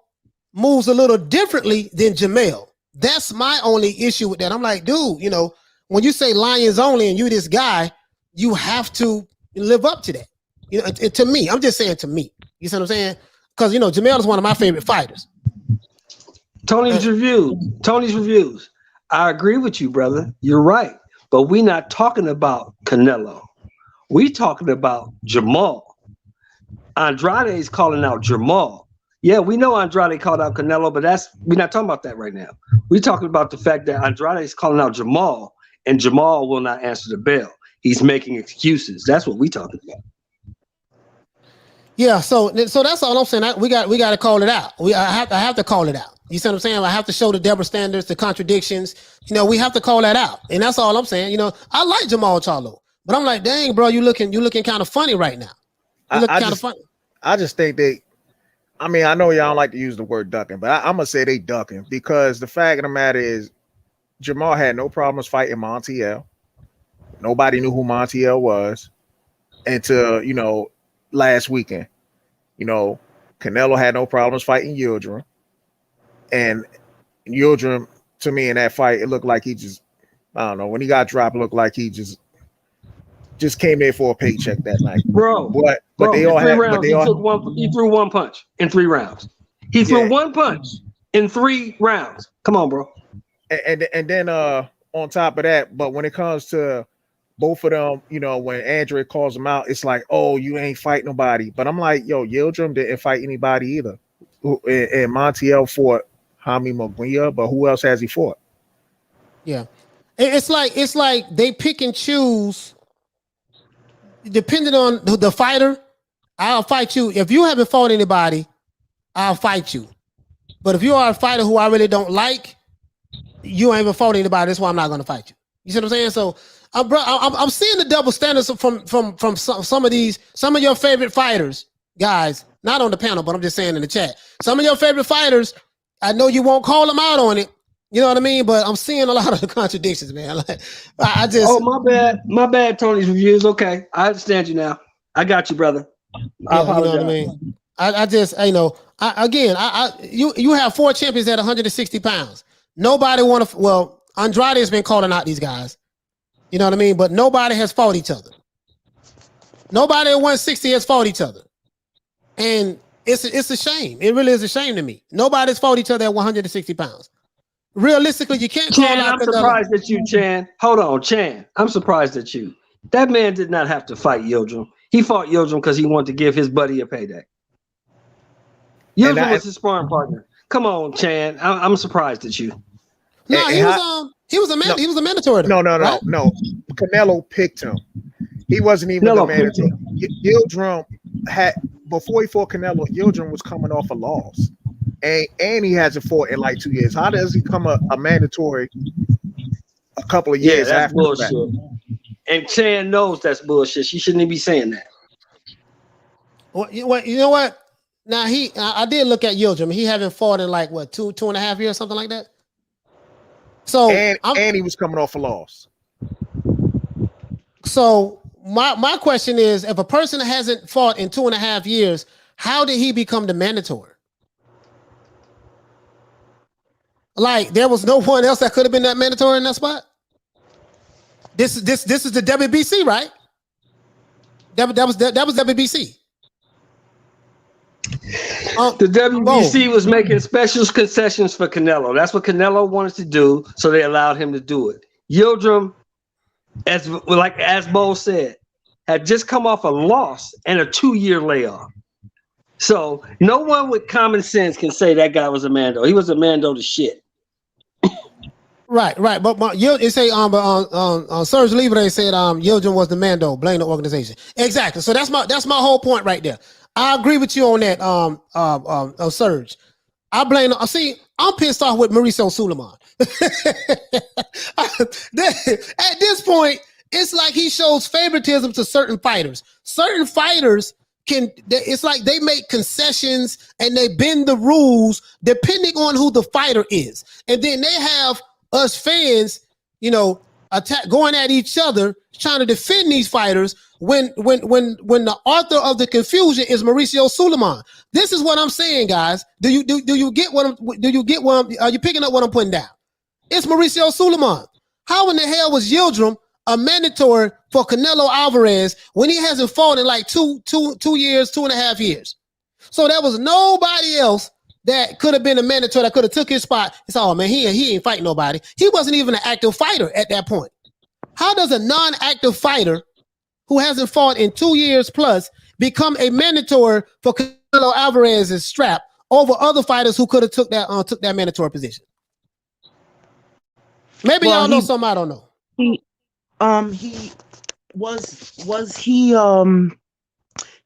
moves a little differently than Jermell. That's my only issue with that. I'm like, dude, when you say Lions only and you this guy, you have to live up to that. To me, I'm just saying to me. You see what I'm saying? Because, Jermell is one of my favorite fighters. Tony's reviews. I agree with you, brother. You're right. But we're not talking about Canelo. We're talking about Jermall. Andrade is calling out Jermall. Yeah, we know Andrade called out Canelo, but we're not talking about that right now. We're talking about the fact that Andrade is calling out Jermall, and Jermall will not answer the bell. He's making excuses. That's what we're talking about. Yeah, so that's all I'm saying. We got to call it out. I have to call it out. You see what I'm saying? I have to show the double standards, the contradictions. We have to call that out, and that's all I'm saying. I like Jermall Charlo, but I'm like, dang, bro, you looking kind of funny right now. You look kind of funny. I just think I know y'all don't like to use the word ducking, but I'm gonna say they ducking because the fact of the matter is, Jermall had no problems fighting Montiel. Nobody knew who Montiel was until last weekend. Canelo had no problems fighting Yildirim, and Yildirim, to me, in that fight, it looked like he just, I don't know, when he got dropped, it looked like he just just came there for a paycheck that night. Bro, But they all in 3 had. rounds, But they all. he threw one punch in 3 rounds. He threw one punch in 3 rounds. Come on, bro. And then on top of that, but when it comes to both of them, you know, when Andre calls them out, it's like, oh, you ain't fight nobody. But I'm like, yo, Yildirim didn't fight anybody either. And Montiel fought Jaime Munguia, but who else has he fought? Yeah, it's like they pick and choose depending on the fighter. I'll fight you if you haven't fought anybody. I'll fight you, but if you are a fighter who I really don't like, you ain't even fought anybody. That's why I'm not going to fight you. You see what I'm saying? So, I'm seeing the double standards from some of your favorite fighters, guys. Not on the panel, but I'm just saying in the chat. Some of your favorite fighters, I know you won't call them out on it. You know what I mean? But I'm seeing a lot of the contradictions, man. Like, I just. Oh, my bad. Tony's reviews. Okay, I understand you now. I got you, brother. I apologize. You know what I mean? I just, you know, you have 4 champions at 160 pounds. Nobody want to. Well, Andrade has been calling out these guys. You know what I mean? But nobody has fought each other. Nobody at 160 has fought each other. And it's a shame. It really is a shame to me. Nobody's fought each other at 160 pounds. Realistically, you can't call Chan, out I'm surprised at you, Chan. Hold on, Chan. I'm surprised at you. That man did not have to fight Yildirim. He fought Yildirim because he wanted to give his buddy a payday. Yildirim was his sparring partner. Come on, Chan. I'm surprised at you. No, he was a mandatory. No. Canelo picked him. He wasn't even the mandatory. Yildirim had before he fought Canelo. Yildirim was coming off a loss, and he hasn't fought in like 2 years. How does he become a mandatory a couple of years that's after bullshit. that? And Chan knows that's bullshit. She shouldn't even be saying that. Well, you know what? Now I did look at Yildirim. He haven't fought in like what 2.5 years, something like that. So and he was coming off a loss. So my question is, if a person hasn't fought in 2.5 years, how did he become the mandatory? Like there was no one else that could have been that mandatory in that spot. This is the WBC, right? That was WBC. The WBC was making special concessions for Canelo. That's what Canelo wanted to do, so they allowed him to do it. Yildirim, as Bo said, had just come off a loss and a 2-year layoff. So no one with common sense can say that guy was a Mando. He was a Mando to shit. Right. But it say Serge Libre said Yildirim was the Mando, blame the organization. Exactly. So that's my whole point right there. I agree with you on that, Serge. I blame. See, I'm pissed off with Mauricio Sulaiman. At this point, it's like he shows favoritism to certain fighters. Certain fighters it's like they make concessions and they bend the rules depending on who the fighter is. And then they have us fans, you know, going at each other, trying to defend these fighters when the author of the confusion is Mauricio Sulaiman. This is what I'm saying, guys. Do you get what are you picking up what I'm putting down? It's Mauricio Sulaiman. How in the hell was Yildirim a mandatory for Canelo Alvarez when he hasn't fought in like 2.5 years? So there was nobody else that could have been a mandatory that could have took his spot. It's all, man, he ain't fighting nobody. He wasn't even an active fighter at that point. How does a non-active fighter who hasn't fought in 2 years plus become a mandatory for Canelo Alvarez's strap over other fighters who could have took that mandatory position? Maybe y'all know something I don't know. He was he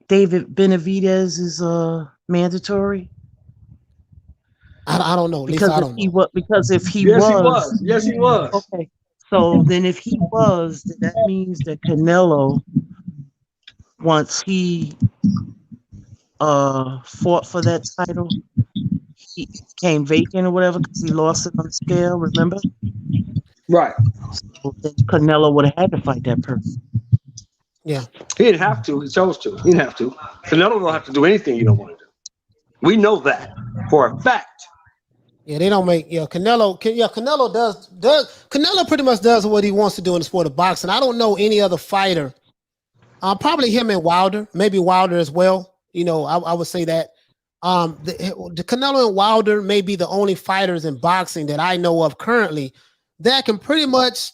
David Benavidez's mandatory? I don't know. Lisa, I don't know. Because if he Yes, he was. Okay. So then if he was, then that means that Canelo, once he fought for that title, he became vacant or whatever because he lost it on the scale, remember? Right. So then Canelo would have had to fight that person. Yeah. He didn't have to. He chose to. He didn't have to. Canelo don't have to do anything you don't want to do. We know that for a fact. Yeah, they don't make. Yeah, Canelo pretty much does what he wants to do in the sport of boxing. I don't know any other fighter Probably him and Wilder, maybe Wilder as well. You know, I would say that. The Canelo and Wilder may be the only fighters in boxing that I know of currently that can pretty much,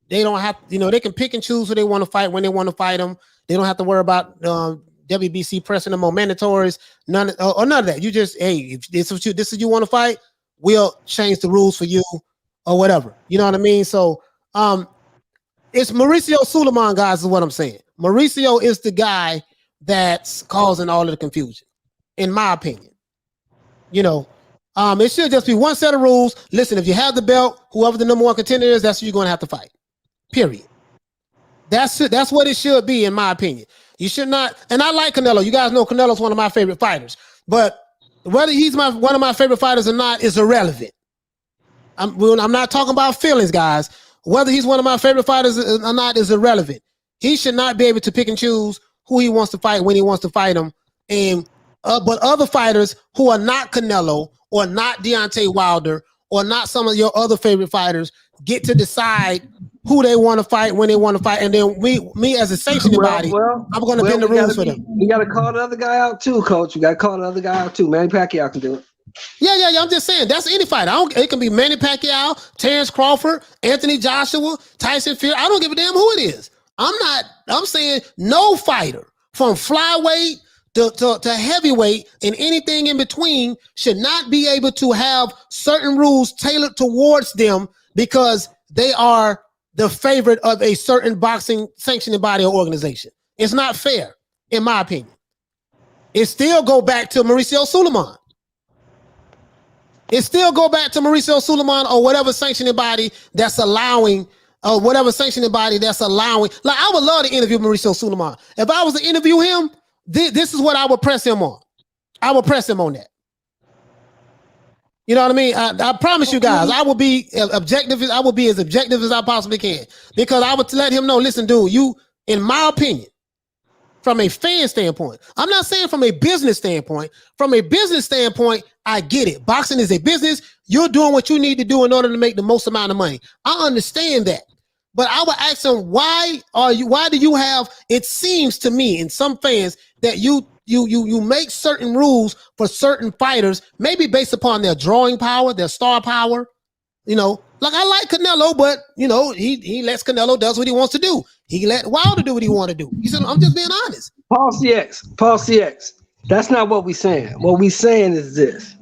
they don't have, you know, they can pick and choose who they want to fight when they want to fight them. They don't have to worry about WBC pressing them on mandatories, none of that. You just, hey, if this is you want to fight, we'll change the rules for you or whatever. You know what I mean? So it's Mauricio Suleiman, guys, is what I'm saying. Mauricio is the guy that's causing all of the confusion, in my opinion. You know, it should just be one set of rules. Listen, if you have the belt, whoever the number one contender is, that's who you're going to have to fight. Period. That's what it should be, in my opinion. You should not, and I like Canelo. You guys know Canelo's one of my favorite fighters. But whether he's one of my favorite fighters or not is irrelevant. I'm not talking about feelings, guys. Whether he's one of my favorite fighters or not is irrelevant. He should not be able to pick and choose who he wants to fight when he wants to fight him. And but other fighters who are not Canelo or not Deontay Wilder or not some of your other favorite fighters get to decide who they want to fight when they want to fight, and then me as a sanctioning body, I'm going to bend the rules for them. You got to call the other guy out too, Coach. You got to call the other guy out too. Manny Pacquiao can do it. Yeah. I'm just saying that's any fighter. It can be Manny Pacquiao, Terrence Crawford, Anthony Joshua, Tyson Fury. I don't give a damn who it is. I'm saying no fighter from flyweight to heavyweight and anything in between should not be able to have certain rules tailored towards them because they are the favorite of a certain boxing sanctioning body or organization. It's not fair, in my opinion. It still go back to Mauricio Suleiman. It still go back to Mauricio Suleiman or whatever sanctioning body that's allowing, Like, I would love to interview Mauricio Suleiman. If I was to interview him, this is what I would press him on. I would press him on that. You know what I mean? I promise you guys, I will be objective. I will be as objective as I possibly can, because I would let him know, listen, dude, you, in my opinion, from a fan standpoint, I'm not saying from a business standpoint. From a business standpoint, I get it. Boxing is a business. You're doing what you need to do in order to make the most amount of money. I understand that. But I would ask him, why do you have, it seems to me, and some fans, that you make certain rules for certain fighters, maybe based upon their drawing power, their star power. You know, like I like Canelo, but you know, he lets Canelo does what he wants to do. He let Wilder do what he want to do. He said, I'm just being honest. Paul CX. That's not what we're saying. What we're saying is this.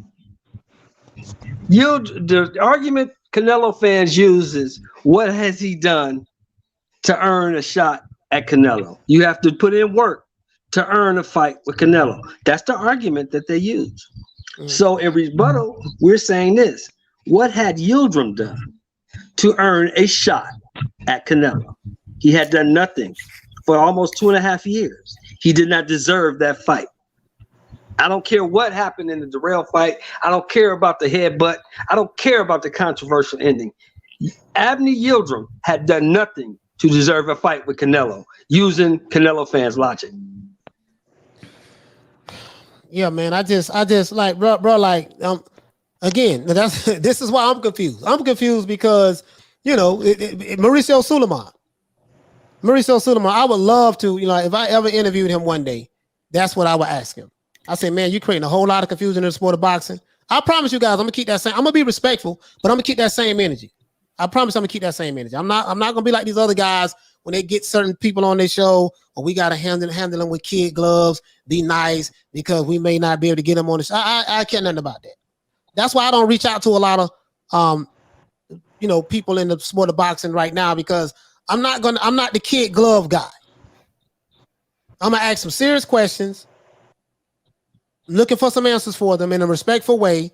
The argument Canelo fans use is, what has he done to earn a shot at Canelo? You have to put in work to earn a fight with Canelo. That's the argument that they use. So in rebuttal, we're saying this. What had Yildirim done to earn a shot at Canelo? He had done nothing for almost 2.5 years. He did not deserve that fight. I don't care what happened in the Darrell fight. I don't care about the headbutt. I don't care about the controversial ending. Abney Yildirim had done nothing to deserve a fight with Canelo, using Canelo fans' logic. Yeah, man. I just like, bro, like, again, this is why I'm confused. I'm confused because, you know, Mauricio Suleiman, I would love to, you know, if I ever interviewed him one day, that's what I would ask him. I say, man, you're creating a whole lot of confusion in the sport of boxing. I promise you guys, I'm gonna keep that same. I'm gonna be respectful, but I'm gonna keep that same energy. I promise I'm gonna keep that same energy. I'm not gonna be like these other guys when they get certain people on their show, or we gotta handle them with kid gloves, be nice, because we may not be able to get them on the show. I care nothing about that. That's why I don't reach out to a lot of you know, people in the sport of boxing right now, because I'm not the kid glove guy. I'm gonna ask some serious questions, looking for some answers for them in a respectful way,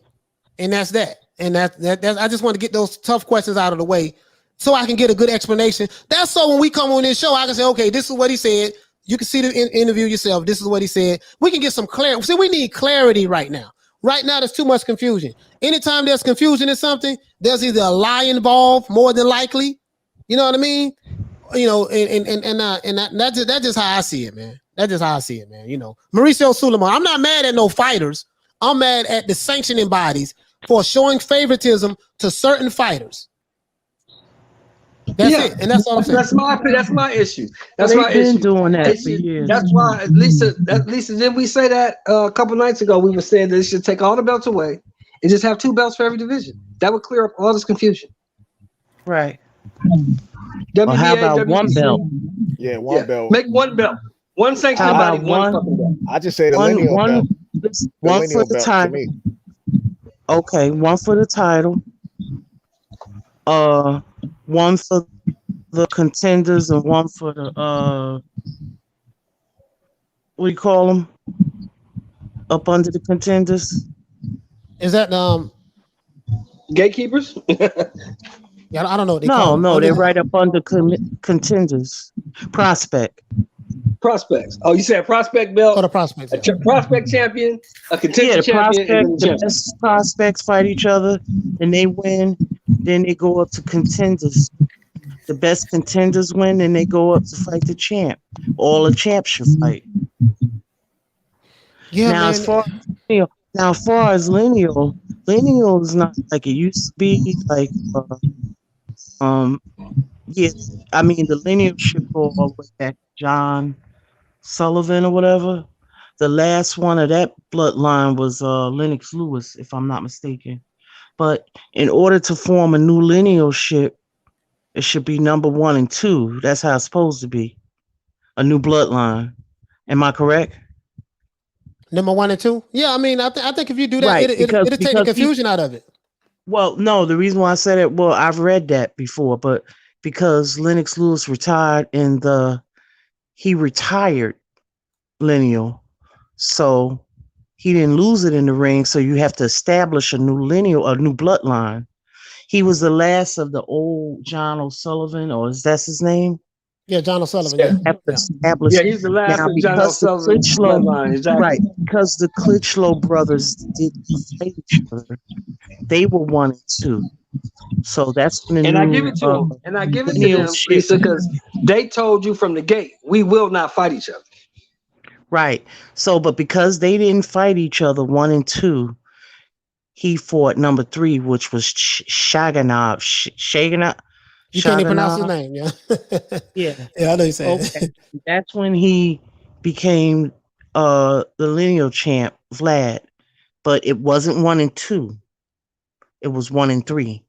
and that's that. And that I just want to get those tough questions out of the way so I can get a good explanation. That's so when we come on this show, I can say, okay, this is what he said. You can see the interview yourself. This is what he said. We can get some clarity. See, we need clarity right now. Right now, there's too much confusion. Anytime there's confusion in something, there's either a lie involved, more than likely. You know what I mean? You know, and that's just how I see it, man. That's just how I see it, man. You know, Mauricio Suleiman, I'm not mad at no fighters. I'm mad at the sanctioning bodies for showing favoritism to certain fighters. That's Yeah. it, and that's all I'm saying. That's my issue. That's They've my been issue. doing that for years. That's why at least didn't we say that a couple nights ago? We were saying that they should take all the belts away and just have 2 belts for every division. That would clear up all this confusion. Right. WBA, Or how about WBC, one belt? Yeah, one belt. Make one belt. One sanctioned How body, about one one- fucking belt. I just say the One lineal belt. one lineal for the belt to title. me. Okay, one for the title. One for the contenders and one for the what do you call them? Up under the contenders. Is that Gatekeepers? Yeah, I don't know what they call No, them. they're right up under contenders. Prospect. Prospects. Oh, you said prospect for belt, the prospects. Yeah. prospect champion, a contender Yeah, the champion, and then the the champion. best prospects fight each other, and they win. Then they go up to contenders. The best contenders win, and they go up to fight the champ. All the champs should fight. Yeah, Now, man. as far as lineal is not like it used to be. Like, yeah, I mean the lineal should go all the way back to John Sullivan or whatever. The last one of that bloodline was Lennox Lewis, if I'm not mistaken. But in order to form a new linealship, it should be number 1 and 2. That's how it's supposed to be. A new bloodline. Am I correct? Number 1 and 2. Yeah, I mean, I think if you do that, Right, it'll take the because confusion out of it. Well, no, the reason why I said it, well, I've read that before, but because Lennox Lewis retired he retired lineal. So he didn't lose it in the ring. So you have to establish a new bloodline. He was the last of the old John O'Sullivan, or is that his name? Yeah, John O'Sullivan. Yeah. Yeah. Have to establish. Yeah, he's the last Now, of John because the O'Sullivan's Critchlow- bloodline. Exactly. Right, because the Critchlow brothers didn't fight each other. They were 1 and 2. So that's when the And I new, give it to them. And I give it to lineal them, shit- Lisa, because they told you from the gate, we will not fight each other. Right. So, but because they didn't fight each other 1 and 2, he fought number 3, which was Shaganov. Shaganov. You can't even pronounce his name. Yeah. Yeah. Yeah, I know you saying. Okay. That's when he became the lineal champ, Vlad. But it wasn't 1 and 2. It was 1 and 3.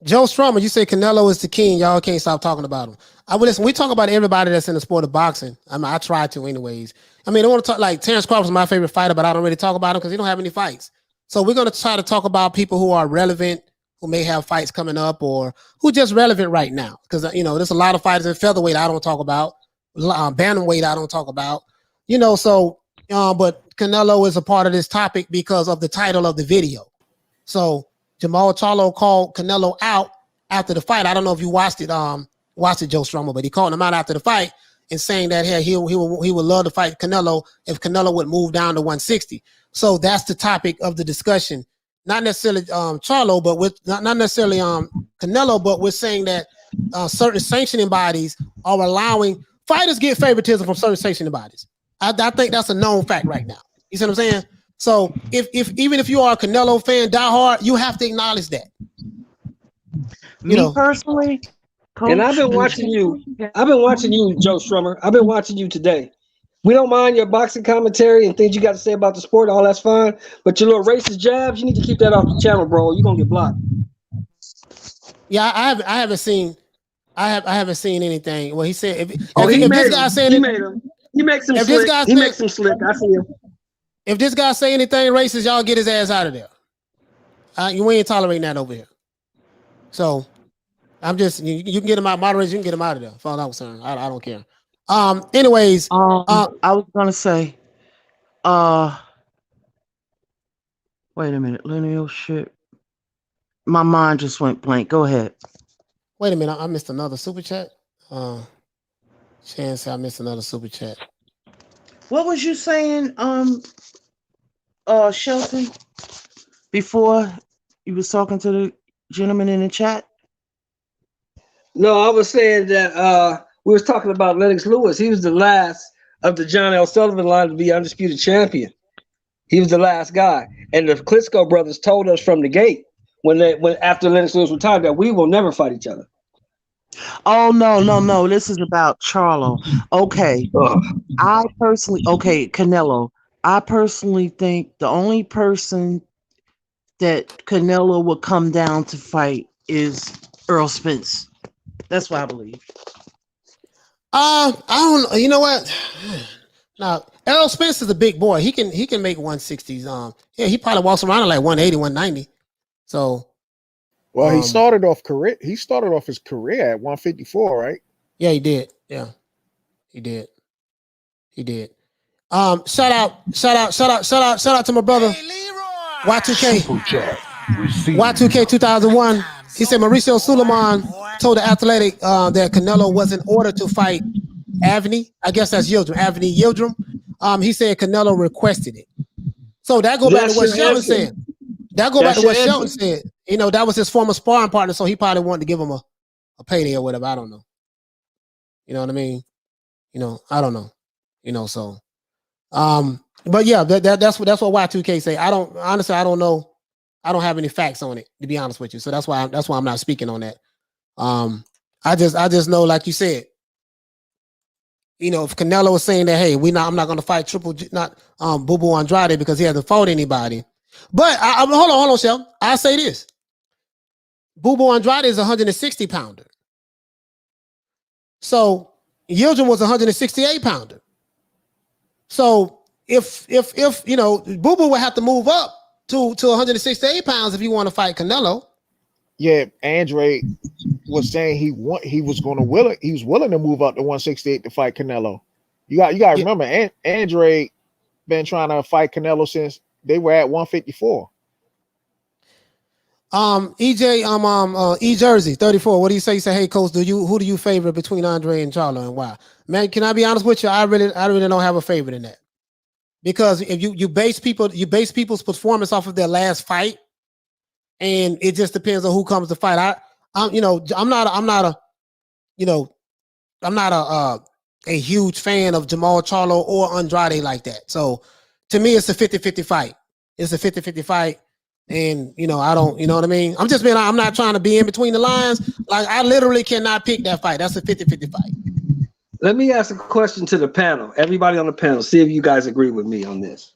Joe Strummer, you say Canelo is the king. Y'all can't stop talking about him. Listen, we talk about everybody that's in the sport of boxing. I mean, I try to anyways. I mean, I want to talk like Terrence Crawford is my favorite fighter, but I don't really talk about him because he don't have any fights. So we're going to try to talk about people who are relevant, who may have fights coming up, or who just relevant right now. Because, there's a lot of fighters in featherweight I don't talk about. Bantamweight I don't talk about. But Canelo is a part of this topic because of the title of the video. So Jermall Charlo called Canelo out after the fight. I don't know if you watched it, Joe Strummer, but he called him out after the fight and saying that he would love to fight Canelo if Canelo would move down to 160. So that's the topic of the discussion. Not necessarily Charlo, but with not necessarily Canelo, but we're saying that certain sanctioning bodies are allowing fighters get favoritism from certain sanctioning bodies. I think that's a known fact right now. You see what I'm saying? So even if you are a Canelo fan, diehard, you have to acknowledge that. Me personally, And I've been watching you. I've been watching you, Joe Strummer. I've been watching you today. We don't mind your boxing commentary and things you got to say about the sport. All that's fine. But your little racist jabs, you need to keep that off the channel, bro. You're gonna get blocked. Yeah, I haven't seen anything. Well, he said if He this guy saying he made him. He makes him If this slick. guy He said- makes him slick. I see him. if this guy say anything racist, y'all get his ass out of there. We ain't tolerating that over here. So I'm just you can get him out, moderators. You can get him out of there. As far as I'm concerned, I don't care. Anyways, I was gonna say, wait a minute, lineal shit. My mind just went blank. Go ahead. wait a minute. I missed another super chat. Chance, I missed another super chat. What was you saying, Shelton? Before you was talking to the gentleman in the chat? No, I was saying that we was talking about Lennox Lewis. He was the last of the John L. Sullivan line to be undisputed champion. He was the last guy. And the Klitschko brothers told us from the gate, when after Lennox Lewis retired that we will never fight each other. Oh no. This is about Charlo. Okay. Canelo. I personally think the only person that Canelo will come down to fight is Earl Spence. That's what I believe. I don't know. You know what? Now, Errol Spence is a big boy. He can make 160s. Yeah, he probably walks around at like 180, 190. So, well, he started off his career at 154, right? Yeah, he did. Yeah, he did. Shout out to my brother Y2K. Super chat. Receive. Y2K 2001. He said Mauricio Suleiman told the Athletic that Canelo was in order to fight Avni. I guess that's Yildirim. Avni Yildirim. He said Canelo requested it. So that go back to what Shelton said. That go back to what Shelton said. You know, that was his former sparring partner, so he probably wanted to give him a payday or whatever. I don't know. You know what I mean? You know, I don't know. You know, so but yeah, that's what Y2K say. I don't know. I don't have any facts on it, to be honest with you. So that's why I'm not speaking on that. I just know, like you said, you know, if Canelo was saying that, hey, I'm not going to fight Boo Boo Andrade because he hasn't fought anybody. But hold on, Shell. I'll say this: Boo Boo Andrade is a 160 pounder. So Yildirim was a 168 pounder. So if you know, Boo Boo would have to move up to 168 pounds if you want to fight Canelo. Yeah, Andre was saying he was willing to move up to 168 to fight Canelo. You got to remember, Andre been trying to fight Canelo since they were at 154. E Jersey 34. What do you say? You say, hey coach, who do you favor between Andre and Charlo, and why? Man, can I be honest with you? I really don't have a favorite in that. Because if you base people's performance off of their last fight, and it just depends on who comes to fight. I'm not a huge fan of Jermall Charlo or Andrade like that. So to me, it's a 50-50 fight. It's a 50-50 fight. And you know what I mean? I'm not trying to be in between the lines. Like, I literally cannot pick that fight. That's a 50-50 fight. Let me ask a question to the panel. Everybody on the panel, see if you guys agree with me on this.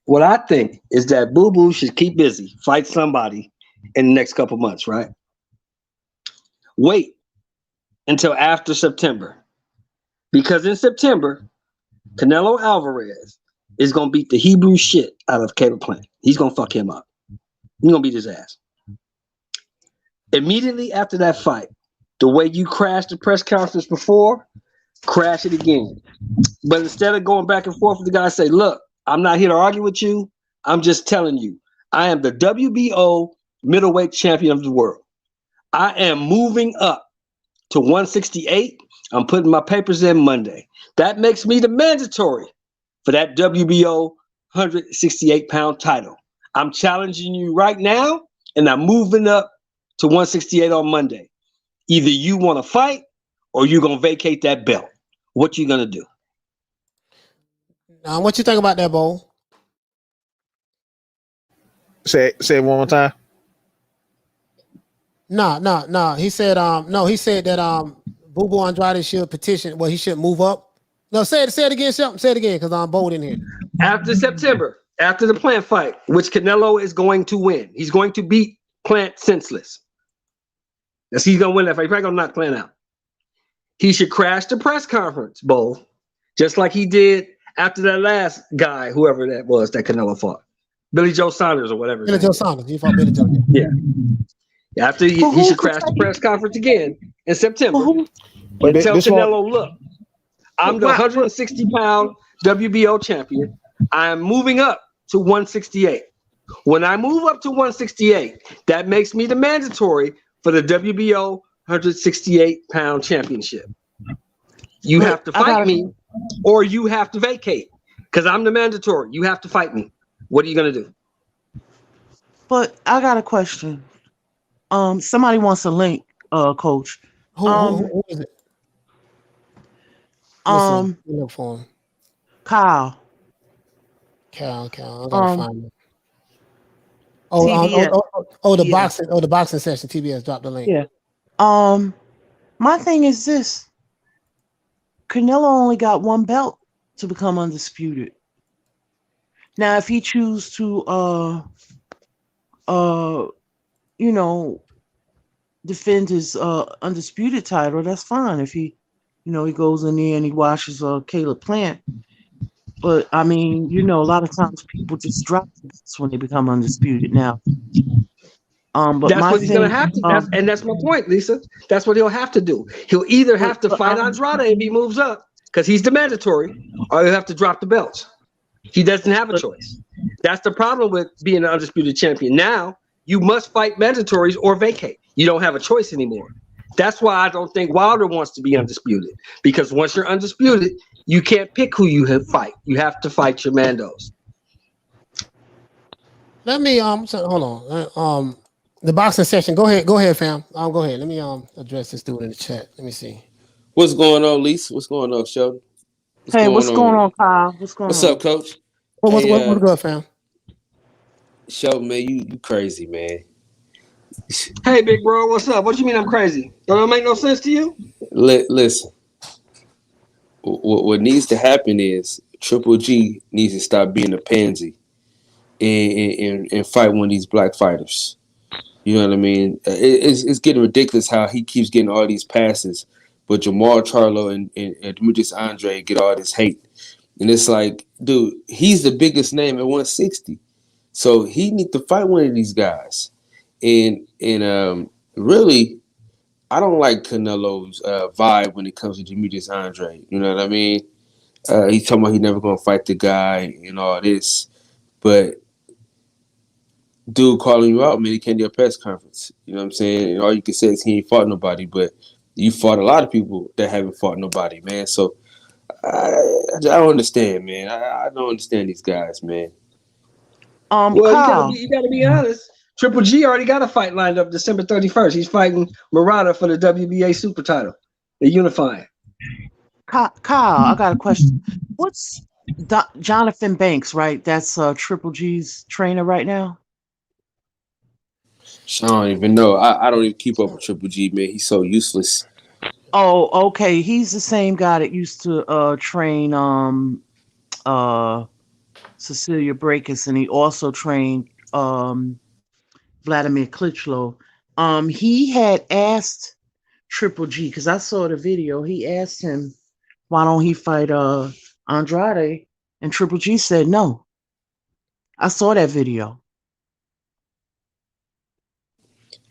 What I think is that Boo Boo should keep busy, fight somebody in the next couple months, right? Wait until after September. Because in September, Canelo Alvarez is going to beat the Hebrew shit out of Caleb Plant. He's going to fuck him up. He's going to beat his ass. Immediately after that fight, the way you crashed the press conference before, crash it again. But instead of going back and forth with the guy, say, look, I'm not here to argue with you. I'm just telling you, I am the WBO middleweight champion of the world. I am moving up to 168. I'm putting my papers in Monday. That makes me the mandatory for that WBO 168-pound title. I'm challenging you right now, and I'm moving up to 168 on Monday. Either you want to fight or you're going to vacate that belt. What you going to do? Now, what you think about that, Bo? Say it one more time. No. He said that Boo Boo Andrade should petition. Well, he should move up. No, say it again, Shelton. Say it again, because I'm bold in here. After September, after the Plant fight, which Canelo is going to win, he's going to beat Plant senseless. He's going to win that fight. He's probably going to knock Plant out. He should crash the press conference, Bo, just like he did after that last guy, whoever that was that Canelo fought. Billy Joe Saunders or whatever. Billy Joe Saunders. He fought Billy Joe. Yeah. After he should crash the press conference again in September. And tell Canelo, look, I'm the 160-pound WBO champion. I'm moving up to 168. When I move up to 168, that makes me the mandatory for the WBO 168-pound championship. You have to fight me or you have to vacate because I'm the mandatory. You have to fight me. What are you going to do? But I got a question. Somebody wants a link, coach. Who is it? Look for him. Kyle. I gotta find him. TBS. The Yeah. boxing. Oh, the boxing session. TBS dropped the link. Yeah. My thing is this: Canelo only got one belt to become undisputed. Now, if he choose to, you know, defend his undisputed title, that's fine. If he, he goes in there and he watches Caleb Plant. But I mean, a lot of times people just drop this when they become undisputed. Now, but That's my what he's thing, gonna have to. That's my point, Lisa. That's what he'll have to do. He'll either have to fight Andrade if he moves up because he's the mandatory, or he'll have to drop the belts. He doesn't have a choice. That's the problem with being an undisputed champion. Now you must fight mandatories or vacate. You don't have a choice anymore. That's why I don't think Wilder wants to be undisputed, because once you're undisputed, you can't pick who you fight. You have to fight your mandos. Let me hold on. The boxing session. Go ahead, fam. Go ahead. Let me address this dude in the chat. Let me see. What's going on, Lisa? What's going on, Sheldon? What's going on, Kyle? What's up, Coach? What's good, fam? Sheldon, man, you crazy, man. Hey, big bro, what's up? What you mean I'm crazy? Don't it make no sense to you? Listen, what needs to happen is Triple G needs to stop being a pansy and fight one of these black fighters. You know what I mean? It's getting ridiculous how he keeps getting all these passes, but Jermall Charlo and Demetrius Andrade get all this hate. And it's like, dude, he's the biggest name at 160. So he needs to fight one of these guys. And really, I don't like Canelo's vibe when it comes to Demetrius Andrade. You know what I mean? He's talking about he's never going to fight the guy and all this. But dude calling you out, man, he can't do a press conference. You know what I'm saying? And all you can say is he ain't fought nobody, but you fought a lot of people that haven't fought nobody, man. So I don't understand, man. I don't understand these guys, man. Well, you gotta be honest. Triple G already got a fight lined up December 31st. He's fighting Murata for the WBA super title, the unifying. Kyle, I got a question. What's Jonathan Banks, right? That's Triple G's trainer right now. I don't even know. I don't even keep up with Triple G, man. He's so useless. Oh, okay. He's the same guy that used to train Cecilia Brækhus, and he also trained Vladimir Klitschko. He had asked Triple G, because I saw the video, he asked him, why don't he fight Andrade? And Triple G said no. I saw that video.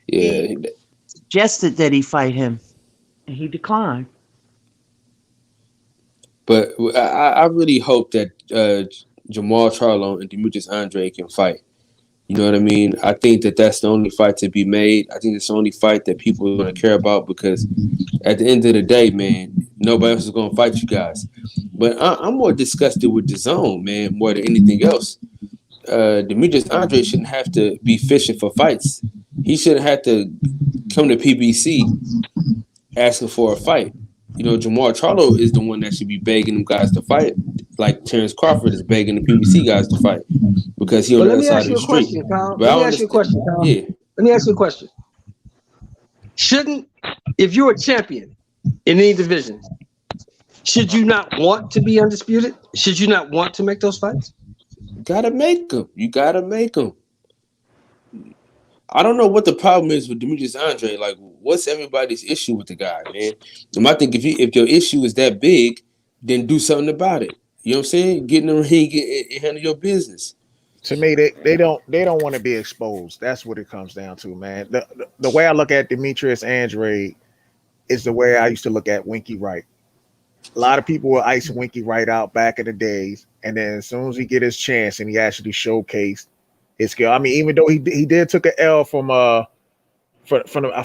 Yeah. He suggested that he fight him, and he declined. But I really hope that Jermall Charlo and Demetrius Andrade can fight. You know what I mean? I think that that's the only fight to be made. I think it's the only fight that people are going to care about, because at the end of the day, man, nobody else is going to fight you guys. But I'm more disgusted with DAZN, man, more than anything else. Demetrius Andrade shouldn't have to be fishing for fights. He shouldn't have to come to PBC asking for a fight. You know, Jermall Charlo is the one that should be begging them guys to fight, like Terrence Crawford is begging the PBC guys to fight, because he on the other side of the street. Let me ask you a question, Kyle. Yeah. Let me ask you a question. If you're a champion in any division, should you not want to be undisputed? Should you not want to make those fights? Gotta make them. You gotta make them. I don't know what the problem is with Demetrius Andrade. Like, what's everybody's issue with the guy, man? I think if your issue is that big, then do something about it. You know what I'm saying? Get in the ring and handle your business. To me, they don't want to be exposed. That's what it comes down to, man. The way I look at Demetrius Andrade is the way I used to look at Winky Wright. A lot of people were icing Winky Wright out back in the days, and then as soon as he get his chance and he actually showcased his skill. I mean, even though he did took an L from I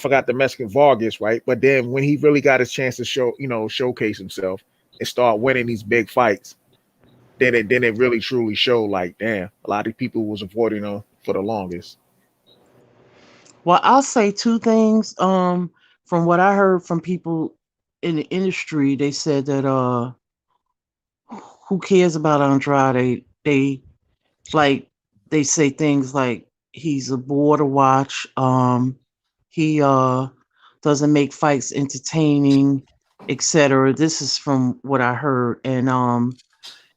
forgot the Mexican Vargas, right? But then when he really got his chance to showcase himself and start winning these big fights, then it really truly showed, like, damn, a lot of people was avoiding him for the longest. Well, I'll say two things. From what I heard from people in the industry, they said that who cares about Andrade? They say things like, He's a bore to watch. He doesn't make fights entertaining, etc. This is from what I heard, and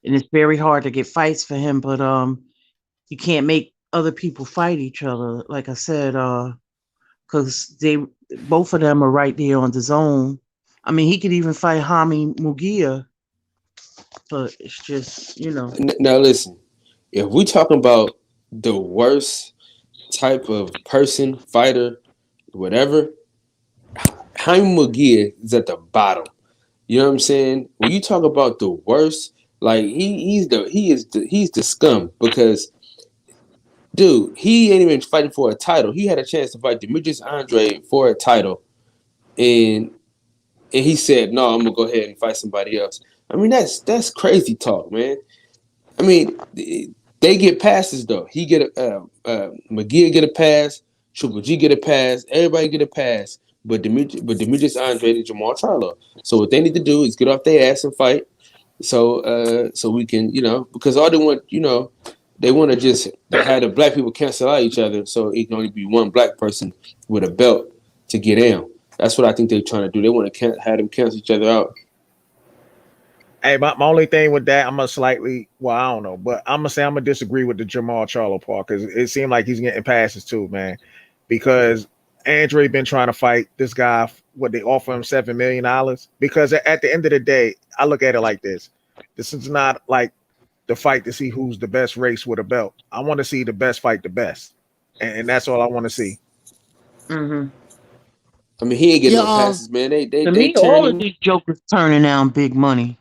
it's very hard to get fights for him. But you can't make other people fight each other. Like I said, because they both of them are right there on the zone. I mean, he could even fight Hami Mugia, but it's just Now listen, if we talking about the worst type of person, fighter, whatever, Jaime Mugia is at the bottom. You know what I'm saying? When you talk about the worst, like he's the scum because dude, he ain't even fighting for a title. He had a chance to fight Demetrius Andrade for a title, and he said, "No, I'm gonna go ahead and fight somebody else." I mean, that's crazy talk, man. I mean, they get passes though. He get McGee get a pass, Triple G get a pass, everybody get a pass, but Demetrius Andrade and Jermall Charlo. So what they need to do is get off their ass and fight. So we can, because all they want, they want to just have the black people cancel out each other, so it can only be one black person with a belt to get in. That's what I think they're trying to do. They want to have them cancel each other out. Hey, my only thing with that, I'm gonna slightly, well, I don't know, but I'm gonna say I'm gonna disagree with the Jermall Charlo part because it seemed like he's getting passes too, man. Because Andre been trying to fight this guy. What they offer him $7 million because at the end of the day, I look at it like this: this is not like the fight to see who's the best race with a belt. I want to see the best fight the best, and that's all I want to see. Mm-hmm. I mean, he ain't getting no passes, man. To me, all of these jokers turning down big money.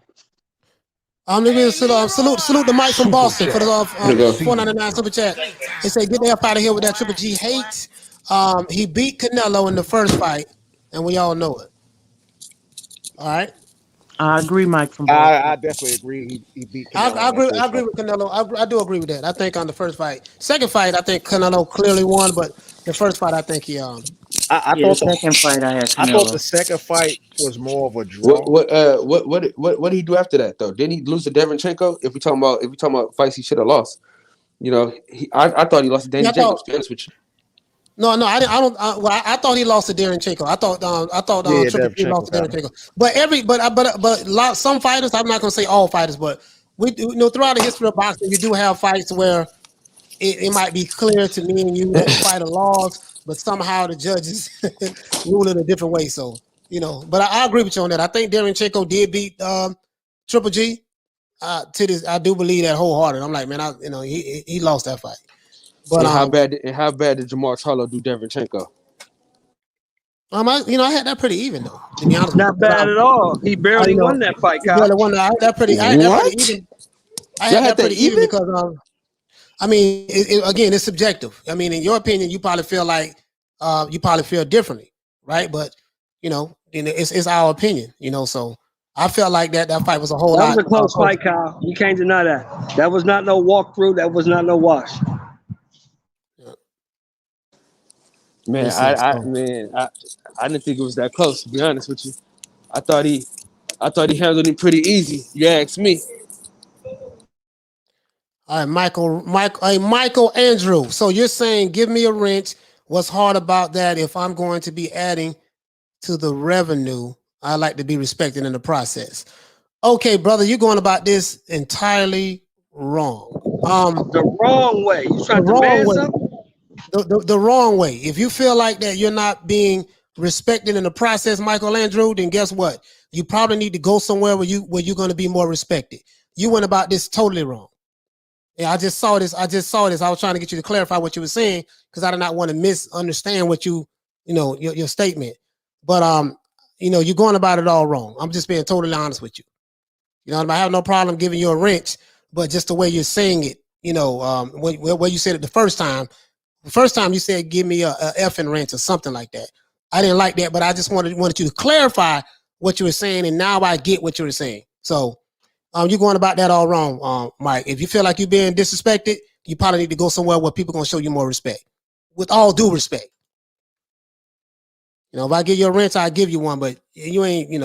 Let me salute the Mike from Boston for the $4.99 super chat. He said, "Get the F out of here with that Triple G hate." He beat Canelo in the first fight, and we all know it. All right. I agree, Mike from Boston. I definitely agree. He beat Canelo. I agree with Canelo. I do agree with that. I think on the first fight, second fight, I think Canelo clearly won, but the first fight, I think he I thought the second fight I had Canelo. I thought the second fight was more of a draw. What did he do after that though? Didn't he lose to Devenchenko? If we talking about fights he should have lost, I thought he lost to Danny Jacobs. To be honest with you. No, I didn't. I thought he lost to Derenchenko. I thought Triple G lost to Derenchenko. But some fighters, I'm not going to say all fighters, but we throughout the history of boxing, you do have fights where it might be clear to me and you that the fighter lost, but somehow the judges rule it a different way. So but I agree with you on that. I think Derenchenko did beat Triple G. I do believe that wholehearted. I'm like, man, he lost that fight. But how bad did Jermall Charlo do Devenchenko? I had that pretty even though. To be honest, not bad at all. He barely won that fight, Kyle. Barely won that. I had that pretty even. I had that pretty even because again, it's subjective. I mean, in your opinion, you probably feel like you probably feel differently, right? But it's our opinion, So I felt like that fight was a whole lot. That was a close fight, Kyle. You can't deny that. That was not no walkthrough. That was not no wash. Man, I didn't think it was that close. To be honest with you, I thought he handled it pretty easy. You ask me. All right, Michael Andrew. So you're saying, give me a wrench. What's hard about that? If I'm going to be adding to the revenue, I like to be respected in the process. Okay, brother, you're going about this entirely wrong. The wrong way. You trying to demand something? The wrong way. If you feel like that you're not being respected in the process, Michael Andrew, then guess what? You probably need to go somewhere where you're going to be more respected. You went about this totally wrong. Yeah, I just saw this. I was trying to get you to clarify what you were saying because I did not want to misunderstand what your statement. But you're going about it all wrong. I'm just being totally honest with you. I have no problem giving you a wrench, but just the way you're saying it, where you said it the first time. The first time you said, give me a effing wrench or something like that. I didn't like that, but I just wanted you to clarify what you were saying, and now I get what you were saying. So you're going about that all wrong, Mike. If you feel like you're being disrespected, you probably need to go somewhere where people are going to show you more respect. With all due respect. If I give you a wrench, I'll give you one, but you ain't,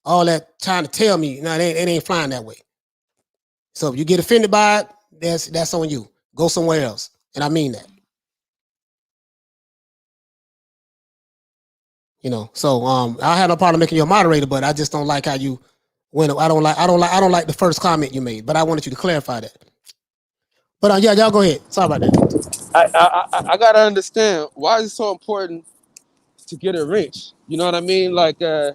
all that trying to tell me, it ain't flying that way. So if you get offended by it, that's on you. Go somewhere else. And I mean that. You know, so I had no problem making you a moderator, but I just don't like how you went. I don't like the first comment you made, but I wanted you to clarify that. But yeah, y'all go ahead. Sorry about that. I gotta understand why is it so important to get a wrench. You know what I mean? Like I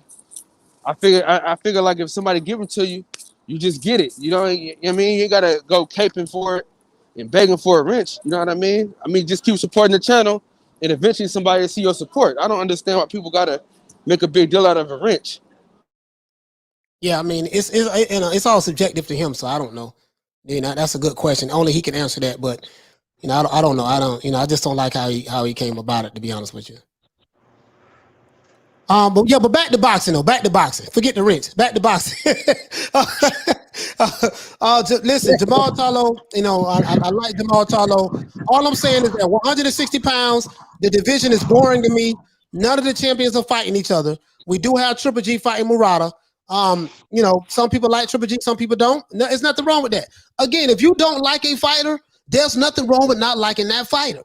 figure like if somebody give them to you, you just get it. You know what I mean? You gotta go caping for it and begging for a wrench. You know what I mean? I mean, just keep supporting the channel, and eventually somebody will see your support. I don't understand why people gotta make a big deal out of a wrench. Yeah, I mean, it's all subjective to him, so I don't know. You know, that's a good question. Only he can answer that, but you know, I don't know. I just don't like how he came about it, to be honest with you. But back to boxing though. Back to boxing. Forget the wrench. Back to boxing. Listen, Jermall Charlo. You know, I like Jermall Charlo. All I'm saying is that 160 pounds, the division is boring to me. None of the champions are fighting each other. We do have Triple G fighting Murata. You know, some people like Triple G, some people don't. No, there's nothing wrong with that. Again, if you don't like a fighter, there's nothing wrong with not liking that fighter.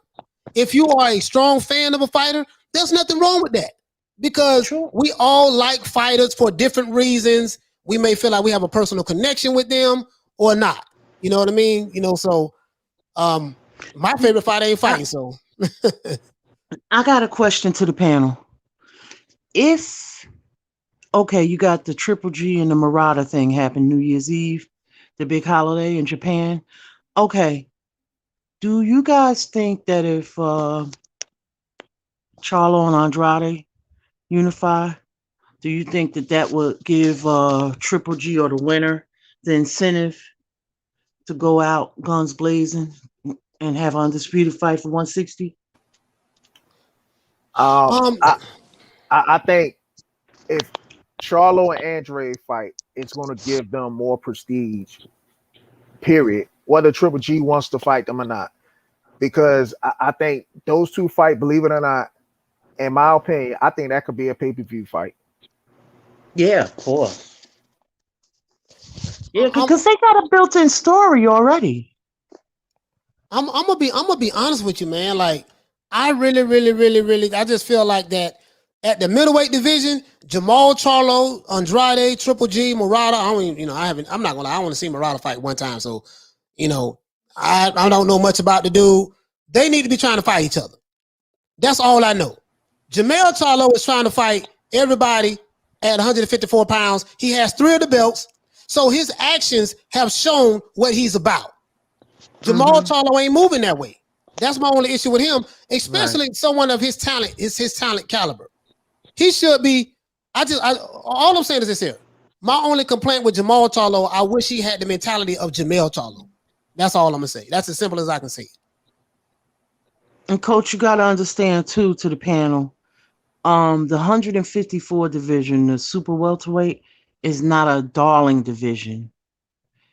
If you are a strong fan of a fighter, there's nothing wrong with that. Because we all like fighters for different reasons. We may feel like we have a personal connection with them or not. You know what I mean? You know, so my favorite fighter ain't fighting. So I got a question to the panel. Okay, you got the Triple G and the Murata thing happen New Year's Eve, the big holiday in Japan. Okay, do you guys think that if Charlo and Andrade unify, do you think that would give Triple G or the winner the incentive to go out guns blazing and have an undisputed fight for 160? I think if Charlo and Andrade fight, it's going to give them more prestige, period, whether Triple G wants to fight them or not. Because I think those two fight, believe it or not, in my opinion, I think that could be a pay-per-view fight. Yeah, of course. Yeah, because they got a built-in story already. I'm gonna be honest with you, man. Like, I really, I just feel like that at the middleweight division, Jermall Charlo, Andrade, Triple G, Murata. I want to see Murata fight one time. So, you know, I don't know much about the dude. They need to be trying to fight each other. That's all I know. Jermell Charlo is trying to fight everybody at 154 pounds. He has 3 of the belts. So his actions have shown what he's about. Jermall Charlo ain't moving that way. That's my only issue with him, especially someone of his talent, is his talent caliber. He should be. All I'm saying is this here. My only complaint with Jermall Charlo, I wish he had the mentality of Jermell Charlo. That's all I'm gonna say. That's as simple as I can say it. And Coach, you got to understand too, to the panel, the 154 division, the super welterweight, is not a darling division.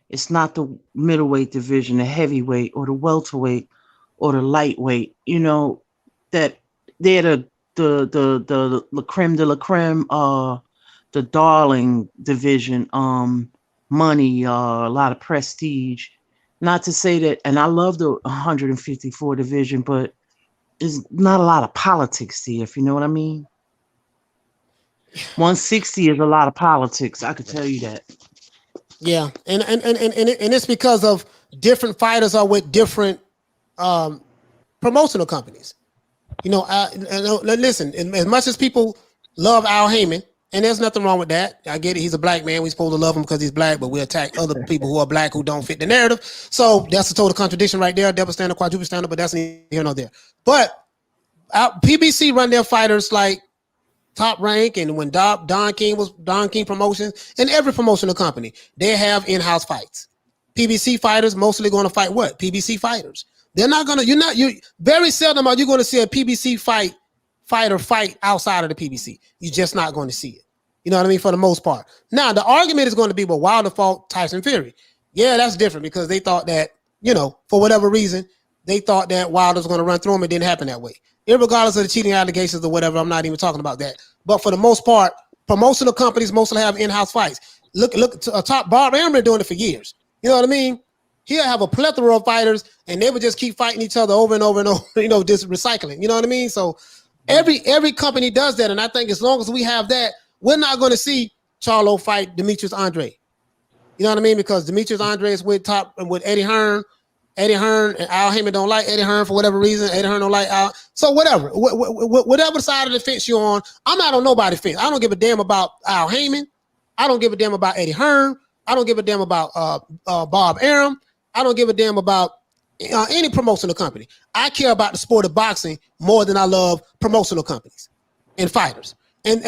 It's not the middleweight division, the heavyweight or the welterweight or the lightweight. You know, that they're the creme de la creme, the darling division, money, a lot of prestige. Not to say that, and I love the 154 division, but there's not a lot of politics here, if you know what I mean. 160 is a lot of politics. I could tell you that. Yeah, and it's because of different fighters are with different promotional companies. You know, listen, as much as people love Al Heyman, and there's nothing wrong with that. I get it. He's a black man. We're supposed to love him because he's black, but we attack other people who are black who don't fit the narrative. So that's a total contradiction right there. Double standard, quadruple standard, but that's neither here nor there. But PBC run their fighters like Top Rank, and when Don King Promotions, and every promotional company, they have in-house fights. PBC fighters mostly going to fight what? PBC fighters. They're not going to, you very seldom are you going to see a PBC fighter fight outside of the PBC. You're just not going to see it. You know what I mean? For the most part. Now, the argument is going to be, well, Wilder fought Tyson Fury. Yeah, that's different because they thought that, you know, for whatever reason, they thought that Wilder was going to run through him. It didn't happen that way. Irregardless of the cheating allegations or whatever, I'm not even talking about that. But for the most part, promotional companies mostly have in-house fights. Look, Top Bob Arum been doing it for years. You know what I mean? He'll have a plethora of fighters, and they would just keep fighting each other over and over and over, you know, just recycling. You know what I mean? So Every company does that, and I think as long as we have that, we're not going to see Charlo fight Demetrius Andrade. You know what I mean? Because Demetrius Andrade is with Eddie Hearn. Eddie Hearn and Al Heyman don't like Eddie Hearn for whatever reason. Eddie Hearn don't like Al. So whatever side of the fence you're on, I'm not on nobody's fence. I don't give a damn about Al Heyman. I don't give a damn about Eddie Hearn. I don't give a damn about Bob Arum. I don't give a damn about any promotional company. I care about the sport of boxing more than I love promotional companies and fighters and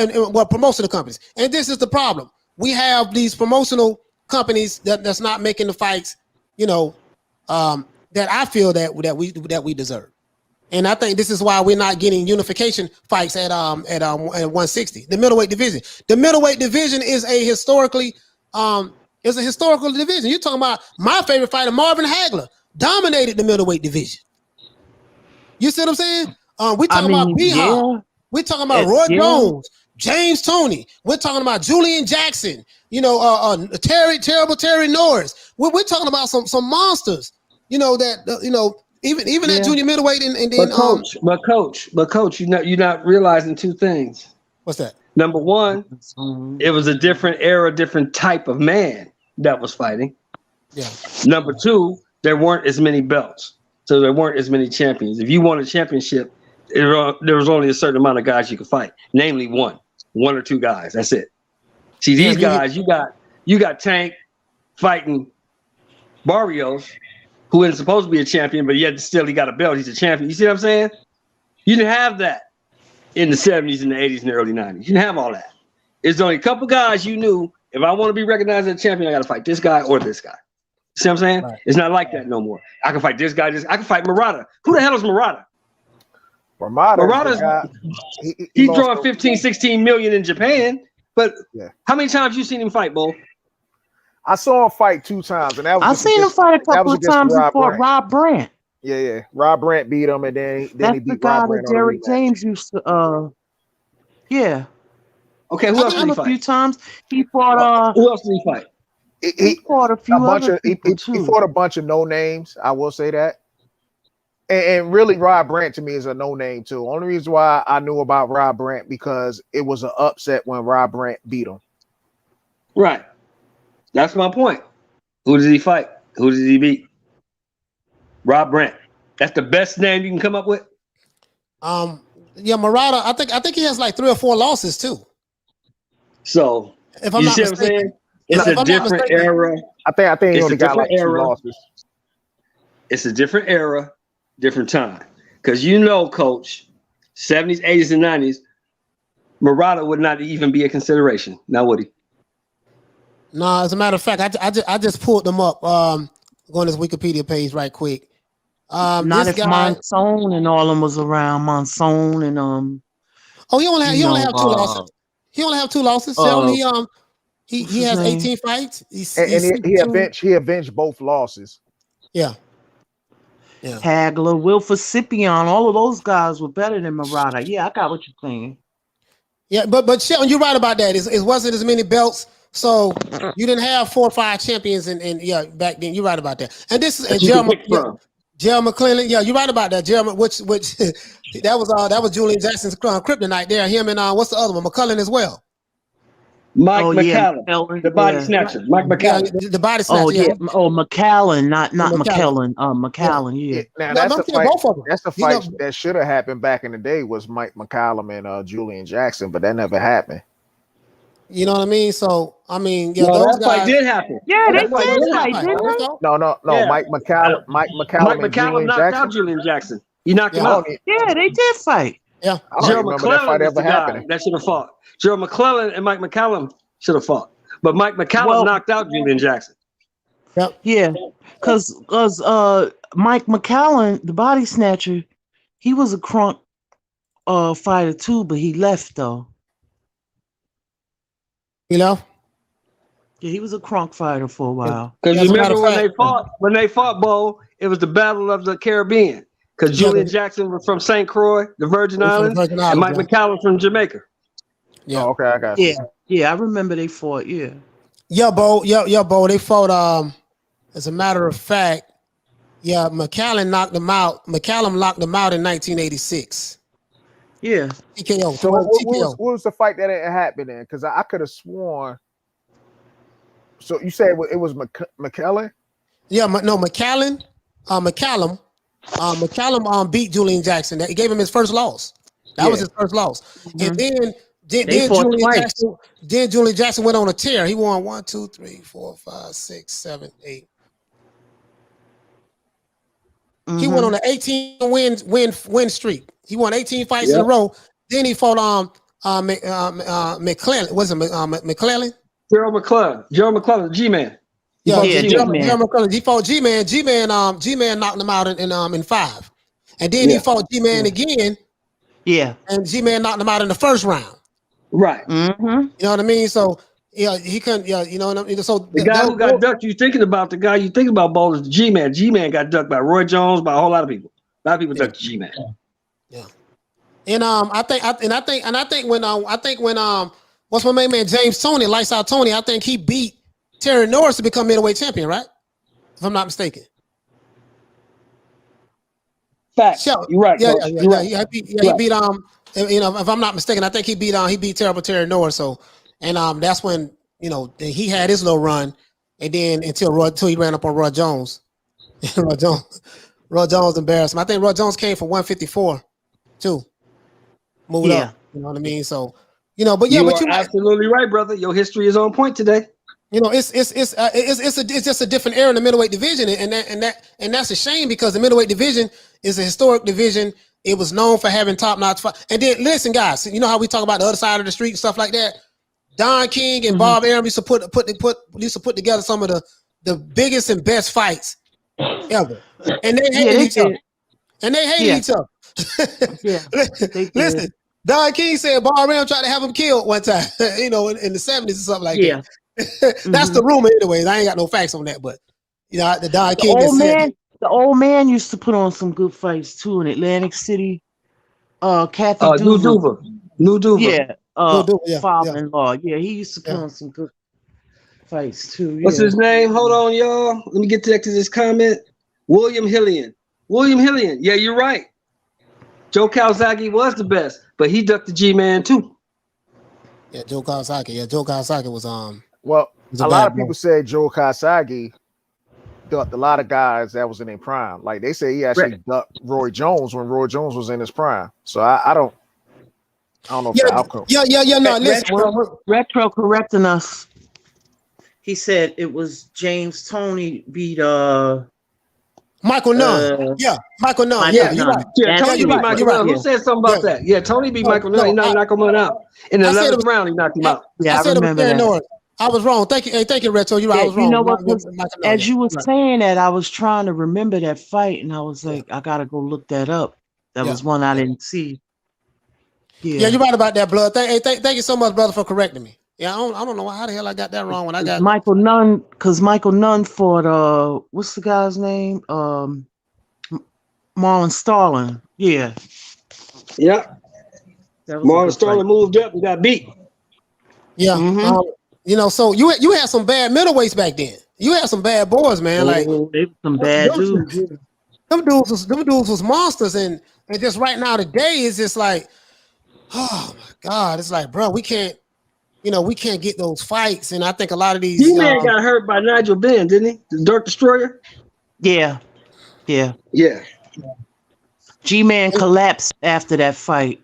promotional companies. And this is the problem. We have these promotional companies that's not making the fights, that I feel that we deserve. And I think this is why we're not getting unification fights at 160, the middleweight division. The middleweight division is a historical division. You're talking about my favorite fighter, Marvin Hagler, dominated the middleweight division. You see what I'm saying? We're talking about B-Hop. Yeah. We're talking about Roy Jones, James Toney. We're talking about Julian Jackson. Terrible Terry Norris. We're talking about some monsters. Even at junior middleweight and then. But coach, you're not realizing two things. What's that? Number one, it was a different era, different type of man that was fighting. Yeah. Number two, there weren't as many belts, so there weren't as many champions. If you won a championship, there was only a certain amount of guys you could fight, namely one or two guys. That's it. See, these guys, you got Tank fighting Barrios, who isn't supposed to be a champion, but yet still he got a belt. He's a champion. You see what I'm saying? You didn't have that in the 70s and the 80s and the early 90s. You didn't have all that. It's only a couple guys you knew, if I want to be recognized as a champion, I got to fight this guy or this guy. See what I'm saying? Right. It's not like that no more. I can fight this guy. I can fight Murata. Who the hell is Murata? Murata's he's drawing 15, 16 million in Japan. But how many times you seen him fight, Bo? I saw him fight 2 times, and that was I seen him fight a couple of times before Rob Brandt. Yeah. Rob Brandt beat him, and then he beat Rob Brandt. That Derrick James used to. Yeah. Okay, who else did he fight? A few times. He fought. Who else did he fight? He fought a few other people too. He fought a bunch of no names. I will say that. And really, Rob Brandt to me is a no name too. Only reason why I knew about Rob Brandt because it was an upset when Rob Brandt beat him. Right. That's my point. Who did he fight? Who did he beat? Rob Brandt. That's the best name you can come up with. Murata. I think he has like 3 or 4 losses too. So if I'm not mistaken, what I'm saying? It's a different era. I think he only got like 2 losses. It's a different era, different time. Because Coach, 70s, 80s, and 90s, Murata would not even be a consideration. Now would he? No, as a matter of fact, I just pulled them up. Going to his Wikipedia page right quick. Not if Monsoon and all them was around. Monsoon and he only have 2 losses. He only have 2 losses. He has 18 fights. He avenged both losses. Yeah. Hagler, Wilford Scipion, all of those guys were better than Murata. Yeah, I got what you're saying. Yeah, but Shelton, you're right about that. It wasn't as many belts, so you didn't have 4 or 5 champions and back then. You're right about that. And this is Jermell McClellan. Yeah, you're right about that. Jermell, which that was Julian Jackson's kryptonite there. Him and what's the other one? McClellan as well. Mike McCallum, the body snatcher. Mike McCallum, the body snatcher. McCallum, not McClellan. McCallum, yeah. Now that's the fight. That's the fight that should have happened back in the day. Was Mike McCallum and Julian Jackson, but that never happened. You know what I mean? So that fight did happen. Yeah, they did fight, didn't they? No. Yeah. Mike McCallum knocked out Julian Jackson. He knocked him out. Yeah, they did fight. Yeah, Jermell McClellan ever happened. That should have fought. Jermell McClellan and Mike McCallum should have fought, but Mike McCallum knocked out Julian Jackson. Yep. Yeah, because Mike McCallum, the body snatcher, he was a crunk fighter too, but he left though. Yeah, he was a crunk fighter for a while. Because you remember when they fought, Bo, it was the Battle of the Caribbean. Because Julian Jackson was from St. Croix, the Virgin Islands, and Mike McCallum from Jamaica. Yeah. Oh, okay, I got you. Yeah, I remember they fought. Yeah. Yeah, Bo. They fought. As a matter of fact, McCallum knocked them out. McCallum locked them out in 1986. Yeah. TKO. So what TKO. was the fight that didn't happen then? Because I could have sworn. So you said it was McKellen? Yeah, McCallum. McCallum beat Julian Jackson. He gave him his first loss. That was his first loss. And then Julian Jackson went on a tear. He won 1, 2, 3, 4, 5, 6, 7, 8. He went on an 18 win streak. He won 18 fights in a row. Then he fought McClellan. Was it McClellan? Gerald McClellan, G-Man. Jermall Charlo. He fought G-Man. G-Man knocked him out in 5. And then he fought G-Man again. Yeah. And G-Man knocked him out in the first round. Right. You know what I mean? So yeah, he couldn't. Yeah, you know what I mean. So the guy who got ducked, you thinking about ball is the G-Man. G-Man got ducked by Roy Jones, by a whole lot of people. A lot of people ducked the G-Man. Yeah. And I think when what's my main man James Toney, Lights Out Tony, I think he beat Terry Norris to become middleweight champion, right? If I'm not mistaken. Fact. You're right. Yeah. Right. He beat if I'm not mistaken, I think he beat terrible Terry Norris. So that's when he had his little run, and then until he ran up on Roy Jones. Roy Jones embarrassed him. I think Roy Jones came from 154 too. Moved up. You know what I mean? So but you're absolutely right, brother. Your history is on point today. It's just a different era in the middleweight division, and that's a shame because the middleweight division is a historic division. It was known for having top-notch fight. And then listen, guys, you know how we talk about the other side of the street and stuff like that. Don King and Bob Arum used to put together some of the biggest and best fights ever, and they hated each other. Listen, Don King said Bob Arum tried to have him killed one time, in the 70s or something like that. That's the rumor, anyways. I ain't got no facts on that, but the Don King the old man used to put on some good fights too in Atlantic City. Kathy New Duva. Yeah. Father-in-law. Yeah, he used to put on some good fights too. What's his name? Hold on, y'all. Let me get back to this comment. William Hillian. Yeah, you're right. Joe Calzaghe was the best, but he ducked the G-Man too. Yeah, Joe Kawasaki. Yeah, Joe Kawasaki was Well, a lot of people say Joe Kawasaki ducked a lot of guys that was in their prime. Like they say he actually ducked Roy Jones when Roy Jones was in his prime. So I don't know if the outcome. Yeah. No, listen. Retro correcting us. He said it was James Toney beat Michael Nunn. Michael Nunn. You're right. Tony beat Michael Nunn. Who said something about that? Yeah, Tony beat Michael Nunn. He knocked him out. In the 11th round, he knocked him out. Yeah, I remember that. I was wrong. Thank you. Hey, thank you, Reto. You're right. I was wrong. You know what? As you were saying that, I was trying to remember that fight, and I was like, I gotta go look that up. That was one I didn't see. Yeah, you're right about that, blood. Thank you so much, brother, for correcting me. Yeah, I don't know how the hell I got that wrong when I got Michael Nunn, because Michael Nunn fought what's the guy's name? Marlon Starling. Yeah. Marlon Starling moved up and got beat. Yeah. So you had some bad middleweights back then. You had some bad boys, man. Like they were some bad dudes. Them dudes was monsters, and just right now today is just like, oh my God, it's like, bro, we can't get those fights. And I think a lot of these G-Man got hurt by Nigel Benn, didn't he? The Dark Destroyer. Yeah. G-Man collapsed after that fight.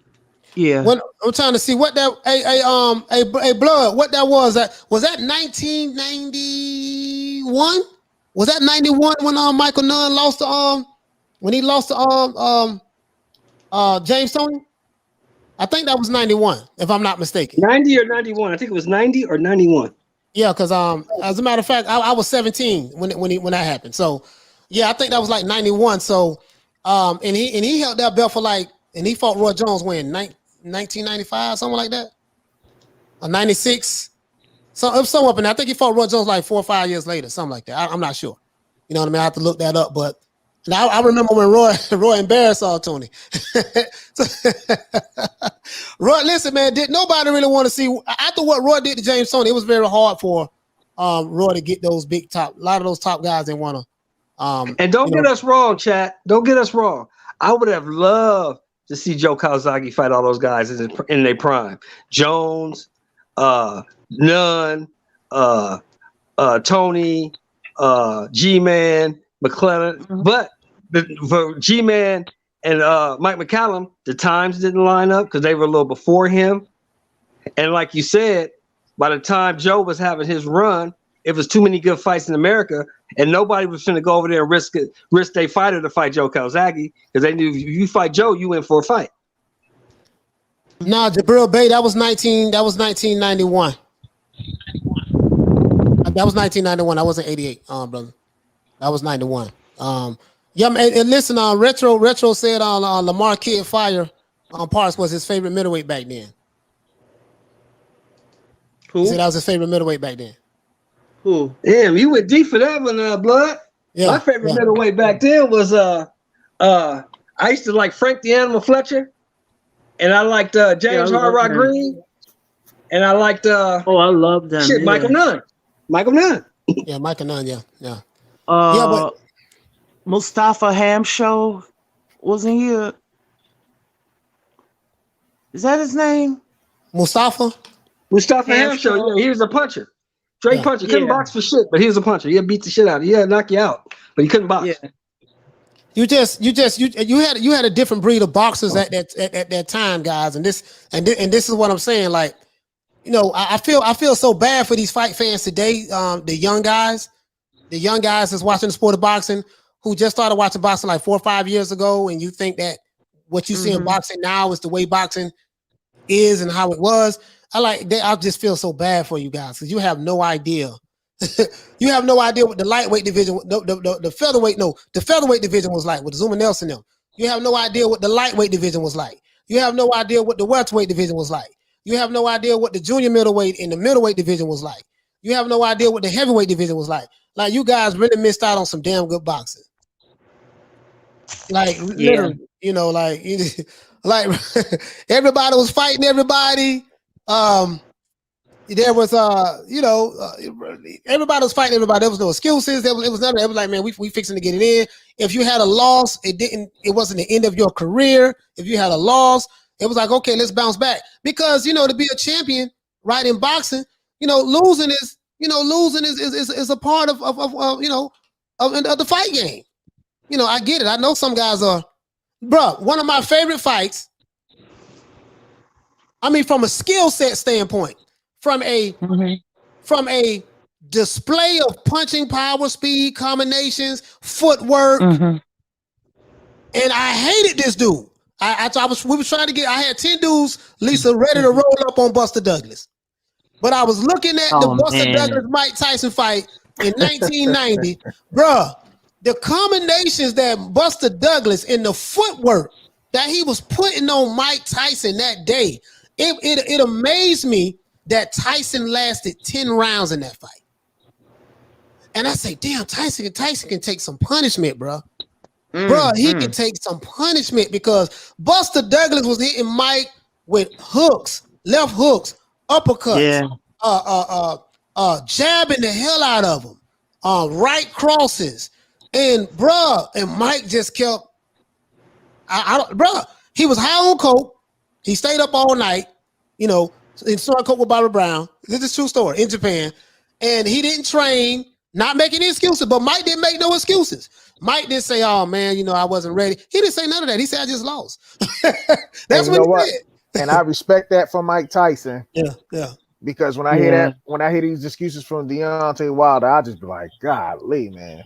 Yeah. When I'm trying to see what that blood, what that was. Was that 1991? Was that 91 when Michael Nunn lost to James Toney? I think that was 91, if I'm not mistaken. 90 or 91. I think it was 90 or 91. Yeah, because as a matter of fact, I was 17 when that happened. So yeah, I think that was like 91. So and he held that belt for and he fought Roy Jones when 1995, something like that, or 96. So it was somewhere up in there. I think he fought Roy Jones like 4 or 5 years later, something like that. I'm not sure. You know what I mean? I have to look that up, but. Now I remember when Roy embarrassed Tony. Roy, listen, man, did nobody really want to see after what Roy did to James Toney? It was very hard for Roy to get those a lot of those top guys didn't want to. And don't get us wrong, chat. Don't get us wrong. I would have loved to see Joe Calzaghe fight all those guys in their prime. Jones, Nunn, Tony, G-Man, McClellan. But for G-Man and Mike McCallum, the times didn't line up because they were a little before him. And like you said, by the time Joe was having his run, it was too many good fights in America, and nobody was going to go over there and risk their fighter to fight Joe Calzaghe because they knew if you fight Joe, you in for a fight. Nah, Jabril Bay, that was 1991. That was 1991. I wasn't 88, brother. That was 91. Yeah, and listen, Retro said on Lamar Kid Fire Parks was his favorite middleweight back then. Who? He said that was his favorite middleweight back then. Who? Damn, you went deep for that one, Blood. Yeah, my favorite middleweight back then was I used to like Frank the Animal Fletcher, and I liked James Hard Rock Green, and I liked I love them. Shit, Michael Nunn. Yeah, Michael Nunn. Yeah. But Mustafa Hamsho wasn't here. Is that his name? Mustafa Hamsho. Yeah, he was a puncher. Straight puncher. Couldn't box for shit, but he was a puncher. He'd beat the shit out of you. He'd knock you out, but he couldn't box. Yeah. You had a different breed of boxers at that time, guys, and this is what I'm saying. Like, you know, I feel so bad for these fight fans today. The young guys that's watching the sport of boxing who just started watching boxing like 4 or 5 years ago, and you think that what you see in boxing now is the way boxing is and how it was. I just feel so bad for you guys because you have no idea. You have no idea what the lightweight division, the featherweight division was like with Zuma Nelson them. You have no idea what the lightweight division was like. You have no idea what the welterweight division was like. You have no idea what the junior middleweight and the middleweight division was like. You have no idea what the heavyweight division was like. Like, you guys really missed out on some damn good boxing. Like, literally, you know, like everybody was fighting everybody. There was everybody was fighting everybody. There was no excuses. It was nothing. It was like, man, we fixing to get it in. If you had a loss, it wasn't the end of your career. If you had a loss, it was like, okay, let's bounce back. Because, you know, to be a champion, right, in boxing, you know, losing is a part of the fight game. You know, I get it. I know some guys are, bruh, one of my favorite fights, I mean, from a skill set standpoint, from a display of punching power, speed, combinations, footwork, and I hated this dude. We were trying to get. I had 10 dudes, Lisa, ready to roll up on Buster Douglas, but I was looking at the Buster Douglas Mike Tyson fight in 1990, bruh. The combinations that Buster Douglas and the footwork that he was putting on Mike Tyson that day, it amazed me that Tyson lasted 10 rounds in that fight. And I say, damn, Tyson can take some punishment, bro. Bro, he can take some punishment because Buster Douglas was hitting Mike with hooks, left hooks, uppercuts, jabbing the hell out of him, right crosses. And Mike just kept, he was high on coke. He stayed up all night, you know, in Snorting Coke with Bobby Brown. This is a true story, in Japan. And he didn't train, not making any excuses, but Mike didn't make no excuses. Mike didn't say, oh man, you know, I wasn't ready. He didn't say none of that. He said, I just lost. That's what he said. And I respect that from Mike Tyson. Yeah. Because when I hear that, when I hear these excuses from Deontay Wilder, I just be like, golly, man.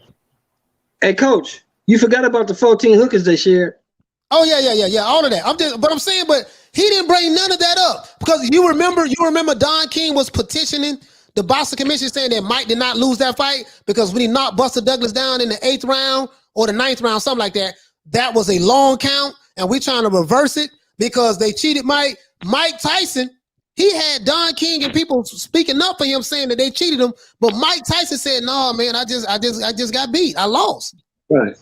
Hey, Coach, you forgot about the 14 hookers they shared. Oh yeah, all of that. I'm saying, but he didn't bring none of that up because you remember Don King was petitioning the boxing commission saying that Mike did not lose that fight because when he knocked Buster Douglas down in the 8th round or the 9th round, something like that, that was a long count, and we're trying to reverse it because they cheated Mike. Mike Tyson, he had Don King and people speaking up for him saying that they cheated him, but Mike Tyson said, "No, man, I just got beat. I lost." Right.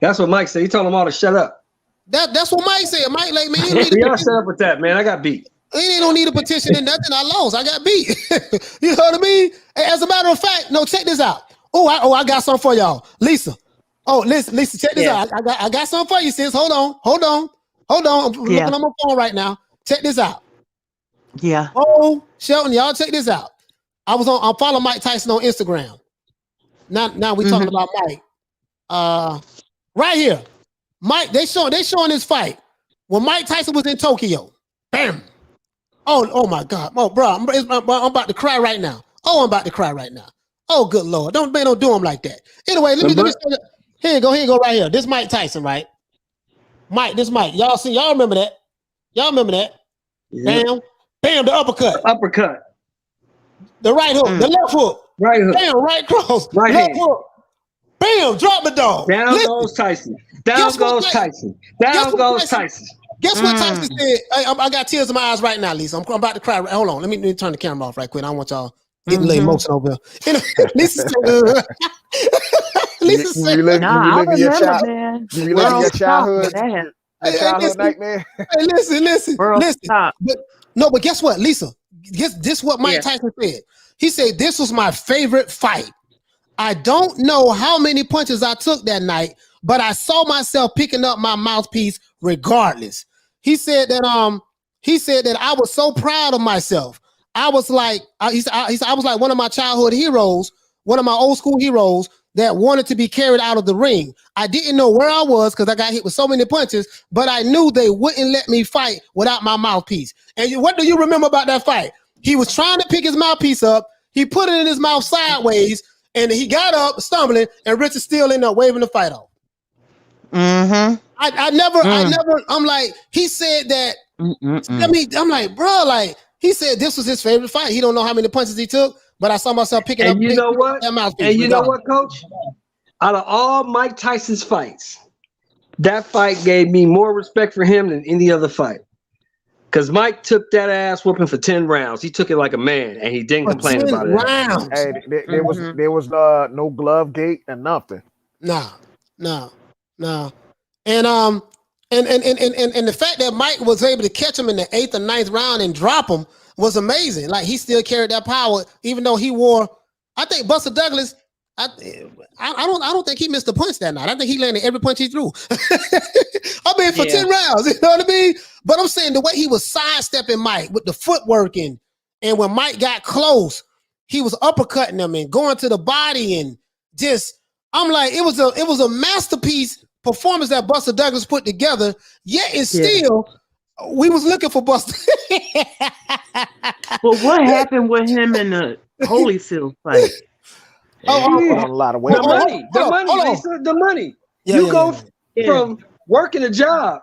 That's what Mike said. He told them all to shut up. That's what Mike said. Mike, like, man, y'all shut up with that, man. I got beat. They don't need a petition and nothing. I lost. I got beat. You know what I mean? As a matter of fact, no, check this out. I got something for y'all, Lisa. Oh, Lisa, check this out. I got something for you, sis. Hold on. Hold on, I'm looking on my phone right now. Check this out. Yeah. Oh, Shelton, y'all check this out. I'm following Mike Tyson on Instagram. Now we talking about Mike. Right here, Mike. They showing this fight when Mike Tyson was in Tokyo. Bam. Oh my God. Oh, bro, I'm about to cry right now. Oh, I'm about to cry right now. Oh, good Lord. Don't do him like that. Anyway, let me here you go right here. This Mike Tyson, right? Mike, this Mike. Y'all remember that? Y'all remember that? Yeah. Bam, the uppercut. The right hook, the left hook. Right hook. Bam, right cross. Right left hand. hook. Bam, drop the dog. Down goes Tyson. Down goes Tyson. Down goes Tyson. Guess what Tyson said? I got tears in my eyes right now, Lisa. I'm about to cry. Hold on. Let me turn the camera off right quick. I don't want y'all getting a little emotional over here. Lisa said, Lisa said, you reliving your childhood nightmare. Hey, listen. But guess what, Lisa? This what Mike Tyson said. He said, this was my favorite fight. I don't know how many punches I took that night, but I saw myself picking up my mouthpiece regardless. He said that I was so proud of myself. I was like, I was like one of my childhood heroes, one of my old school heroes that wanted to be carried out of the ring. I didn't know where I was because I got hit with so many punches, but I knew they wouldn't let me fight without my mouthpiece. And what do you remember about that fight? He was trying to pick his mouthpiece up. He put it in his mouth sideways, and he got up, stumbling, and Richard still ended up waving the fight off. I never, I'm like, he said that, I'm like, bro, like, he said this was his favorite fight. He don't know how many punches he took, but I saw myself picking up. And you know what? And you know what, Coach? Out of all Mike Tyson's fights, that fight gave me more respect for him than any other fight. Because Mike took that ass whooping for 10 rounds. He took it like a man, and he didn't complain about it. Hey, there was no glove gate and nothing. No. And the fact that Mike was able to catch him in the 8th or 9th round and drop him was amazing. Like, he still carried that power, even though he wore. I think Buster Douglas. I don't think he missed a punch that night. I think he landed every punch he threw. I mean, for 10 rounds, you know what I mean? But I'm saying the way he was sidestepping Mike with the footwork and when Mike got close, he was uppercutting him and going to the body and just. I'm like, it was a masterpiece performance that Buster Douglas put together. Yet and still, we was looking for Buster. But what happened with him in the Holyfield fight? A lot of weight. The money. You go from working a job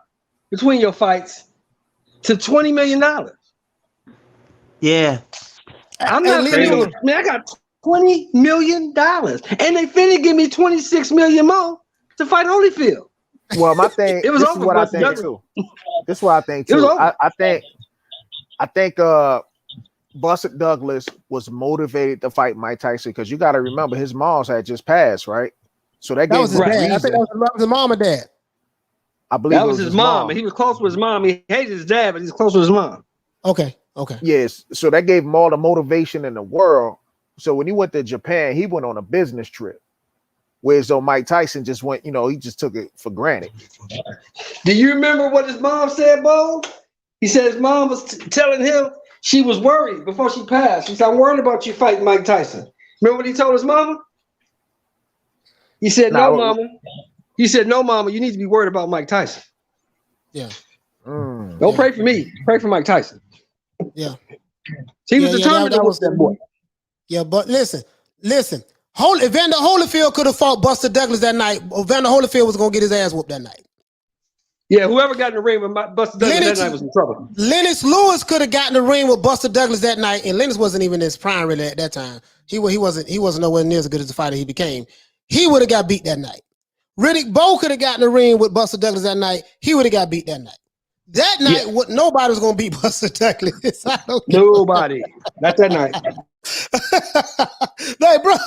between your fights to $20 million. Yeah. I'm not saying, man, I got $20 million, and they finna give me $26 million more to fight Holyfield. Well, my thing. It was this over is what I think too. This is what I think too. I think Buster Douglas was motivated to fight Mike Tyson because you got to remember his moms had just passed, right? So that gave was his dad. I think that was his mom or dad. I believe that was his mom, and he was close with his mom. He hated his dad, but he's close with his mom. Okay. Yes. So that gave him all the motivation in the world. So when he went to Japan, he went on a business trip. Whereas though Mike Tyson just went, he just took it for granted. Do you remember what his mom said, Bo? He said his mom was telling him she was worried before she passed. She said, "I'm worried about you fighting Mike Tyson." Remember what he told his mama? He said, "No, mama." He said, "No, mama, you need to be worried about Mike Tyson." Yeah. Don't pray for me. Pray for Mike Tyson. Yeah. He was determined to whoop that boy. Yeah, but listen. Evander Holyfield could have fought Buster Douglas that night. Evander Holyfield was going to get his ass whooped that night. Yeah, whoever got in the ring with Buster Douglas that night was in trouble. Lennox Lewis could have gotten in the ring with Buster Douglas that night, and Lennox wasn't even in his prime really at that time. He wasn't nowhere near as good as the fighter he became. He would have got beat that night. Riddick Bowe could have gotten in the ring with Buster Douglas that night. He would have got beat that night. That night, nobody was going to beat Buster Douglas. Nobody. Not that night. Like, bro,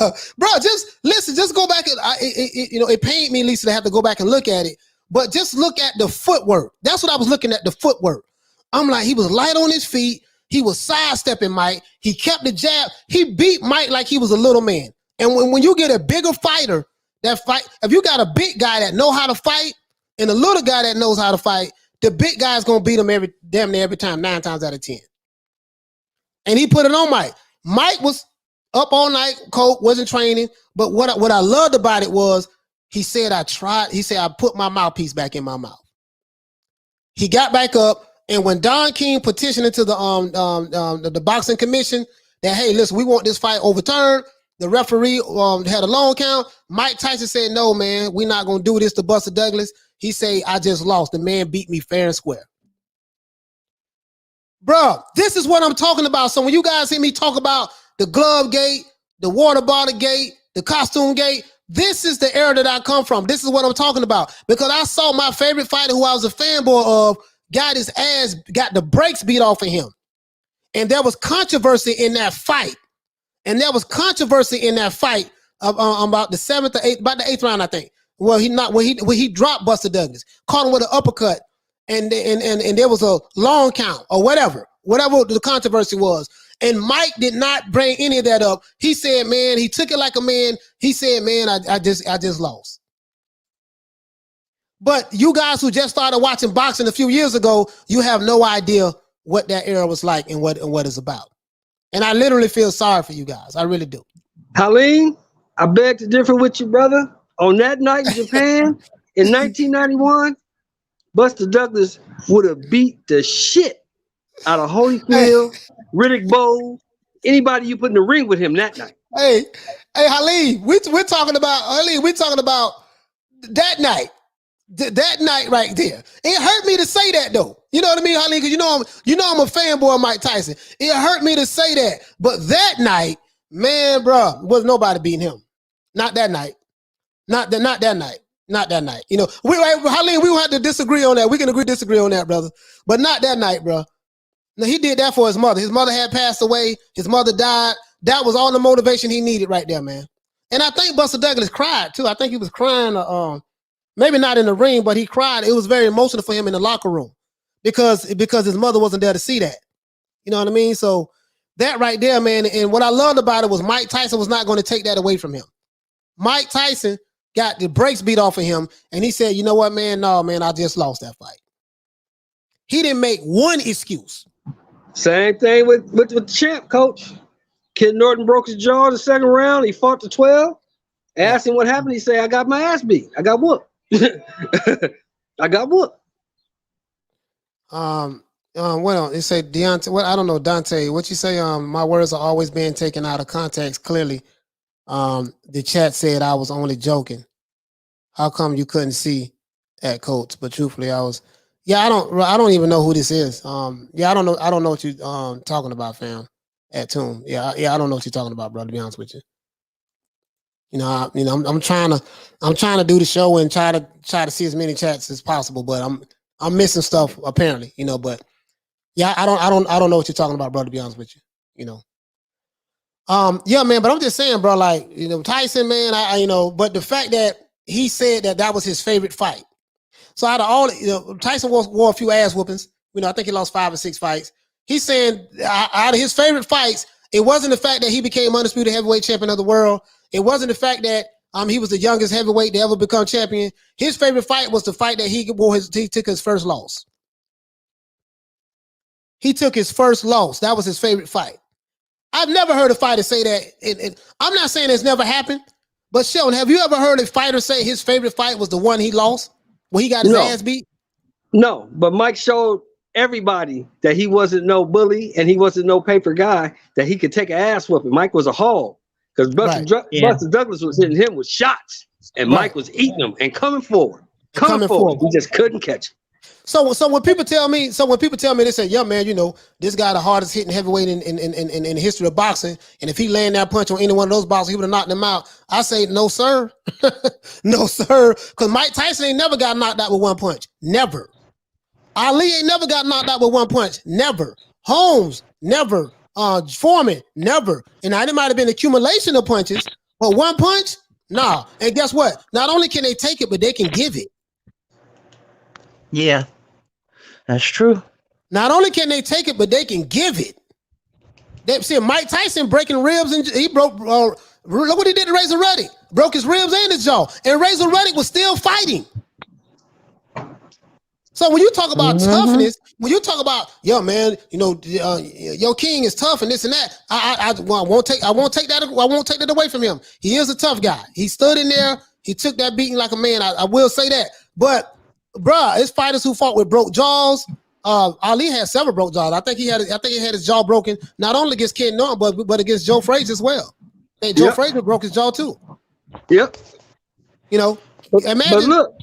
just listen. Just go back and it pained me, Lisa, to have to go back and look at it. But just look at the footwork. That's what I was looking at. The footwork. I'm like, he was light on his feet. He was sidestepping Mike. He kept the jab. He beat Mike like he was a little man. And when you get a bigger fighter that fight, if you got a big guy that know how to fight and a little guy that knows how to fight, the big guy's gonna beat him damn near every time, 9 times out of 10. And he put it on Mike. Mike was up all night, coach, wasn't training. But what I loved about it was he said, I tried. He said, I put my mouthpiece back in my mouth. He got back up, and when Don King petitioned to the boxing commission that, hey, listen, we want this fight overturned, the referee had a long count. Mike Tyson said, no, man, we're not gonna do this to Buster Douglas. He said, I just lost. The man beat me fair and square. Bro, this is what I'm talking about. So when you guys hear me talk about the glove gate, the water bottle gate, the costume gate, this is the era that I come from. This is what I'm talking about. Because I saw my favorite fighter who I was a fanboy of got his ass, got the brakes beat off of him. And there was controversy in that fight. About the 7th or 8th, about the 8th round, I think. Well, he dropped Buster Douglas, caught him with an uppercut, and there was a long count or whatever the controversy was. And Mike did not bring any of that up. He said, man, he took it like a man. He said, man, I just lost. But you guys who just started watching boxing a few years ago, you have no idea what that era was like and what it's about. And I literally feel sorry for you guys. I really do. Halim, I beg to differ with you, brother. On that night in Japan in 1991, Buster Douglas would have beat the shit out of Holyfield, Riddick Bowe, anybody you put in the ring with him that night. Hey, Halim, we're talking about that night. That night right there. It hurt me to say that though. You know what I mean, Halim? Because you know I'm a fanboy of Mike Tyson. It hurt me to say that. But that night, man, bro, was nobody beating him. Not that night. Not that night. You know, Halim, we will have to disagree on that. We can disagree on that, brother. But not that night, bro. No, he did that for his mother. His mother had passed away. His mother died. That was all the motivation he needed right there, man. And I think Buster Douglas cried too. I think he was crying. Maybe not in the ring, but he cried. It was very emotional for him in the locker room because his mother wasn't there to see that. You know what I mean? So that right there, man. And what I loved about it was Mike Tyson was not going to take that away from him. Mike Tyson got the brakes beat off of him, and he said, you know what, man? No, man, I just lost that fight. He didn't make one excuse. Same thing with the champ, coach. Kid Norton broke his jaw in the second round. He fought to 12. Asked him what happened. He said, I got my ass beat. I got whooped. I got whooped. What else? It say Deontay. What I don't know, Dante. What you say? My words are always being taken out of context. Clearly, the chat said I was only joking. How come you couldn't see at Coates? But truthfully, I was. Yeah, I don't even know who this is. Yeah, I don't know what you talking about, fam. At Tomb. Yeah, I don't know what you're talking about, bro. To be honest with you. I'm trying to do the show and try to see as many chats as possible, but I'm missing stuff apparently, but yeah, I don't know what you're talking about, bro, to be honest with you. Yeah, man, but I'm just saying, bro, like, Tyson, man, but the fact that he said that was his favorite fight. So out of all, Tyson wore a few ass whoopings. I think he lost 5 or 6 fights. He's saying out of his favorite fights, it wasn't the fact that he became undisputed heavyweight champion of the world. It wasn't the fact that he was the youngest heavyweight to ever become champion. His favorite fight was the fight that he took his first loss. He took his first loss. That was his favorite fight. I've never heard a fighter say that. I'm not saying it's never happened, but Sheldon, have you ever heard a fighter say his favorite fight was the one he lost, where he got his ass beat? No, but Mike showed everybody that he wasn't no bully and he wasn't no paper guy, that he could take an ass whooping. Mike was a hog. Because Buster Douglas was hitting him with shots, and Mike was eating them and coming forward. He just couldn't catch him. So when people tell me, they say, yeah, man, this guy the hardest hitting heavyweight in the history of boxing, and if he landed that punch on any one of those boxers, he would have knocked them out. I say, no, sir. No, sir. Because Mike Tyson ain't never got knocked out with one punch. Never. Ali ain't never got knocked out with one punch. Never. Holmes, never. Foreman, never. And it might have been accumulation of punches, but one punch, nah. And guess what? Not only can they take it, but they can give it. Yeah, that's true. Not only can they take it, but they can give it. They see Mike Tyson breaking ribs, and he broke. Look what he did to Razor Ruddock. Broke his ribs and his jaw, and Razor Ruddock was still fighting. So when you talk about toughness, when you talk about, yo, man, you know, your king is tough and this and that, I won't take that away from him. He is a tough guy. He stood in there. He took that beating like a man. I will say that. But, bruh, it's fighters who fought with broke jaws. Ali had several broke jaws. I think he had his jaw broken not only against Ken Norton, but against Joe Frazier as well. And Joe Frazier broke his jaw too. Yep. You know, imagine. But look.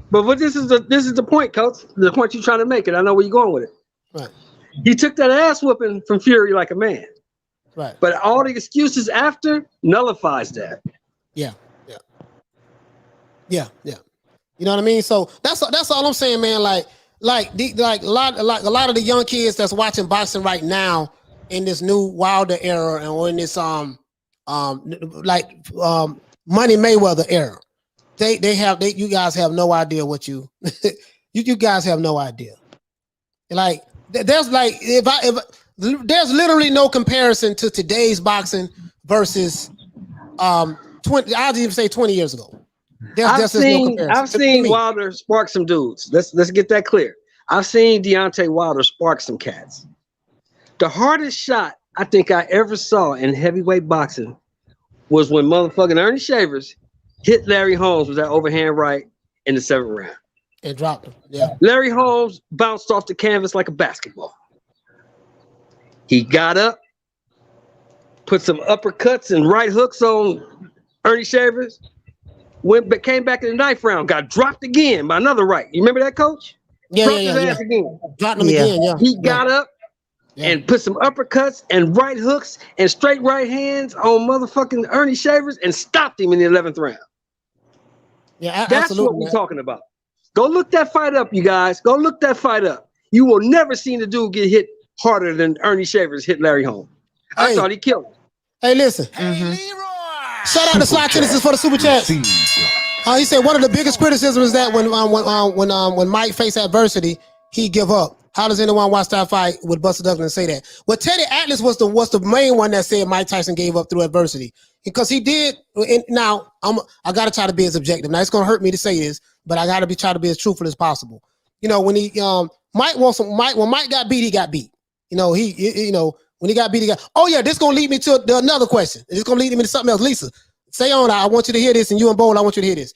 But this is the point, Coach. The point you're trying to make, and I know where you're going with it. Right. He took that ass whooping from Fury like a man. Right. But all the excuses after nullifies that. Yeah. You know what I mean? So that's all I'm saying, man. Like a lot of the young kids that's watching boxing right now in this new Wilder era or in this Money Mayweather era. You guys have no idea what you guys have no idea. Like there's literally no comparison to today's boxing versus 20. I'll even say 20 years ago. I've seen Wilder spark some dudes. Let's get that clear. I've seen Deontay Wilder spark some cats. The hardest shot I think I ever saw in heavyweight boxing was when motherfucking Ernie Shavers hit Larry Holmes with that overhand right in the 7th round. And dropped him. Yeah. Larry Holmes bounced off the canvas like a basketball. He got up, put some uppercuts and right hooks on Ernie Shavers, came back in the 9th round, got dropped again by another right. You remember that, Coach? Yeah. Again. Dropped him again, yeah. He got up and put some uppercuts and right hooks and straight right hands on motherfucking Ernie Shavers and stopped him in the 11th round. Yeah, that's absolutely, what we're talking about. Go look that fight up, you guys. Go look that fight up. You will never see the dude get hit harder than Ernie Shavers hit Larry Holmes. I thought he killed him. Hey, listen. Shout out to Sly Tennyson for the super chat. He said one of the biggest criticisms is that when Mike faced adversity, he give up. How does anyone watch that fight with Buster Douglas and say that? Well, Teddy Atlas was the main one that said Mike Tyson gave up through adversity because he did. And now I got to try to be as objective. Now it's going to hurt me to say this, but I got to try to be as truthful as possible. You know, when when Mike got beat, he got beat. You know, when he got beat, he got. Oh yeah, this gonna lead me to another question. It's gonna lead me to something else. Lisa, stay on. I want you to hear this, and you and Bowl, I want you to hear this.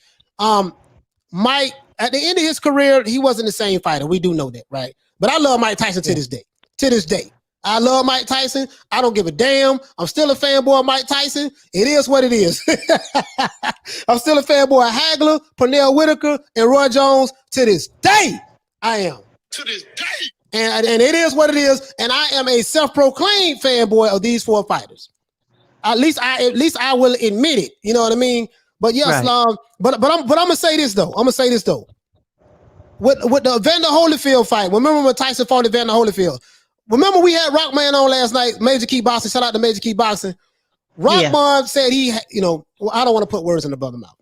Mike, at the end of his career, he wasn't the same fighter. We do know that, right? But I love Mike Tyson to this day. To this day, I love Mike Tyson. I don't give a damn. I'm still a fanboy of Mike Tyson. It is what it is. I'm still a fanboy of Hagler, Pernell Whitaker, and Roy Jones to this day. I am. To this day. And it is what it is. And I am a self-proclaimed fanboy of these 4 fighters. At least I will admit it. You know what I mean? But yes, right. But I'm gonna say this though. With the Evander Holyfield fight, remember when Tyson fought Evander Holyfield? Remember we had Rockman on last night, Major Key Boxing. Shout out to Major Key Boxing. Rockman said I don't want to put words in the brother's mouth.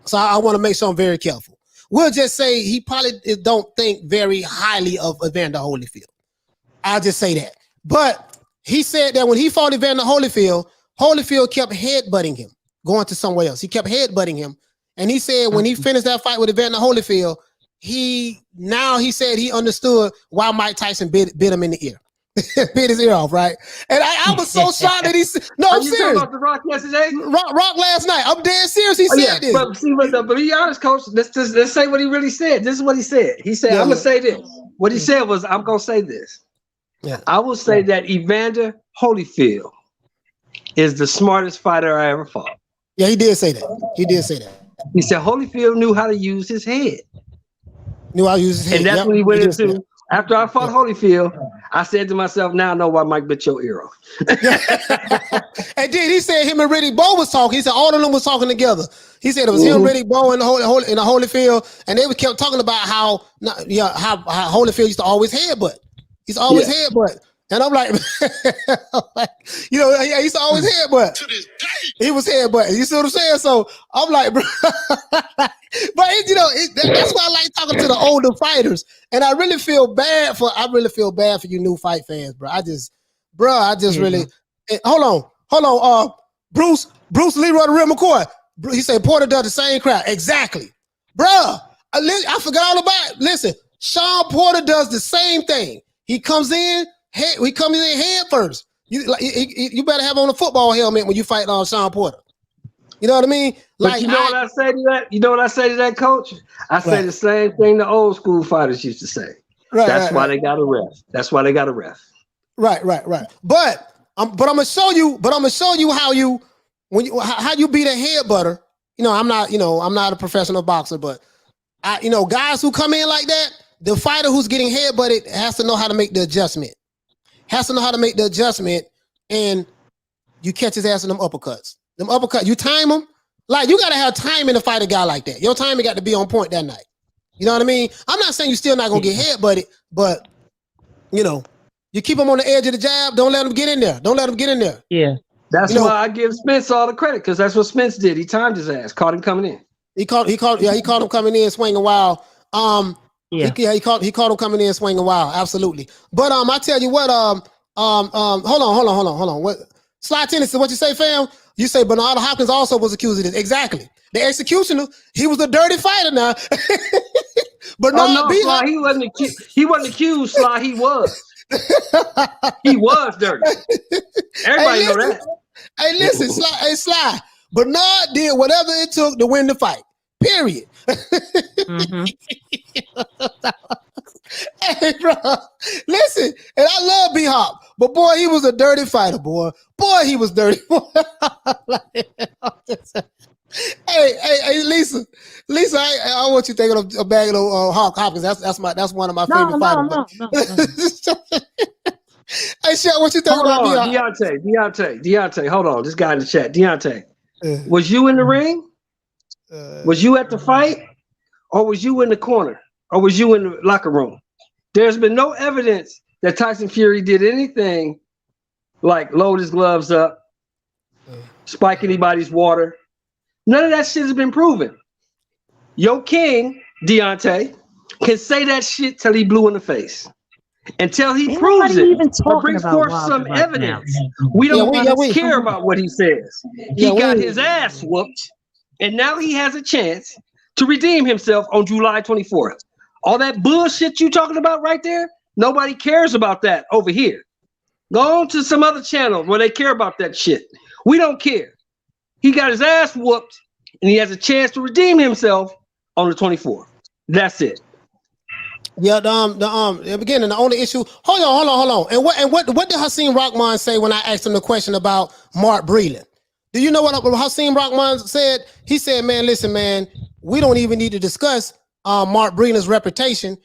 So I want to make sure I'm very careful. We'll just say he probably don't think very highly of Evander Holyfield. I'll just say that. But he said that when he fought Evander Holyfield, Holyfield kept headbutting him, going to somewhere else. He kept headbutting him. And he said when he finished that fight with Evander Holyfield, he said he understood why Mike Tyson bit him in the ear. Bit his ear off, right? And I was so shocked that he said, no, I'm serious. Talking about the Rock yesterday? Rock last night. I'm dead serious. He said this. But be honest, Coach. Let's say what he really said. This is what he said. He said, I'm going to say this. What he said was, I'm going to say this. Yeah. I will say that Evander Holyfield is the smartest fighter I ever fought. Yeah, he did say that. He said Holyfield knew how to use his head. Knew how to use his head. And that's when he went into. After I fought Holyfield, I said to myself, now I know why Mike bit your ear off. And then he said him and Riddick Bowe was talking. He said all of them was talking together. He said it was him, Riddick Bowe, in the Holyfield, and they kept talking about how Holyfield used to always headbutt. He's always headbutt. And I'm like, he used to always headbutt. To this day. He was headbutting. You see what I'm saying? So I'm like, bro. But that's why I like talking to the older fighters. And I really feel bad for you new fight fans, bro. I just really hold on. Bruce Leroy the Real McCoy. He said Porter does the same crap. Exactly. Bro. I forgot all about it. Listen, Sean Porter does the same thing. He comes in head first. You better have on a football helmet when you fight on Sean Porter. You know what I mean? Like, you know what I say to that? You know what I say to that, coach? I say the same thing the old school fighters used to say. That's why they got a ref. That's why they got a ref. Right. But I'm gonna show you how you beat a headbutter. I'm not a professional boxer, but guys who come in like that, the fighter who's getting headbutted has to know how to make the adjustment. And you catch his ass in them uppercuts. You time them. Like, you gotta have timing to fight a guy like that. Your timing got to be on point that night. You know what I mean? I'm not saying you're still not gonna get headbutted, but you keep him on the edge of the jab. Don't let him get in there. Yeah. That's why I give Spence all the credit, because that's what Spence did. He timed his ass, caught him coming in. He caught him coming in swinging wild. He caught him coming in swinging wild. Absolutely. But I tell you what, hold on. What Sly Tennessee, what you say, fam? You say Bernard Hopkins also was accused of this. Exactly. The executioner, he was a dirty fighter now. Sly, he wasn't accused, Sly, he was. He was dirty. Everybody know that. Hey, listen, Sly. Bernard did whatever it took to win the fight. Period. Mm-hmm. Hey, bro, listen, and I love B-Hop, but boy, he was a dirty fighter, boy. Boy, he was dirty. Hey, Lisa, I want you thinking of a bag of Hopkins. That's one of my favorite fighters. No. Hey, Shaq, what you think about Deontay? Hold on, this guy in the chat, Deontay. Was you in the ring? Was you at the fight? Or was you in the corner? Or was you in the locker room? There's been no evidence that Tyson Fury did anything like load his gloves up, spike anybody's water. None of that shit has been proven. Your king, Deontay, can say that shit till he blue in the face. Until he proves it or brings forth some evidence. We don't care about what he says. He got his ass whooped, and now he has a chance to redeem himself on July 24th. All that bullshit you talking about right there, nobody cares about that over here. Go on to some other channel where they care about that shit. We don't care. He got his ass whooped, and he has a chance to redeem himself on the 24th. That's it. Yeah, the beginning, the only issue. Hold on. And what did Hakeem Rahman say when I asked him the question about Mark Breland? Do you know what Hakeem Rahman said? He said, "Man, listen, man, we don't even need to discuss Mark Breland's reputation."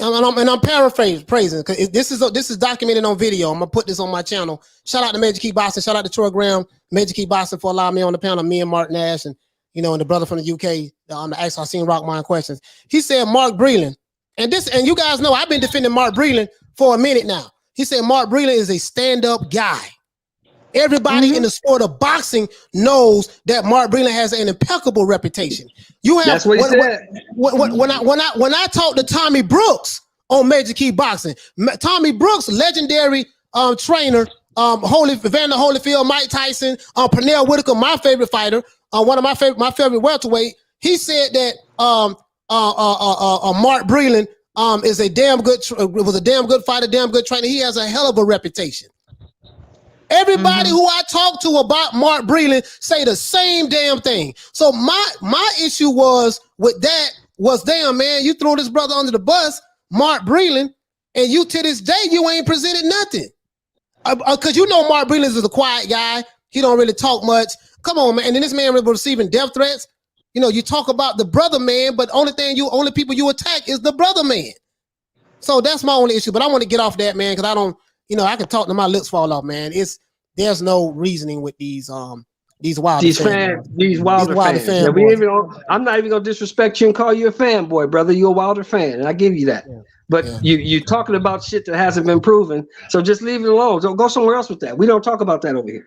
I'm paraphrasing because this is documented on video. I'm gonna put this on my channel. Shout out to Major Key Boxing. Shout out to Troy Graham, Major Key Boxing, for allowing me on the panel. Me and Mark Nash, and and the brother from the UK. To ask Hakeem Rahman questions. He said Mark Breland. And you guys know I've been defending Mark Breland for a minute now. He said Mark Breland is a stand-up guy. Everybody in the sport of boxing knows that Mark Breland has an impeccable reputation. That's what he said. When I talked to Tommy Brooks on Major Key Boxing, Tommy Brooks, legendary trainer, Vander Holyfield, Mike Tyson, Pernell Whitaker, my favorite fighter, one of my favorite welterweight. He said that Mark Breland was a damn good fighter, damn good trainer. He has a hell of a reputation. Everybody who I talk to about Mark Breland say the same damn thing. So my issue was with that was, damn, man, you throw this brother under the bus, Mark Breland, and you to this day you ain't presented nothing. Because Mark Breland is a quiet guy. He don't really talk much. Come on, man. And then this man was receiving death threats. You talk about the brother man, but only people you attack is the brother man. So that's my only issue. But I want to get off that, man, because I don't, I can talk to my lips fall off, man. There's no reasoning with these Wilder fans. These Wilder fans. Yeah, I'm not even gonna disrespect you and call you a fanboy, brother. You're a Wilder fan, and I give you that. Yeah. But you talking about shit that hasn't been proven. So just leave it alone. Don't go somewhere else with that. We don't talk about that over here.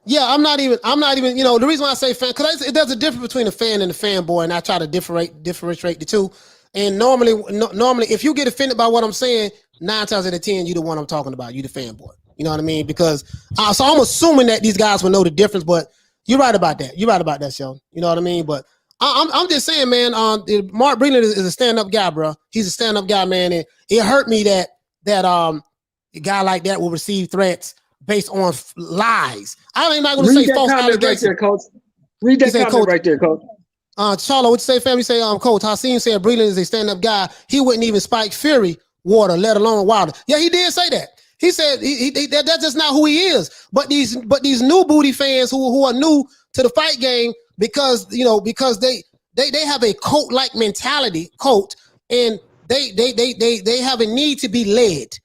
Yeah, I'm not even, the reason why I say fan, because there's a difference between a fan and a fanboy, and I try to differentiate the two. And normally, if you get offended by what I'm saying, 9 times out of 10, you the one I'm talking about. You the fanboy. You know what I mean? Because so I'm assuming that these guys will know the difference, but you're right about that. You're right about that, Sheldon. You know what I mean? But I'm just saying, man. Mark Breland is a stand-up guy, bro. He's a stand-up guy, man. And it hurt me that a guy like that will receive threats based on lies. I'm not going to say false allegations. Right there, Coach. Read that comment right there, Coach. Charlo, what you say, family? Say, Coach Hassim said Breland is a stand-up guy. He wouldn't even spike Fury water, let alone Wilder. Yeah, he did say that. He said that's just not who he is. But these new booty fans who are new to the fight game because they have a cult-like mentality, and they have a need to be led.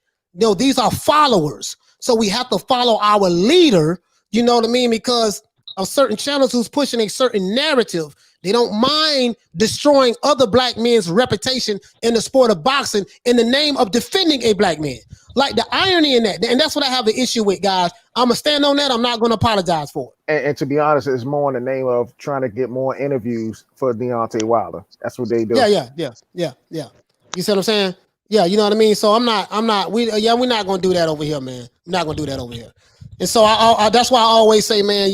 These are followers. So we have to follow our leader, you know what I mean? Because of certain channels who's pushing a certain narrative. They don't mind destroying other black men's reputation in the sport of boxing in the name of defending a black man. Like the irony in that. And that's what I have an issue with, guys. I'm going to stand on that. I'm not going to apologize for it. And to be honest, it's more in the name of trying to get more interviews for Deontay Wilder. That's what they do. Yeah. You see what I'm saying? Yeah, you know what I mean? So we're not going to do that over here, man. We're not going to do that over here. And so I that's why I always say, man,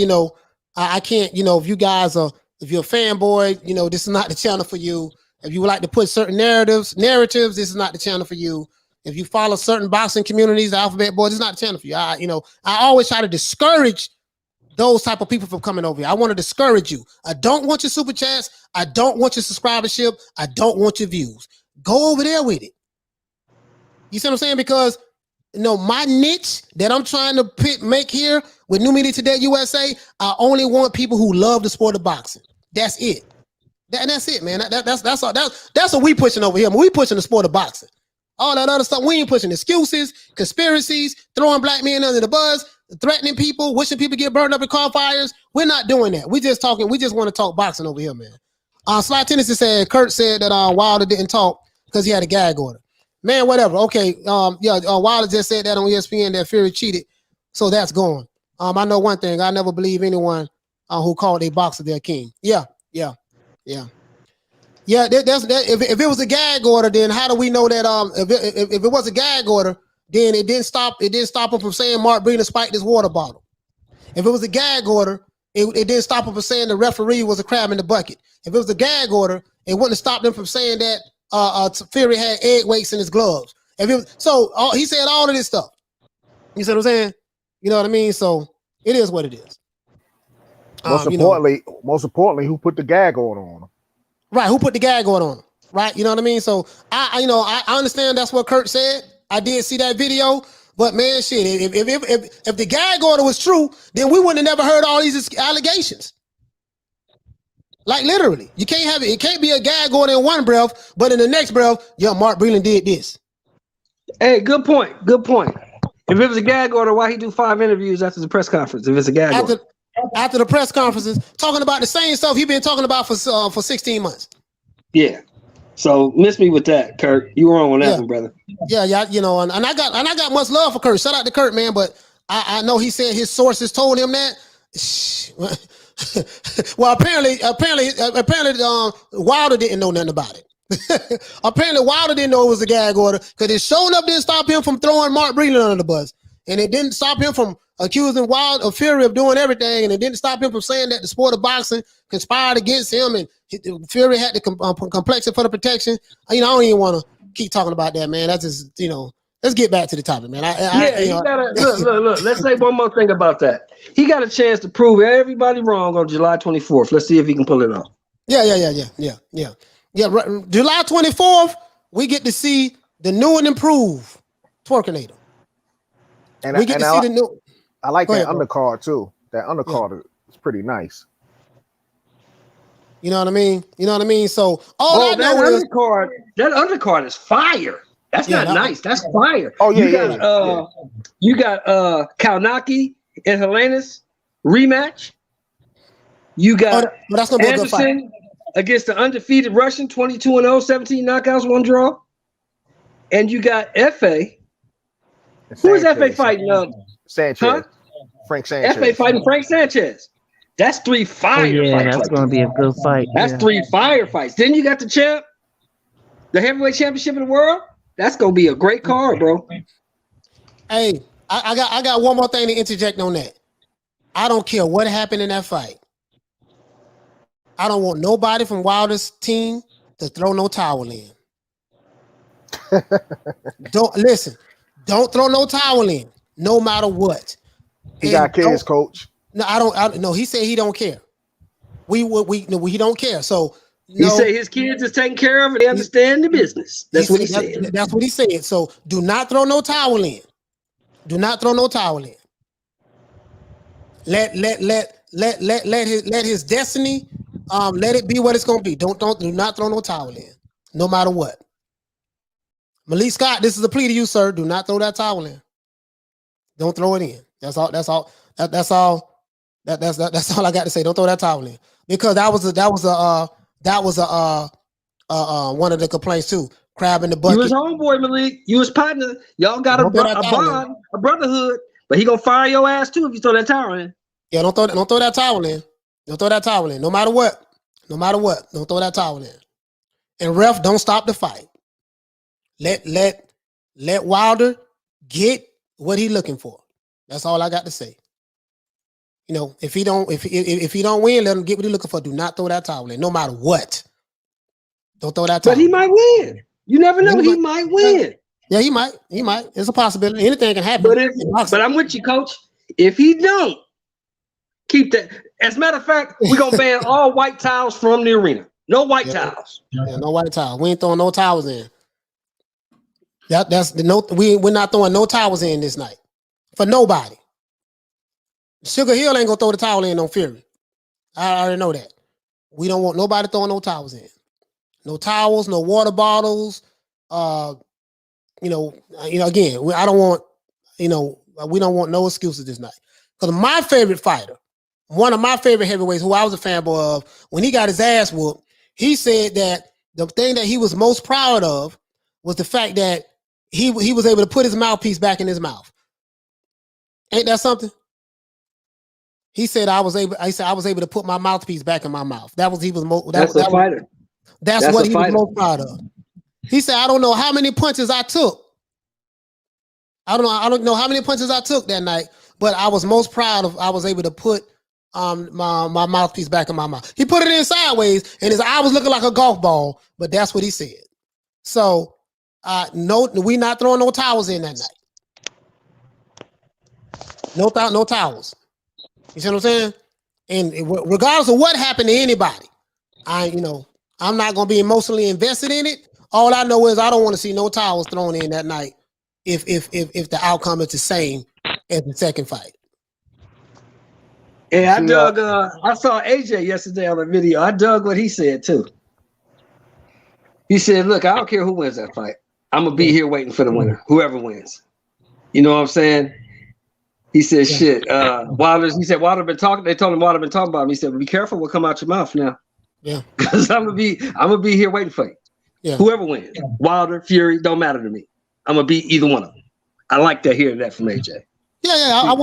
I can't, if you guys are, if you're a fanboy, this is not the channel for you. If you would like to put certain narratives, this is not the channel for you. If you follow certain boxing communities, the Alphabet Boys, it's not the channel for you. I always try to discourage those type of people from coming over here. I want to discourage you. I don't want your super chats. I don't want your subscribership. I don't want your views. Go over there with it. You see what I'm saying? Because my niche that I'm trying to make here with New Media Today USA, I only want people who love the sport of boxing. That's it. That's it, man. That's what we pushing over here. We pushing the sport of boxing. All that other stuff, we ain't pushing excuses, conspiracies, throwing black men under the bus, threatening people, wishing people get burned up in car fires. We're not doing that. We just want to talk boxing over here, man. Sly Tennessee said, Kurt said that Wilder didn't talk because he had a gag order. Man, whatever. Okay. Wilder just said that on ESPN that Fury cheated. So that's gone. I know one thing. I never believe anyone who called a boxer their king. Yeah. If it was a gag order, then how do we know that? If it was a gag order, then it didn't stop him from saying Mark Breland spiked his water bottle. If it was a gag order, it didn't stop him from saying the referee was a crab in the bucket. If it was a gag order, it wouldn't have stopped him from saying that Fury had egg weights in his gloves. He said all of this stuff. You see what I'm saying? You know what I mean? So it is what it is. Most importantly, who put the gag order on him? Right, who put the gag order on him? Right, you know what I mean? So I understand that's what Kurt said. I did see that video, but man, shit, if the gag order was true, then we wouldn't have never heard all these allegations. Like literally, you can't have it. It can't be a gag order in one breath, but in the next breath, Mark Breland did this. Hey, good point. If it was a gag order, why he do 5 interviews after the press conference? If it's a gag order. After the press conferences, talking about the same stuff he been talking about for 16 months. Yeah. So miss me with that, Kurt. You were wrong on that one, brother. Yeah, and I got much love for Kurt. Shout out to Kurt, man. But I know he said his sources told him that. Well, apparently, Wilder didn't know nothing about it. Apparently, Wilder didn't know it was a gag order because it showing up didn't stop him from throwing Mark Breland under the bus, and it didn't stop him from accusing Fury of doing everything, and it didn't stop him from saying that the sport of boxing conspired against him, and Fury had the complexion for the protection. I don't even want to keep talking about that, man. That's just let's get back to the topic, man. Look. Let's say one more thing about that. He got a chance to prove everybody wrong on July 24th. Let's see if he can pull it off. Yeah. July 24th, we get to see the new and improved Twerkinator. And we get to see the new. I like that undercard too. That undercard is pretty nice. You know what I mean? So that undercard is fire. That's not nice. That's fire. Oh yeah, you got Kalnaki and Helenius rematch. You got that's gonna be Anderson a good fight. Against the undefeated Russian, 22-0, 17 knockouts, 1 draw. And you got F.A. Who is F.A. fighting? Sanchez. Huh? Frank Sanchez. F.A. fighting Frank Sanchez. That's 3 fire fights. That's going to be a good fight. That's 3 fire fights. Then you got the champ, the heavyweight championship of the world. That's going to be a great card, bro. Hey, I got one more thing to interject on that. I don't care what happened in that fight. I don't want nobody from Wilder's team to throw no towel in. Don't listen. Don't throw no towel in, no matter what. He got kids, coach. No, I don't. No, he said he don't care. He don't care. So he said his kids is taken care of and they understand the business. That's what he said. That's what he said. So do not throw no towel in. Do not throw no towel in. Let his destiny. Let it be what it's gonna be. Do not throw no towel in, no matter what. Malik Scott, this is a plea to you, sir. Do not throw that towel in. Don't throw it in. That's all. That's all I got to say. Don't throw that towel in, because that was one of the complaints too. Crab in the bucket. You was homeboy, Malik. You was partner. Y'all got a bond, a brotherhood. But he gonna fire your ass too if you throw that towel in. Yeah, don't throw that towel in. Don't throw that towel in. No matter what. No matter what. Don't throw that towel in. And ref, don't stop the fight. Let Wilder get what he's looking for. That's all I got to say. You know, if he don't win, let him get what he's looking for. Do not throw that towel in, no matter what. Don't throw that towel. But he might win. You never know. He might win. Yeah, he might. It's a possibility. Anything can happen. But I'm with you, coach. If he don't keep that, as a matter of fact, we're gonna ban all white towels from the arena. No white towels. Yeah, no white towels. We ain't throwing no towels in. That's the no. We're not throwing no towels in this night for nobody. Sugar Hill ain't gonna throw the towel in on Fury. I already know that. We don't want nobody throwing no towels in. No towels, no water bottles. Again, I don't want. We don't want no excuses this night. Because my favorite fighter, one of my favorite heavyweights, who I was a fanboy of, when he got his ass whooped, he said that the thing that he was most proud of was the fact that he was able to put his mouthpiece back in his mouth. Ain't that something? He said I was able to put my mouthpiece back in my mouth. That's what he was most proud of. He said, I don't know how many punches I took. I don't know how many punches I took that night, but I was most proud of I was able to put my mouthpiece back in my mouth. He put it in sideways and his eye was looking like a golf ball, but that's what he said. So no, we not throwing no towels in that night. No towels. You see what I'm saying? And regardless of what happened to anybody, I'm not gonna be emotionally invested in it. All I know is I don't want to see no towels thrown in that night if the outcome is the same as the second fight. Yeah, I dug. I saw AJ yesterday on the video. I dug what he said too. He said, "Look, I don't care who wins that fight. I'm gonna be here waiting for the winner, whoever wins." You know what I'm saying? He said, "Shit." He said Wilder been talking. They told him Wilder been talking about him. He said, "Be careful what come out your mouth now." Yeah, because I'm gonna be here waiting for you. Yeah, whoever wins, Wilder, Fury, don't matter to me. I'm gonna be either one of them. I like to hear that from AJ. Yeah. I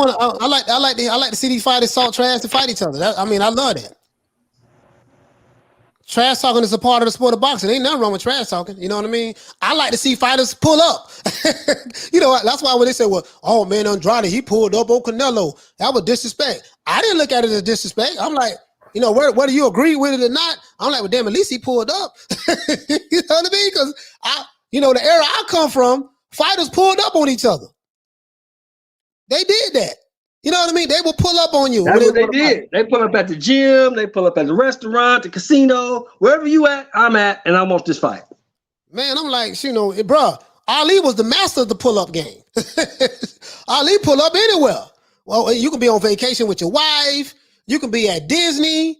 like to see these fighters talk trash to fight each other. I love that. Trash talking is a part of the sport of boxing. Ain't nothing wrong with trash talking. You know what I mean? I like to see fighters pull up. That's why when they say, "Well, oh man, Andrade, he pulled up on Canelo. That was disrespect." I didn't look at it as disrespect. I'm like, whether you agree with it or not, I'm like, well, damn, at least he pulled up. You know what I mean? Because the era I come from, fighters pulled up on each other. They did that. You know what I mean? They will pull up on you. That's what they did. They pull up at the gym. They pull up at the restaurant, the casino, wherever you at, I'm at, and I want this fight. Man, I'm like, bro, Ali was the master of the pull-up game. Ali pull up anywhere. Well, you can be on vacation with your wife. You can be at Disney,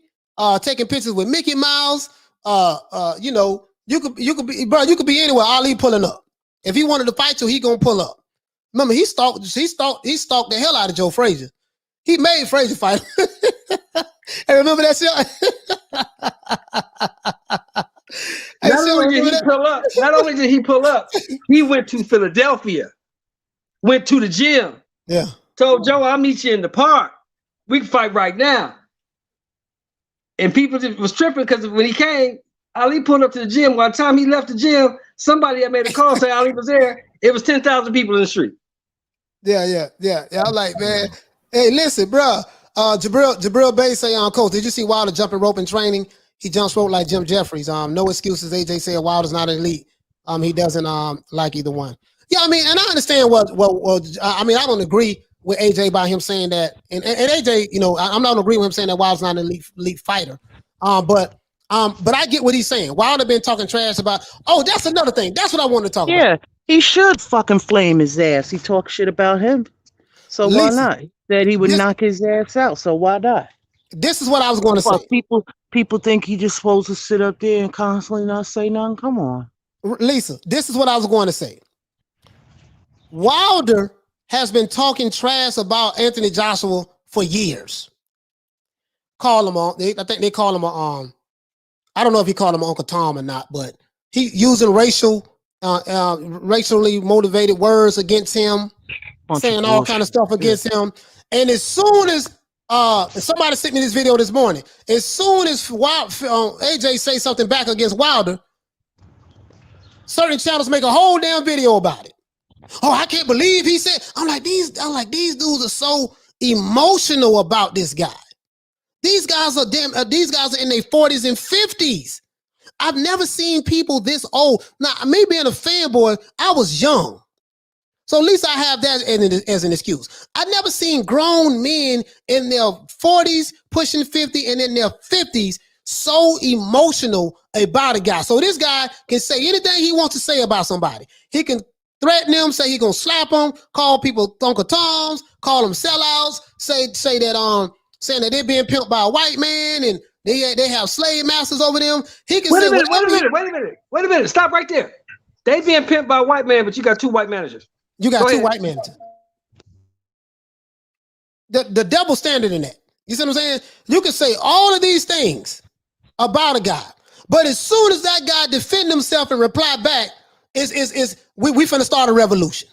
taking pictures with Mickey Mouse. You could be anywhere. Ali pulling up. If he wanted to fight you, he gonna pull up. Remember, he stalked the hell out of Joe Frazier. He made Frazier fight. Hey, remember that shit? Not only did he pull up, he went to Philadelphia, went to the gym. Yeah. Told Joe, I'll meet you in the park. We can fight right now. And people was tripping because when he came, Ali pulled up to the gym. By the time he left the gym, somebody had made a call say Ali was there. It was 10,000 people in the street. Yeah. I'm like, man, hey, listen, bro. Jabril Bay say, Coach, did you see Wilder jumping rope in training? He jumps rope like Jim Jeffries. No excuses. AJ said Wilder's not elite. He doesn't like either one. Yeah, I mean, and I understand what I mean, I don't agree with AJ by him saying that. And AJ, you know, I'm not agreeing with him saying that Wilder's not an elite fighter. But I get what he's saying. Wilder been talking trash about. Oh, that's another thing. That's what I wanted to talk about. Yeah, he should fucking flame his ass. He talks shit about him. So Lisa, why not? He said he would knock his ass out. So why not? This is what I was going to say. People think he just supposed to sit up there and constantly not say nothing. Come on. Lisa, this is what I was going to say. Wilder has been talking trash about Anthony Joshua for years. Call him on. I think they call him a I don't know if he called him Uncle Tom or not, but he using racially motivated words against him, saying all kind of stuff against him. And as soon as somebody sent me this video this morning, as soon as AJ say something back against Wilder, certain channels make a whole damn video about it. Oh, I can't believe he said. I'm like these dudes are so emotional about this guy. These guys are these guys are in their 40s and 50s. I've never seen people this old. Now, me being a fanboy, I was young. So at least I have that as an excuse. I've never seen grown men in their 40s, pushing 50, and in their 50s so emotional about a guy. So this guy can say anything he wants to say about somebody. He can threaten them, say he's gonna slap them, call people Uncle Toms, call them sellouts, say that saying that they're being pimped by a white man and they have slave masters over them. He can say, wait a minute, stop right there. They being pimped by a white man, but you got two white managers. You got two white managers. The double standard in that. You see what I'm saying? You can say all of these things about a guy, but as soon as that guy defend himself and reply back, we finna start a revolution.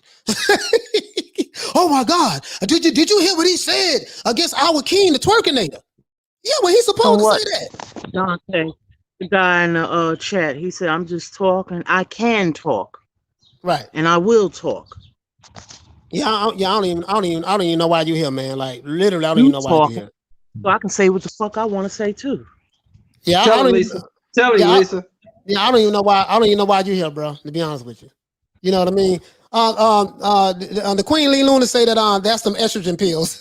Oh my God! Did you hear what he said against our king, the twerkinator? Yeah, well, he's supposed to say that. Deontay, the guy in the chat, he said, "I'm just talking. I can talk, right, and I will talk." Yeah, I don't even know why you here, man. Like literally, I don't even know why you here. So I can say what the fuck I want to say too. Yeah, Tell me, Lisa. Yeah, I don't even know why you here, bro. To be honest with you, you know what I mean. The Queen Lee Luna say that that's some estrogen pills.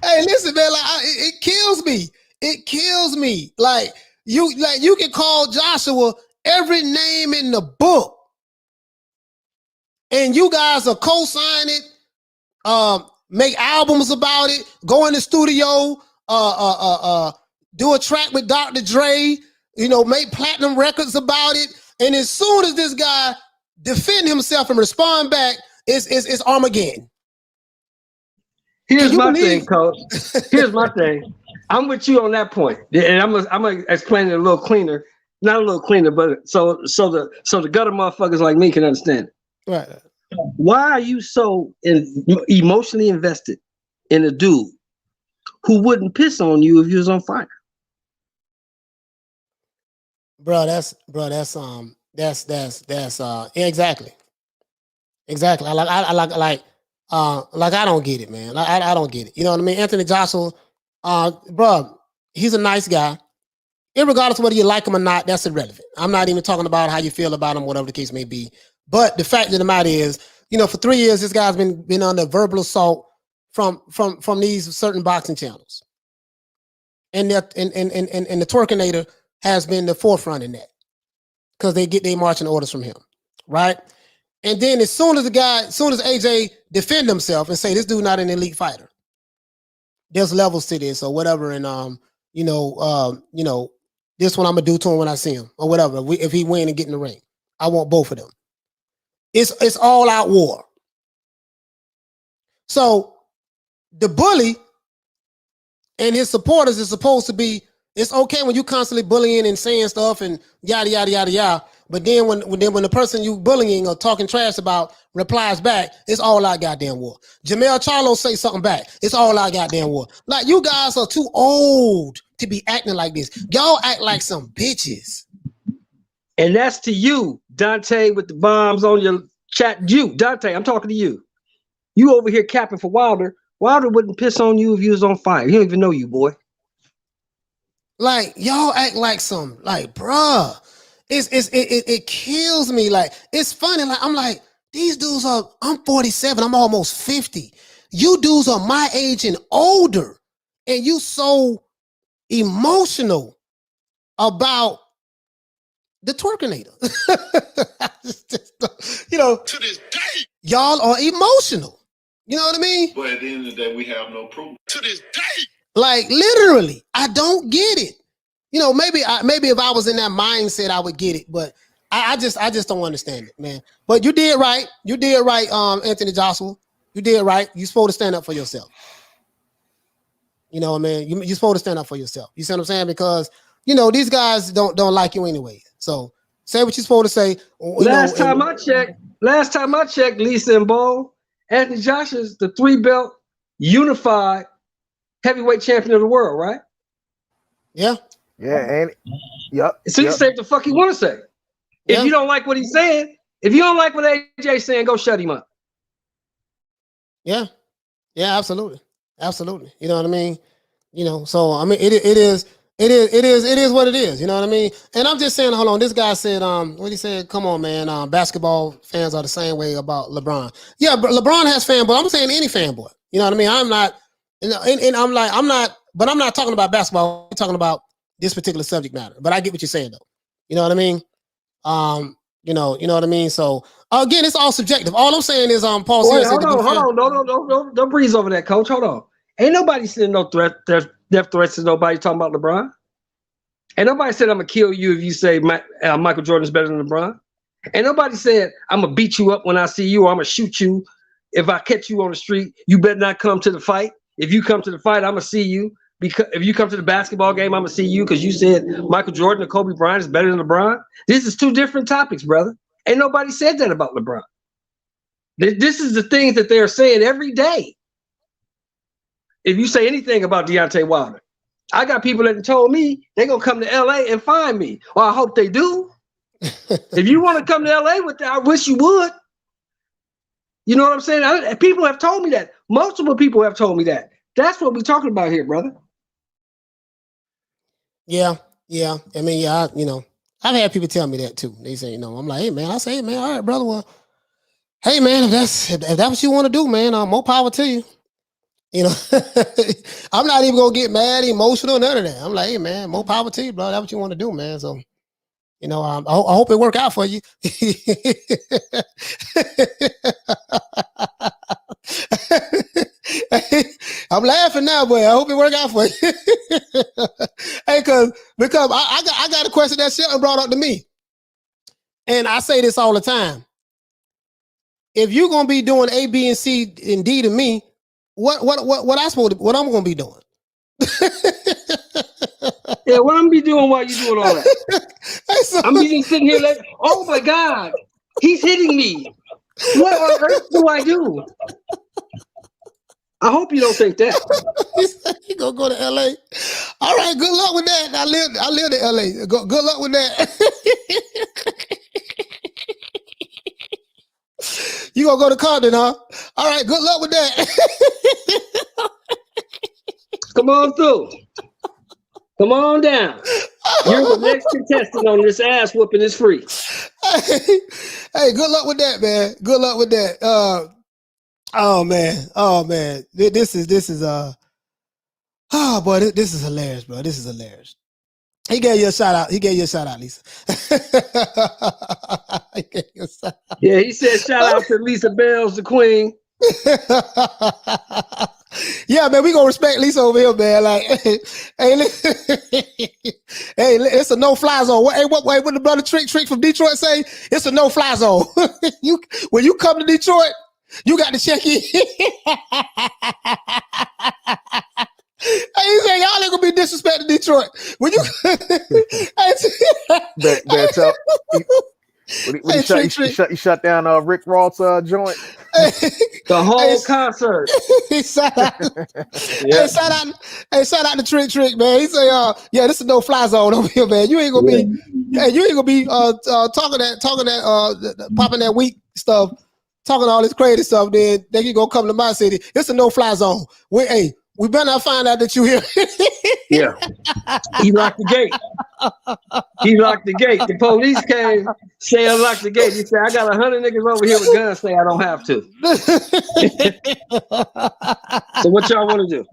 Hey, listen, man, it kills me. It kills me. Like you can call Joshua every name in the book, and you guys are co-sign it, make albums about it, go in the studio, do a track with Dr. Dre, you know, make platinum records about it. And as soon as this guy defend himself and respond back, it's Armageddon. Here's my thing, Coach. Here's my thing. I'm with you on that point, and I'm gonna explain it a little cleaner. Not a little cleaner, but so the gutter motherfuckers like me can understand it. Right. Why are you so emotionally invested in a dude who wouldn't piss on you if you was on fire? Bro, that's exactly. I don't get it, man. I don't get it. You know what I mean? Anthony Joshua, bro, he's a nice guy. Irregardless of whether you like him or not, that's irrelevant. I'm not even talking about how you feel about him, whatever the case may be. But the fact of the matter is, you know, for 3 years, this guy's been under verbal assault from these certain boxing channels, and the twerkinator has been the forefront in that because they get their marching orders from him, right? And then as soon as AJ defend himself and say this dude not an elite fighter, there's levels to this or whatever, and this one I'm gonna do to him when I see him or whatever. If he win and get in the ring, I want both of them. It's all out war. So the bully and his supporters is supposed to be. It's okay when you constantly bullying and saying stuff and yada yada yada yada. But then when the person you bullying or talking trash about replies back, it's all out goddamn war. Jermell Charlo say something back, it's all out goddamn war. Like you guys are too old to be acting like this. Y'all act like some bitches. And that's to you, Deontay, with the bombs on your chat. You, Deontay, I'm talking to you. You over here capping for Wilder. Wilder wouldn't piss on you if you was on fire. He don't even know you, boy. Like y'all act like some like, bruh. It kills me. Like it's funny. Like I'm like these dudes are. I'm 47. I'm almost 50. You dudes are my age and older, and you so emotional about the twerkinator. You know, To this day. y'all are emotional. You know what I mean? But at the end of the day, we have no proof. To this day. Like literally, I don't get it. You know, maybe if I was in that mindset, I would get it, but I just don't understand it, man. But you did right. You did right, Anthony Joshua. You did right. You're supposed to stand up for yourself. You know what I mean? You're supposed to stand up for yourself. You see what I'm saying? Because you know these guys don't like you anyway. So say what you're supposed to say. Last time I checked, Lisa and Bo, Anthony Joshua's the 3-belt unified heavyweight champion of the world, right? Yeah. Yeah, and yep. So you say what the fuck you want to say. If you don't like what he's saying, if you don't like what AJ's saying, go shut him up. Yeah. Yeah, absolutely. Absolutely. You know what I mean? You know, so I mean it is what it is. You know what I mean? And I'm just saying, hold on. This guy said, what he said, come on, man. Basketball fans are the same way about LeBron. Yeah, but LeBron has fanboy. I'm saying any fanboy. You know what I mean? I'm not, and I'm not talking about basketball. I'm talking about this particular subject matter. But I get what you're saying though. You know what I mean? You know what I mean? So again, it's all subjective. All I'm saying is Paul. Wait, hold on. Don't breeze over that, coach. Hold on. Ain't nobody sending no death threats to nobody talking about LeBron. Ain't nobody said I'm gonna kill you if you say Michael Jordan's better than LeBron. Ain't nobody said I'm gonna beat you up when I see you or I'm gonna shoot you if I catch you on the street. You better not come to the fight. If you come to the fight, I'm gonna see you. Because if you come to the basketball game, I'm gonna see you because you said Michael Jordan or Kobe Bryant is better than LeBron. This is two different topics, brother. Ain't nobody said that about LeBron. This is the things that they're saying every day. If you say anything about Deontay Wilder, I got people that told me they're gonna come to LA and find me. Well, I hope they do. If you want to come to LA with that, I wish you would. You know what I'm saying? People have told me that. Multiple people have told me that. That's what we're talking about here, brother. Yeah. I mean, I've had people tell me that too. They say, I'm like, hey man, I say, hey man, all right, brother. Well, hey man, if that's what you want to do, man, more power to you. You know, I'm not even gonna get mad, emotional, none of that. I'm like, hey man, more power to you, bro. That's what you want to do, man. So, I hope it work out for you. I'm laughing now, boy. I hope it work out for you. Hey, because I got a question that Shelton brought up to me, and I say this all the time. If you're gonna be doing A, B, and C and D to me, what I'm gonna be doing? Yeah, what I'm gonna be doing while you doing all that? I'm just sitting here like, oh my God, he's hitting me. What on earth do I do? I hope you don't think that. You gonna go to LA? All right, good luck with that. I live in LA. Good luck with that. You gonna go to Compton, huh? All right, good luck with that. Come on through. Come on down. You're the next contestant on this ass whooping is free. Hey, good luck with that, man. Good luck with that. Oh man. This is oh boy, this is hilarious, bro. This is hilarious. He gave you a shout out. Lisa. Yeah, he said shout out to Lisa Bells, the queen. Yeah, man, we gonna respect Lisa over here, man. Like, hey, it's a no-fly zone. What the brother Trick from Detroit say? It's a no-fly zone. When you come to Detroit, you got to check in. Hey, he said y'all ain't gonna be disrespecting Detroit. When you He shut down Rick Ross joint. The whole concert. Shout out to Trick, man. He say, yeah, this is no fly zone over here, man. You ain't gonna be talking that popping that weak stuff, talking all this crazy stuff. Then you gonna come to my city. It's a no fly zone. We better not find out that you here. Yeah. He locked the gate. He locked the gate. The police came, say unlock the gate. He said, I got 100 niggas over here with guns, say I don't have to. So what y'all want to do?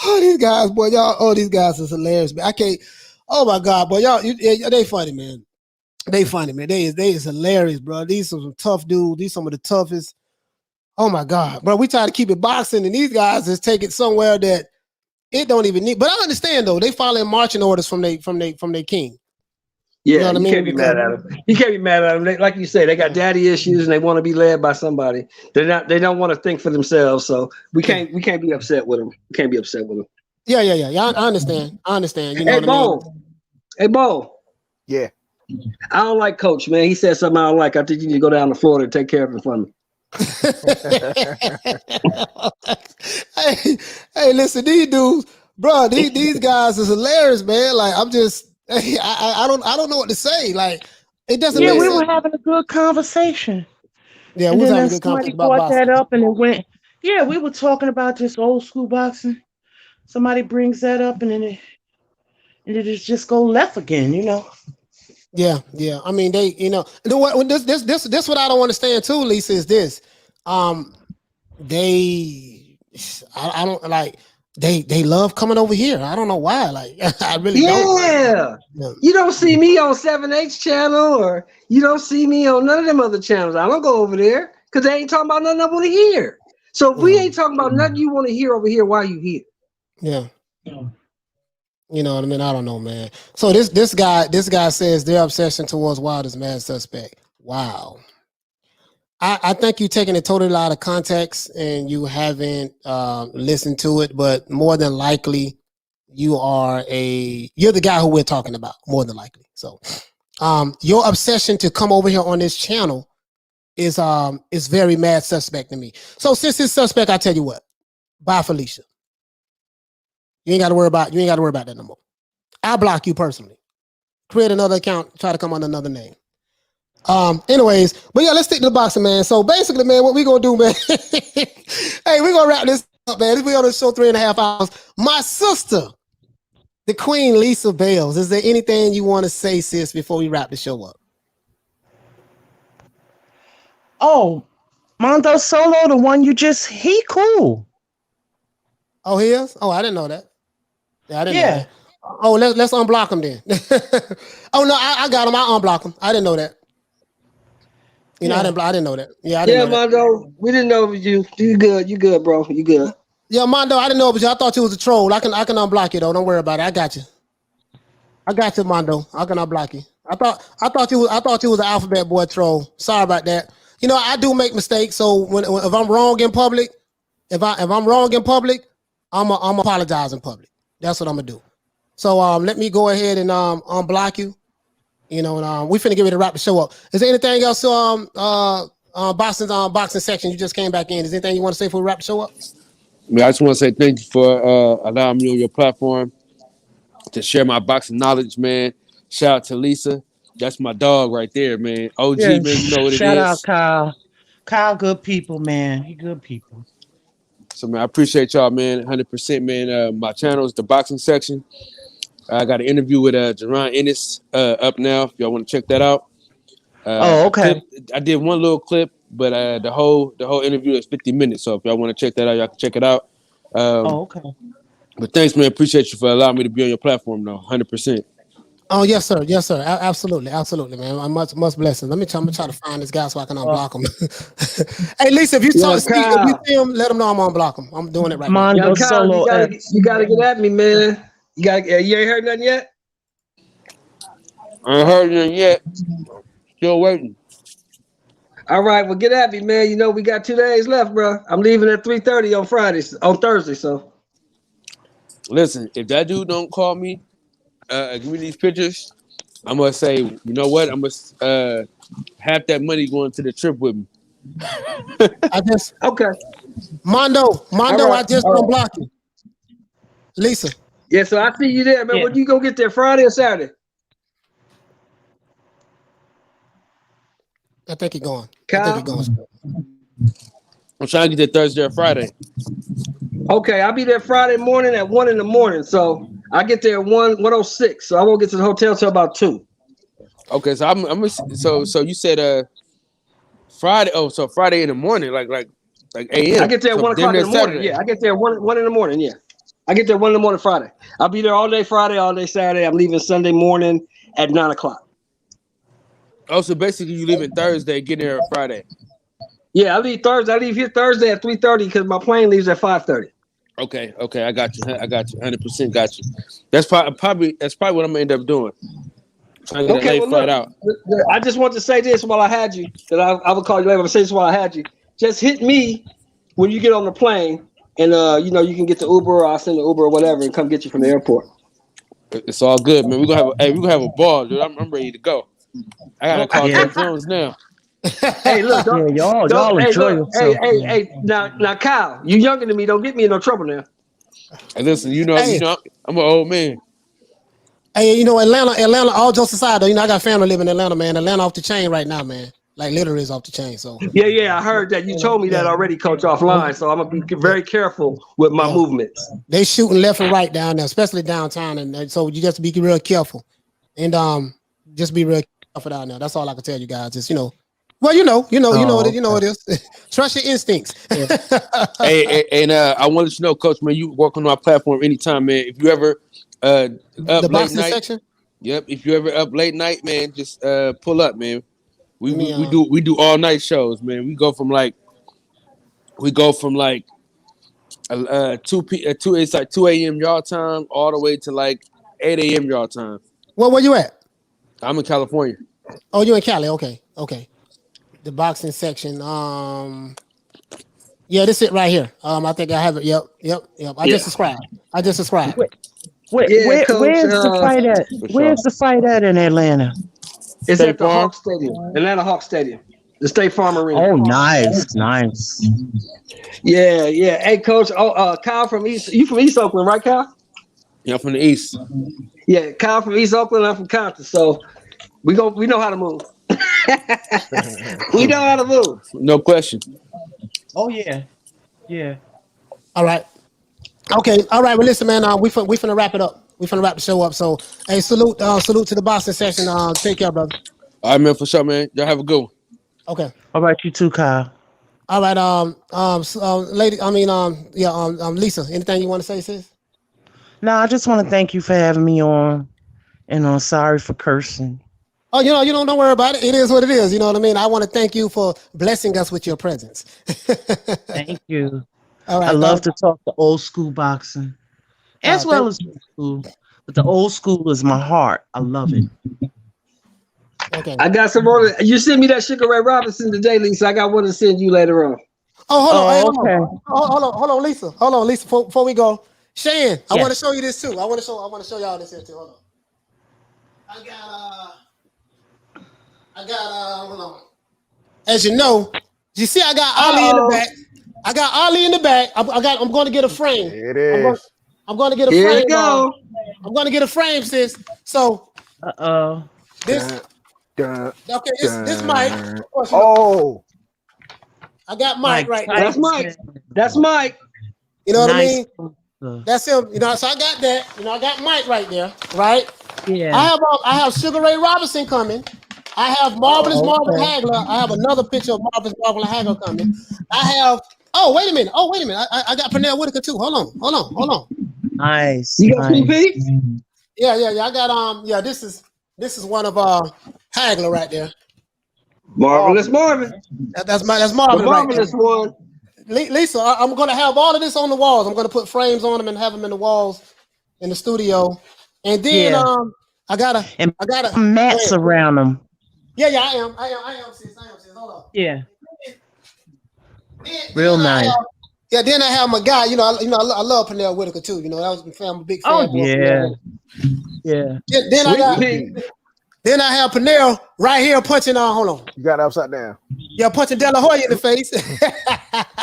Oh, these guys, boy, y'all. Oh, these guys is hilarious, man. I can't. Oh my God, boy, y'all. They funny, man. They funny, man. They is hilarious, bro. These are some tough dudes. These some of the toughest. Oh my God, bro. We try to keep it boxing, and these guys just take it somewhere that it don't even need. But I understand though. They following marching orders from their king. Yeah, you know what I mean? Can't be mad at them. You can't be mad at them. Like you say, they got daddy issues and they want to be led by somebody. They don't want to think for themselves. So we can't be upset with them. We can't be upset with them. Yeah. I understand. You know Hey, what Bo. I mean? Hey, Bo. Yeah. I don't like Coach, man. He said something I don't like. I think you need to go down to Florida and take care of him for me. hey, listen, these dudes, bro. These guys is hilarious, man. Like I'm just. I don't know what to say. Like it doesn't. Yeah, make we sense. were having a good conversation. Yeah, and we was then having a good somebody conversation about brought that boxing. up, and it went. Yeah, we were talking about just old school boxing. Somebody brings that up, and then it just go left again. Yeah. I mean, they, what this what I don't understand too, Lisa, is this. I don't like. They love coming over here. I don't know why. Like I really don't. Yeah. You don't see me on 7H channel, or you don't see me on none of them other channels. I don't go over there because they ain't talking about nothing I want to hear. So if we ain't talking about nothing you want to hear over here, why you here? Yeah. You know what I mean? I don't know, man. So this guy says their obsession towards Wilder's mad suspect. Wow. I think you're taking it totally out of context and you haven't listened to it, but more than likely you're the guy who we're talking about, more than likely. So your obsession to come over here on this channel is very mad suspect to me. So since it's suspect, I tell you what, bye Felicia. You ain't got to worry about that no more. I'll block you personally. Create another account, try to come under another name. Anyways, but yeah, let's stick to the boxing, man. So basically, man, what we gonna do, man? Hey, we gonna wrap this up, man. We on the show 3.5 hours. My sister, the Queen Lisa Bales. Is there anything you want to say, sis, before we wrap the show up? Oh, Mondo Solo, the one he cool. Oh, he is? Oh, I didn't know that. Yeah, I didn't know Yeah. that. Oh, let's unblock him then. Oh no, I got him. I unblock him. I didn't know that. I didn't know that. Yeah, I didn't know that. Mondo, we didn't know you. You good, bro. You good. Yeah, Mondo, I didn't know it was you. I thought you was a troll. I can unblock you though. Don't worry about it. I got you. Mondo. I can unblock you. I thought you was an alphabet boy troll. Sorry about that. I do make mistakes. So if I'm wrong in public, if I'm wrong in public, I'm apologize in public. That's what I'm gonna do. So let me go ahead and unblock you. And we finna get ready to wrap the show up. Is there anything else boxing section? You just came back in. Is there anything you want to say before we wrap the show up? I just want to say thank you for allowing me on your platform to share my boxing knowledge, man. Shout out to Lisa. That's my dog right there, man. OG, Yeah. man, you know what it is. Shout out Kyle. Kyle, good people, man. He good people. So, man, I appreciate y'all, man. 100%, man. My channel is the boxing section. I got an interview with Jerron Ennis up now. If y'all want to check that out. Okay. I did one little clip, but the whole interview is 50 minutes. So if y'all want to check that out, y'all can check it out. Okay. But thanks, man. Appreciate you for allowing me to be on your platform, though. 100%. Oh yes, sir. Absolutely, man. I'm much blessings. I'm gonna try to find this guy so I can unblock him. Hey, Lisa, if you see him, let him know I'm unblock him. I'm doing it right now. Mondo Solo. You gotta get at me, man. You ain't heard nothing yet? I ain't heard nothing yet. Still waiting. All right, well, get at me, man. We got 2 days left, bro. I'm leaving at 3:30 on Thursday, so. Listen, if that dude don't call me, give me these pictures, I'm gonna say, you know what? I'm gonna have that money going to the trip with me. Okay. Mondo, right. I just unblocked you. Lisa. Yeah, so I see you there, man. Yeah. When you go get there, Friday or Saturday? I think he's going. Kyle? I'm trying to get there Thursday or Friday. Okay, I'll be there Friday morning at 1 in the morning. So I get there at 1:06. So I won't get to the hotel till about 2. Okay, so so you said Friday. Oh, so Friday in the morning, like a.m. I get there at so 1 o'clock in the morning. Saturday. Yeah, I get there at 1 in the morning. Yeah, I get there 1 in the morning Friday. I'll be there all day Friday, all day Saturday. I'm leaving Sunday morning at 9 o'clock. Oh, so basically you leaving Thursday, getting there Friday. Yeah, I leave Thursday. I leave here Thursday at 3:30 because my plane leaves at 5:30. Okay, I got you. 100% got you. That's probably what I'm gonna end up doing. Trying to get a late flight out. I just want to say this while I had you. That I will call you later. I'm gonna say this while I had you. Just hit me when you get on the plane, and you can get the Uber, or I'll send the Uber or whatever, and come get you from the airport. It's all good, man. We're gonna have a ball, dude. I'm ready to go. I gotta call Coach Jones now. Hey, look, y'all enjoy yourself. Hey, now, Kyle, you younger than me. Don't get me in no trouble now. Hey, listen, I'm an old man. Hey, Atlanta, all jokes aside, though, I got family living in Atlanta, man. Atlanta off the chain right now, man. Like literally is off the chain. So yeah, I heard that. You told me that already, Coach, offline. So I'm gonna be very careful with my movements. They shooting left and right down there, especially downtown, and so you just be real careful, and just be real careful down there. That's all I can tell you guys. Just you know what it is. Trust your instincts. Hey, and I wanted to know, Coach, man, you work on our platform anytime, man. If you ever up the boxing late night, section. Yep. If you ever up late night, man, just pull up, man. We do all night shows, man. We go from like 2 a.m. y'all time all the way to like 8 a.m. y'all time. Well, where you at? I'm in California. Oh, you in Cali? Okay. The boxing section. Yeah, this it right here. I think I have it. Yep. I just subscribed. Where's the fight at? Where's the fight at in Atlanta? It's at the Hawk Stadium, Atlanta Hawk Stadium, the State Farm Arena. Oh, nice. Yeah. Hey, Coach. Kyle from East. You from East Oakland, right, Kyle? Yeah, I'm from the East. Yeah, Kyle from East Oakland. I'm from Compton. So we know how to move. We know how to move. No question. Oh yeah. All right. Okay. All right. Well, listen, man. We finna wrap it up. We finna wrap the show up. So, hey, salute to the boxing session. Take care, brother. All right, man, for sure, man. Y'all have a good one. Okay. All right, you too, Kyle. All right. Lisa, anything you want to say, sis? No, I just want to thank you for having me on, and I'm sorry for cursing. Oh, don't worry about it. It is what it is. You know what I mean? I want to thank you for blessing us with your presence. Thank you. All right. I love to talk the old school boxing, as well as new school. But the old school is my heart. I love it. Okay. I got some more. You sent me that Sugar Ray Robinson today, Lisa. I got one to send you later on. Oh, hold on. Hold on, Lisa. Hold on, Lisa. Before we go, Shane, yes. I want to show you this too. I want to show y'all this here too. Hold on. I got hold on. As you know, you see, I got Ali in the back. I'm going to get a frame. It is. I'm going to get a Here frame. you go. I'm going to get a frame, sis. So, this mic. Oh, I got Mike right now. That's Mike. You know what I mean? That's him. So I got that. I got Mike right there, right? Yeah. I have Sugar Ray Robinson coming. I have Marvelous Marvin Hagler. I have another picture of Marvelous Marvin Hagler coming. I have. Oh, wait a minute. I got Pernell Whitaker too. Hold on. Nice. You got PP? Yeah. I got This is one of Hagler right there. Marvelous Marvin. That's Marvin. Marvelous right one. Lisa, I'm gonna have all of this on the walls. I'm gonna put frames on them and have them in the walls in the studio. And then I got mats around them. Yeah, I am, sis. Hold on. Yeah. Real nice. Then I have my guy. I love Pernell Whitaker too. I'm a big fan. Oh yeah. Then I have Pernell right here punching on. Hold on. You got it upside down. Yeah, punching De La Hoya in the face.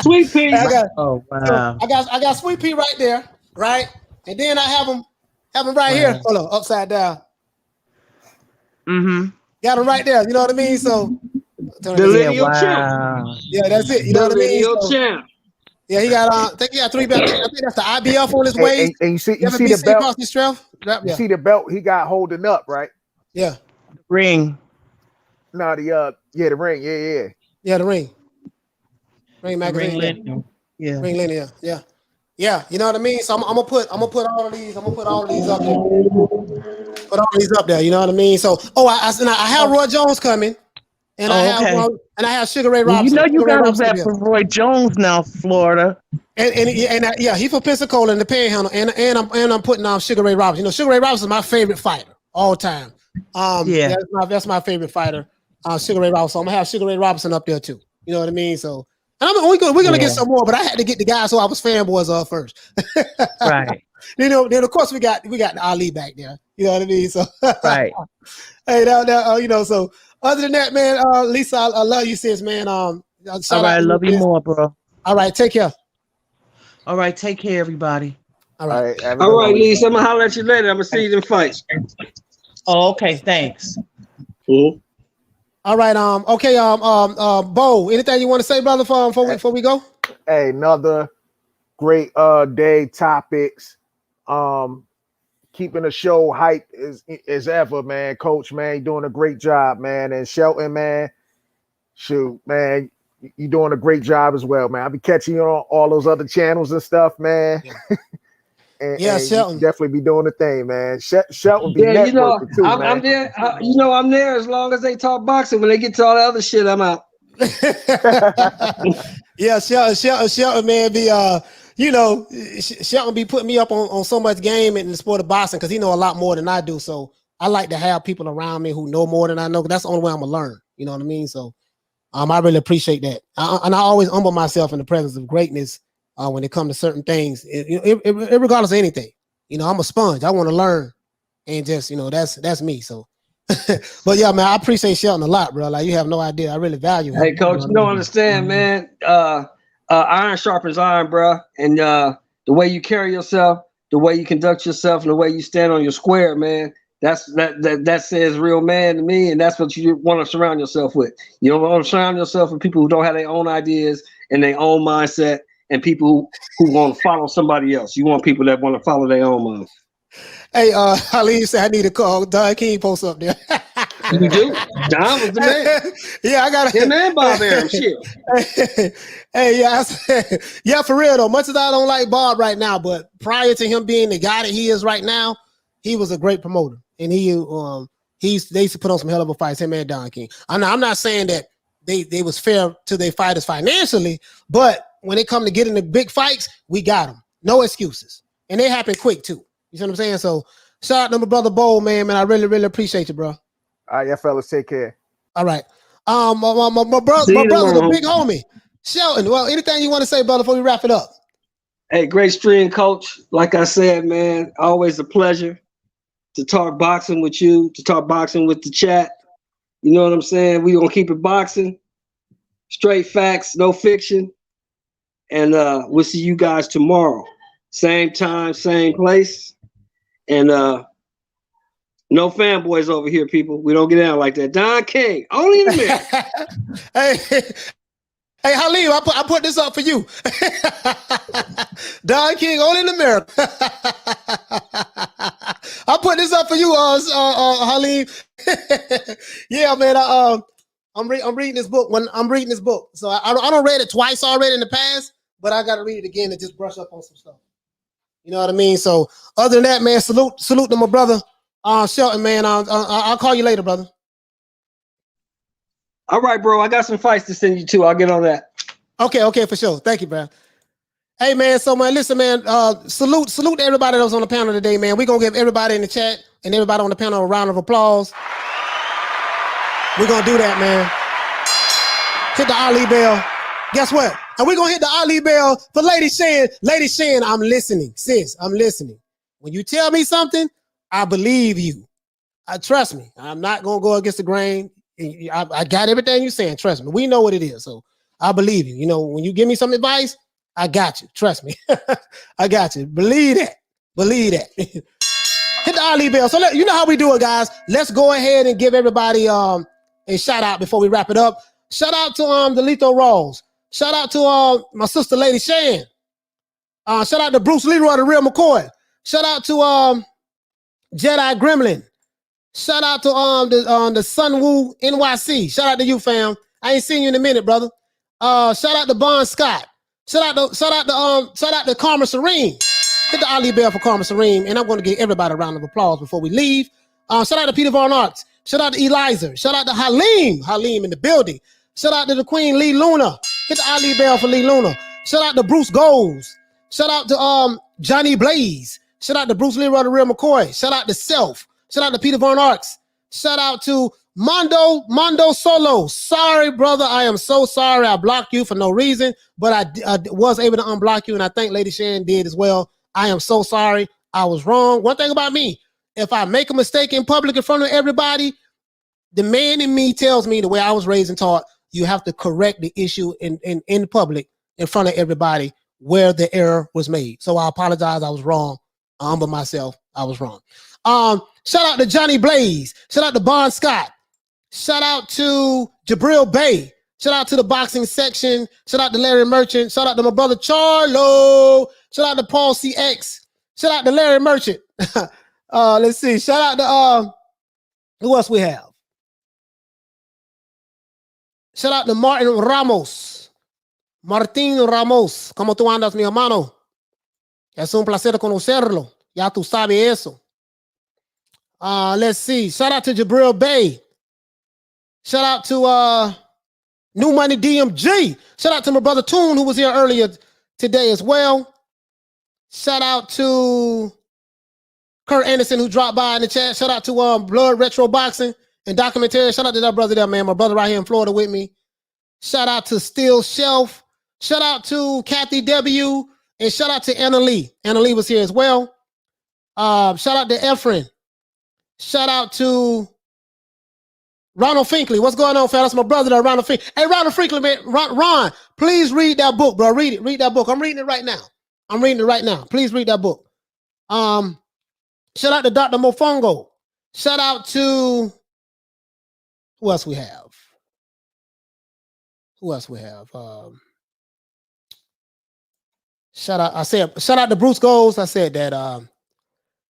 Sweet Pea. Oh wow. I got Sweet Pea right there, right? And then I have him right here. Hold on, upside down. Mm-hmm. Got him right there. You know what I mean? So The lineal champ. Wow. Yeah, that's it. You know The what I mean? lineal So, champ. yeah, he got I think he got 3 belts. I think that's the IBF on his And, waist. and you see the WBC belt. across his strength. You Yeah. see the belt he got holding up, right? Yeah. Ring. No, the ring. Yeah. Yeah, the ring. Ring Ring magazine. lineal. Yeah. Ring linear. Yeah. Yeah, you know what I mean? So I'm gonna put all of these up there. Put all these up there, you know what I mean? So I have Roy Jones coming, and I have Sugar Ray Well, Robinson. you know you Sugar Ray got a Robinson rep here. for Roy Jones now, Florida. And he from Pensacola in the Panhandle, and I'm putting Sugar Ray Robinson. You know, Sugar Ray Robinson is my favorite fighter all time. Yeah. That's my favorite fighter, Sugar Ray Robinson. So I'm gonna have Sugar Ray Robinson up there too. You know what I mean? So, and we're gonna get some more, but I had to get the guys who I was fanboys of first. Right. You know, then of course we got Ali back there. You know what I mean? So Right. Hey, now you know. So other than that, man, Lisa, I love you, sis, man. All right, love you more, bro. All right, take care. All right, take care, everybody. All right, all right, Lisa. I'm gonna holler at you later. I'm gonna see you in fights. Oh, okay, thanks. Mm-hmm. All right, okay, Bo, anything you want to say, brother, before we go? Hey, another great day topics. Keeping the show hype as ever, man. Coach, man, you're doing a great job, man. And Shelton, man, shoot, man, you're doing a great job as well, man. I'll be catching you on all those other channels and stuff, man. and Shelton definitely be doing the thing, man. Shelton be yeah, you know, too, I'm there. I'm there as long as they talk boxing. When they get to all the other shit, I'm out. Yeah, Shelton, man, Shelton be putting me up on so much game in the sport of boxing because he know a lot more than I do. So I like to have people around me who know more than I know. That's the only way I'm gonna learn. You know what I mean? So I really appreciate that. And I always humble myself in the presence of greatness when it comes to certain things, regardless of anything. You know, I'm a sponge. I want to learn, and just that's me. So, but yeah, man, I appreciate Shelton a lot, bro. Like you have no idea. I really value him. Hey, coach, you don't understand, man. Iron sharpens iron, bro. And the way you carry yourself, the way you conduct yourself, and the way you stand on your square, man. That says real man to me, and that's what you want to surround yourself with. You don't want to surround yourself with people who don't have their own ideas and their own mindset, and people who want to follow somebody else. You want people that want to follow their own mind. Hey, Ali said I need to call Don King post up there. You do? Don was the man. Yeah, I got him and Bob Arum. Shit. Yeah, for real though. Much as I don't like Bob right now, but prior to him being the guy that he is right now, he was a great promoter, and they used to put on some hell of a fights. Him and Don King. I'm not saying that they was fair to their fighters financially, but when it come to getting the big fights, we got them. No excuses, and they happen quick too. You see what I'm saying? So shout out to my brother Bo, man. I really, really appreciate you, bro. All right, yeah, fellas, take care. All right. My brother, the big homie, Shelton. Well, anything you want to say, brother, before we wrap it up? Hey, great stream, coach. Like I said, man, always a pleasure to talk boxing with you, to talk boxing with the chat. You know what I'm saying? We're going to keep it boxing, straight facts, no fiction. And we'll see you guys tomorrow. Same time, same place. And no fanboys over here, people. We don't get down like that. Don King, only in America. Hey, Halim, I put this up for you. Don King, only in America. I put this up for you, Halim. Yeah, man. I'm reading this book. So I don't read it twice already in the past, but I got to read it again to just brush up on some stuff. You know what I mean? So other than that, man, salute to my brother, Shelton, man. I'll call you later, brother. All right, bro. I got some fights to send you to. I'll get on that. Okay, for sure. Thank you, bro. Hey, man. So, man, listen, man. Salute to everybody that was on the panel today, man. We're gonna give everybody in the chat and everybody on the panel a round of applause. We're gonna do that, man. Hit the Ali bell. Guess what? And we're gonna hit the Ali bell for Lady Shan. Lady Shan, I'm listening. Sis, I'm listening. When you tell me something, I believe you. Trust me. I'm not gonna go against the grain. I got everything you're saying. Trust me. We know what it is. So I believe you. You know, when you give me some advice, I got you. Trust me. I got you. Believe that. Hit the Ali bell. So you know how we do it, guys. Let's go ahead and give everybody a shout out before we wrap it up. Shout out to the Lethal Rawls. Shout out to my sister Lady Shan. Shout out to Bruce Leroy, the real McCoy. Shout out to Jedi Gremlin. Shout out to the Sunwoo NYC. Shout out to you, fam. I ain't seen you in a minute, brother. Shout out to Bon Scott. Shout out to Karma Serene. Hit the Ali Bell for Karma Serene, and I'm going to give everybody a round of applause before we leave. Shout out to Peter Von Arts. Shout out to Eliza. Shout out to Halim in the building. Shout out to the Queen Lee Luna. Hit the Ali Bell for Lee Luna. Shout out to Bruce Goals. Shout out to Johnny Blaze. Shout out to Bruce Leroy, the real McCoy. Shout out to Self. Shout out to Peter Von Arts. Shout out to Mondo Solo. Sorry, brother. I am so sorry. I blocked you for no reason, but I was able to unblock you, and I think Lady Shan did as well. I am so sorry. I was wrong. One thing about me, if I make a mistake in public in front of everybody, the man in me tells me the way I was raised and taught, you have to correct the issue in public in front of everybody where the error was made. So I apologize. I was wrong. I humble myself. I was wrong. Shout out to Johnny Blaze. Shout out to Bon Scott. Shout out to Jabril Bay. Shout out to the boxing section. Shout out to Larry Merchant. Shout out to my brother Charlo. Shout out to Paul CX. Shout out to Larry Merchant. Let's see. Shout out to who else we have? Shout out to Martin Ramos. Martín Ramos. ¿Cómo tú andas, mi hermano? Es un placer conocerlo. Ya tú sabes eso. Let's see. Shout out to Jabril Bay. Shout out to New Money DMG. Shout out to my brother Toon, who was here earlier today as well. Shout out to Kurt Anderson, who dropped by in the chat. Shout out to Blood Retro Boxing and Documentary. Shout out to that brother there, man. My brother right here in Florida with me. Shout out to Steel Shelf. Shout out to Kathy W. And shout out to Anna Lee. Anna Lee was here as well. Shout out to Efren. Shout out to Ronald Finkley. What's going on, fam? That's my brother there, Ronald Finkley. Hey, Ronald Finkley, man. Ron, please read that book, bro. Read it. Read that book. I'm reading it right now. Please read that book. Shout out to Dr. Mofongo. Shout out to who else we have? Shout out to Bruce Goals. I said that.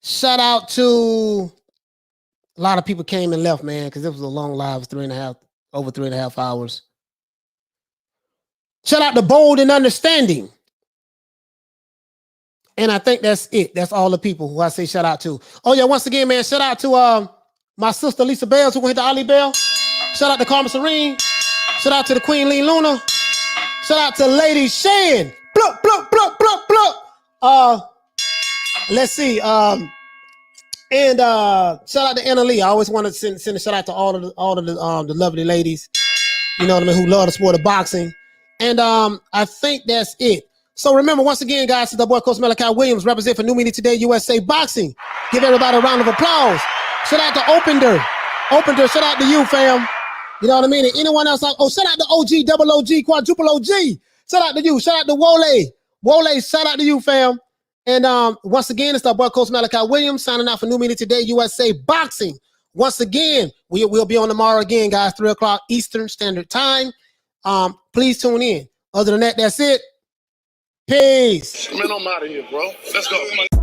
Shout out to a lot of people came and left, man, because it was a long live, over 3.5 hours. Shout out to Bold and Understanding. And I think that's it. That's all the people who I say shout out to. Oh, yeah, once again, man, shout out to my sister Lisa Bells, who went to Ali Bell. Shout out to Karma Serene. Shout out to the Queen Lee Luna. Shout out to Lady Shan. Blup, blup, blup, blup, blup. Let's see. And shout out to Anna Lee. I always want to send a shout out to all of the lovely ladies, you know what I mean, who love the sport of boxing. And I think that's it. So remember, once again, guys, it's the boy Coach Malachi Williams, represent for New Media Today USA Boxing. Give everybody a round of applause. Shout out to Opender. Shout out to you, fam. You know what I mean? And anyone else? Shout out to OG, double OG, quadruple OG. Shout out to you. Shout out to Wole, shout out to you, fam. And once again, it's the boy Coach Malachi Williams signing out for New Media Today USA Boxing. Once again, we'll be on tomorrow again, guys, 3 o'clock Eastern Standard Time. Please tune in. Other than that, that's it. Peace. Man, I'm out of here, bro. Let's go.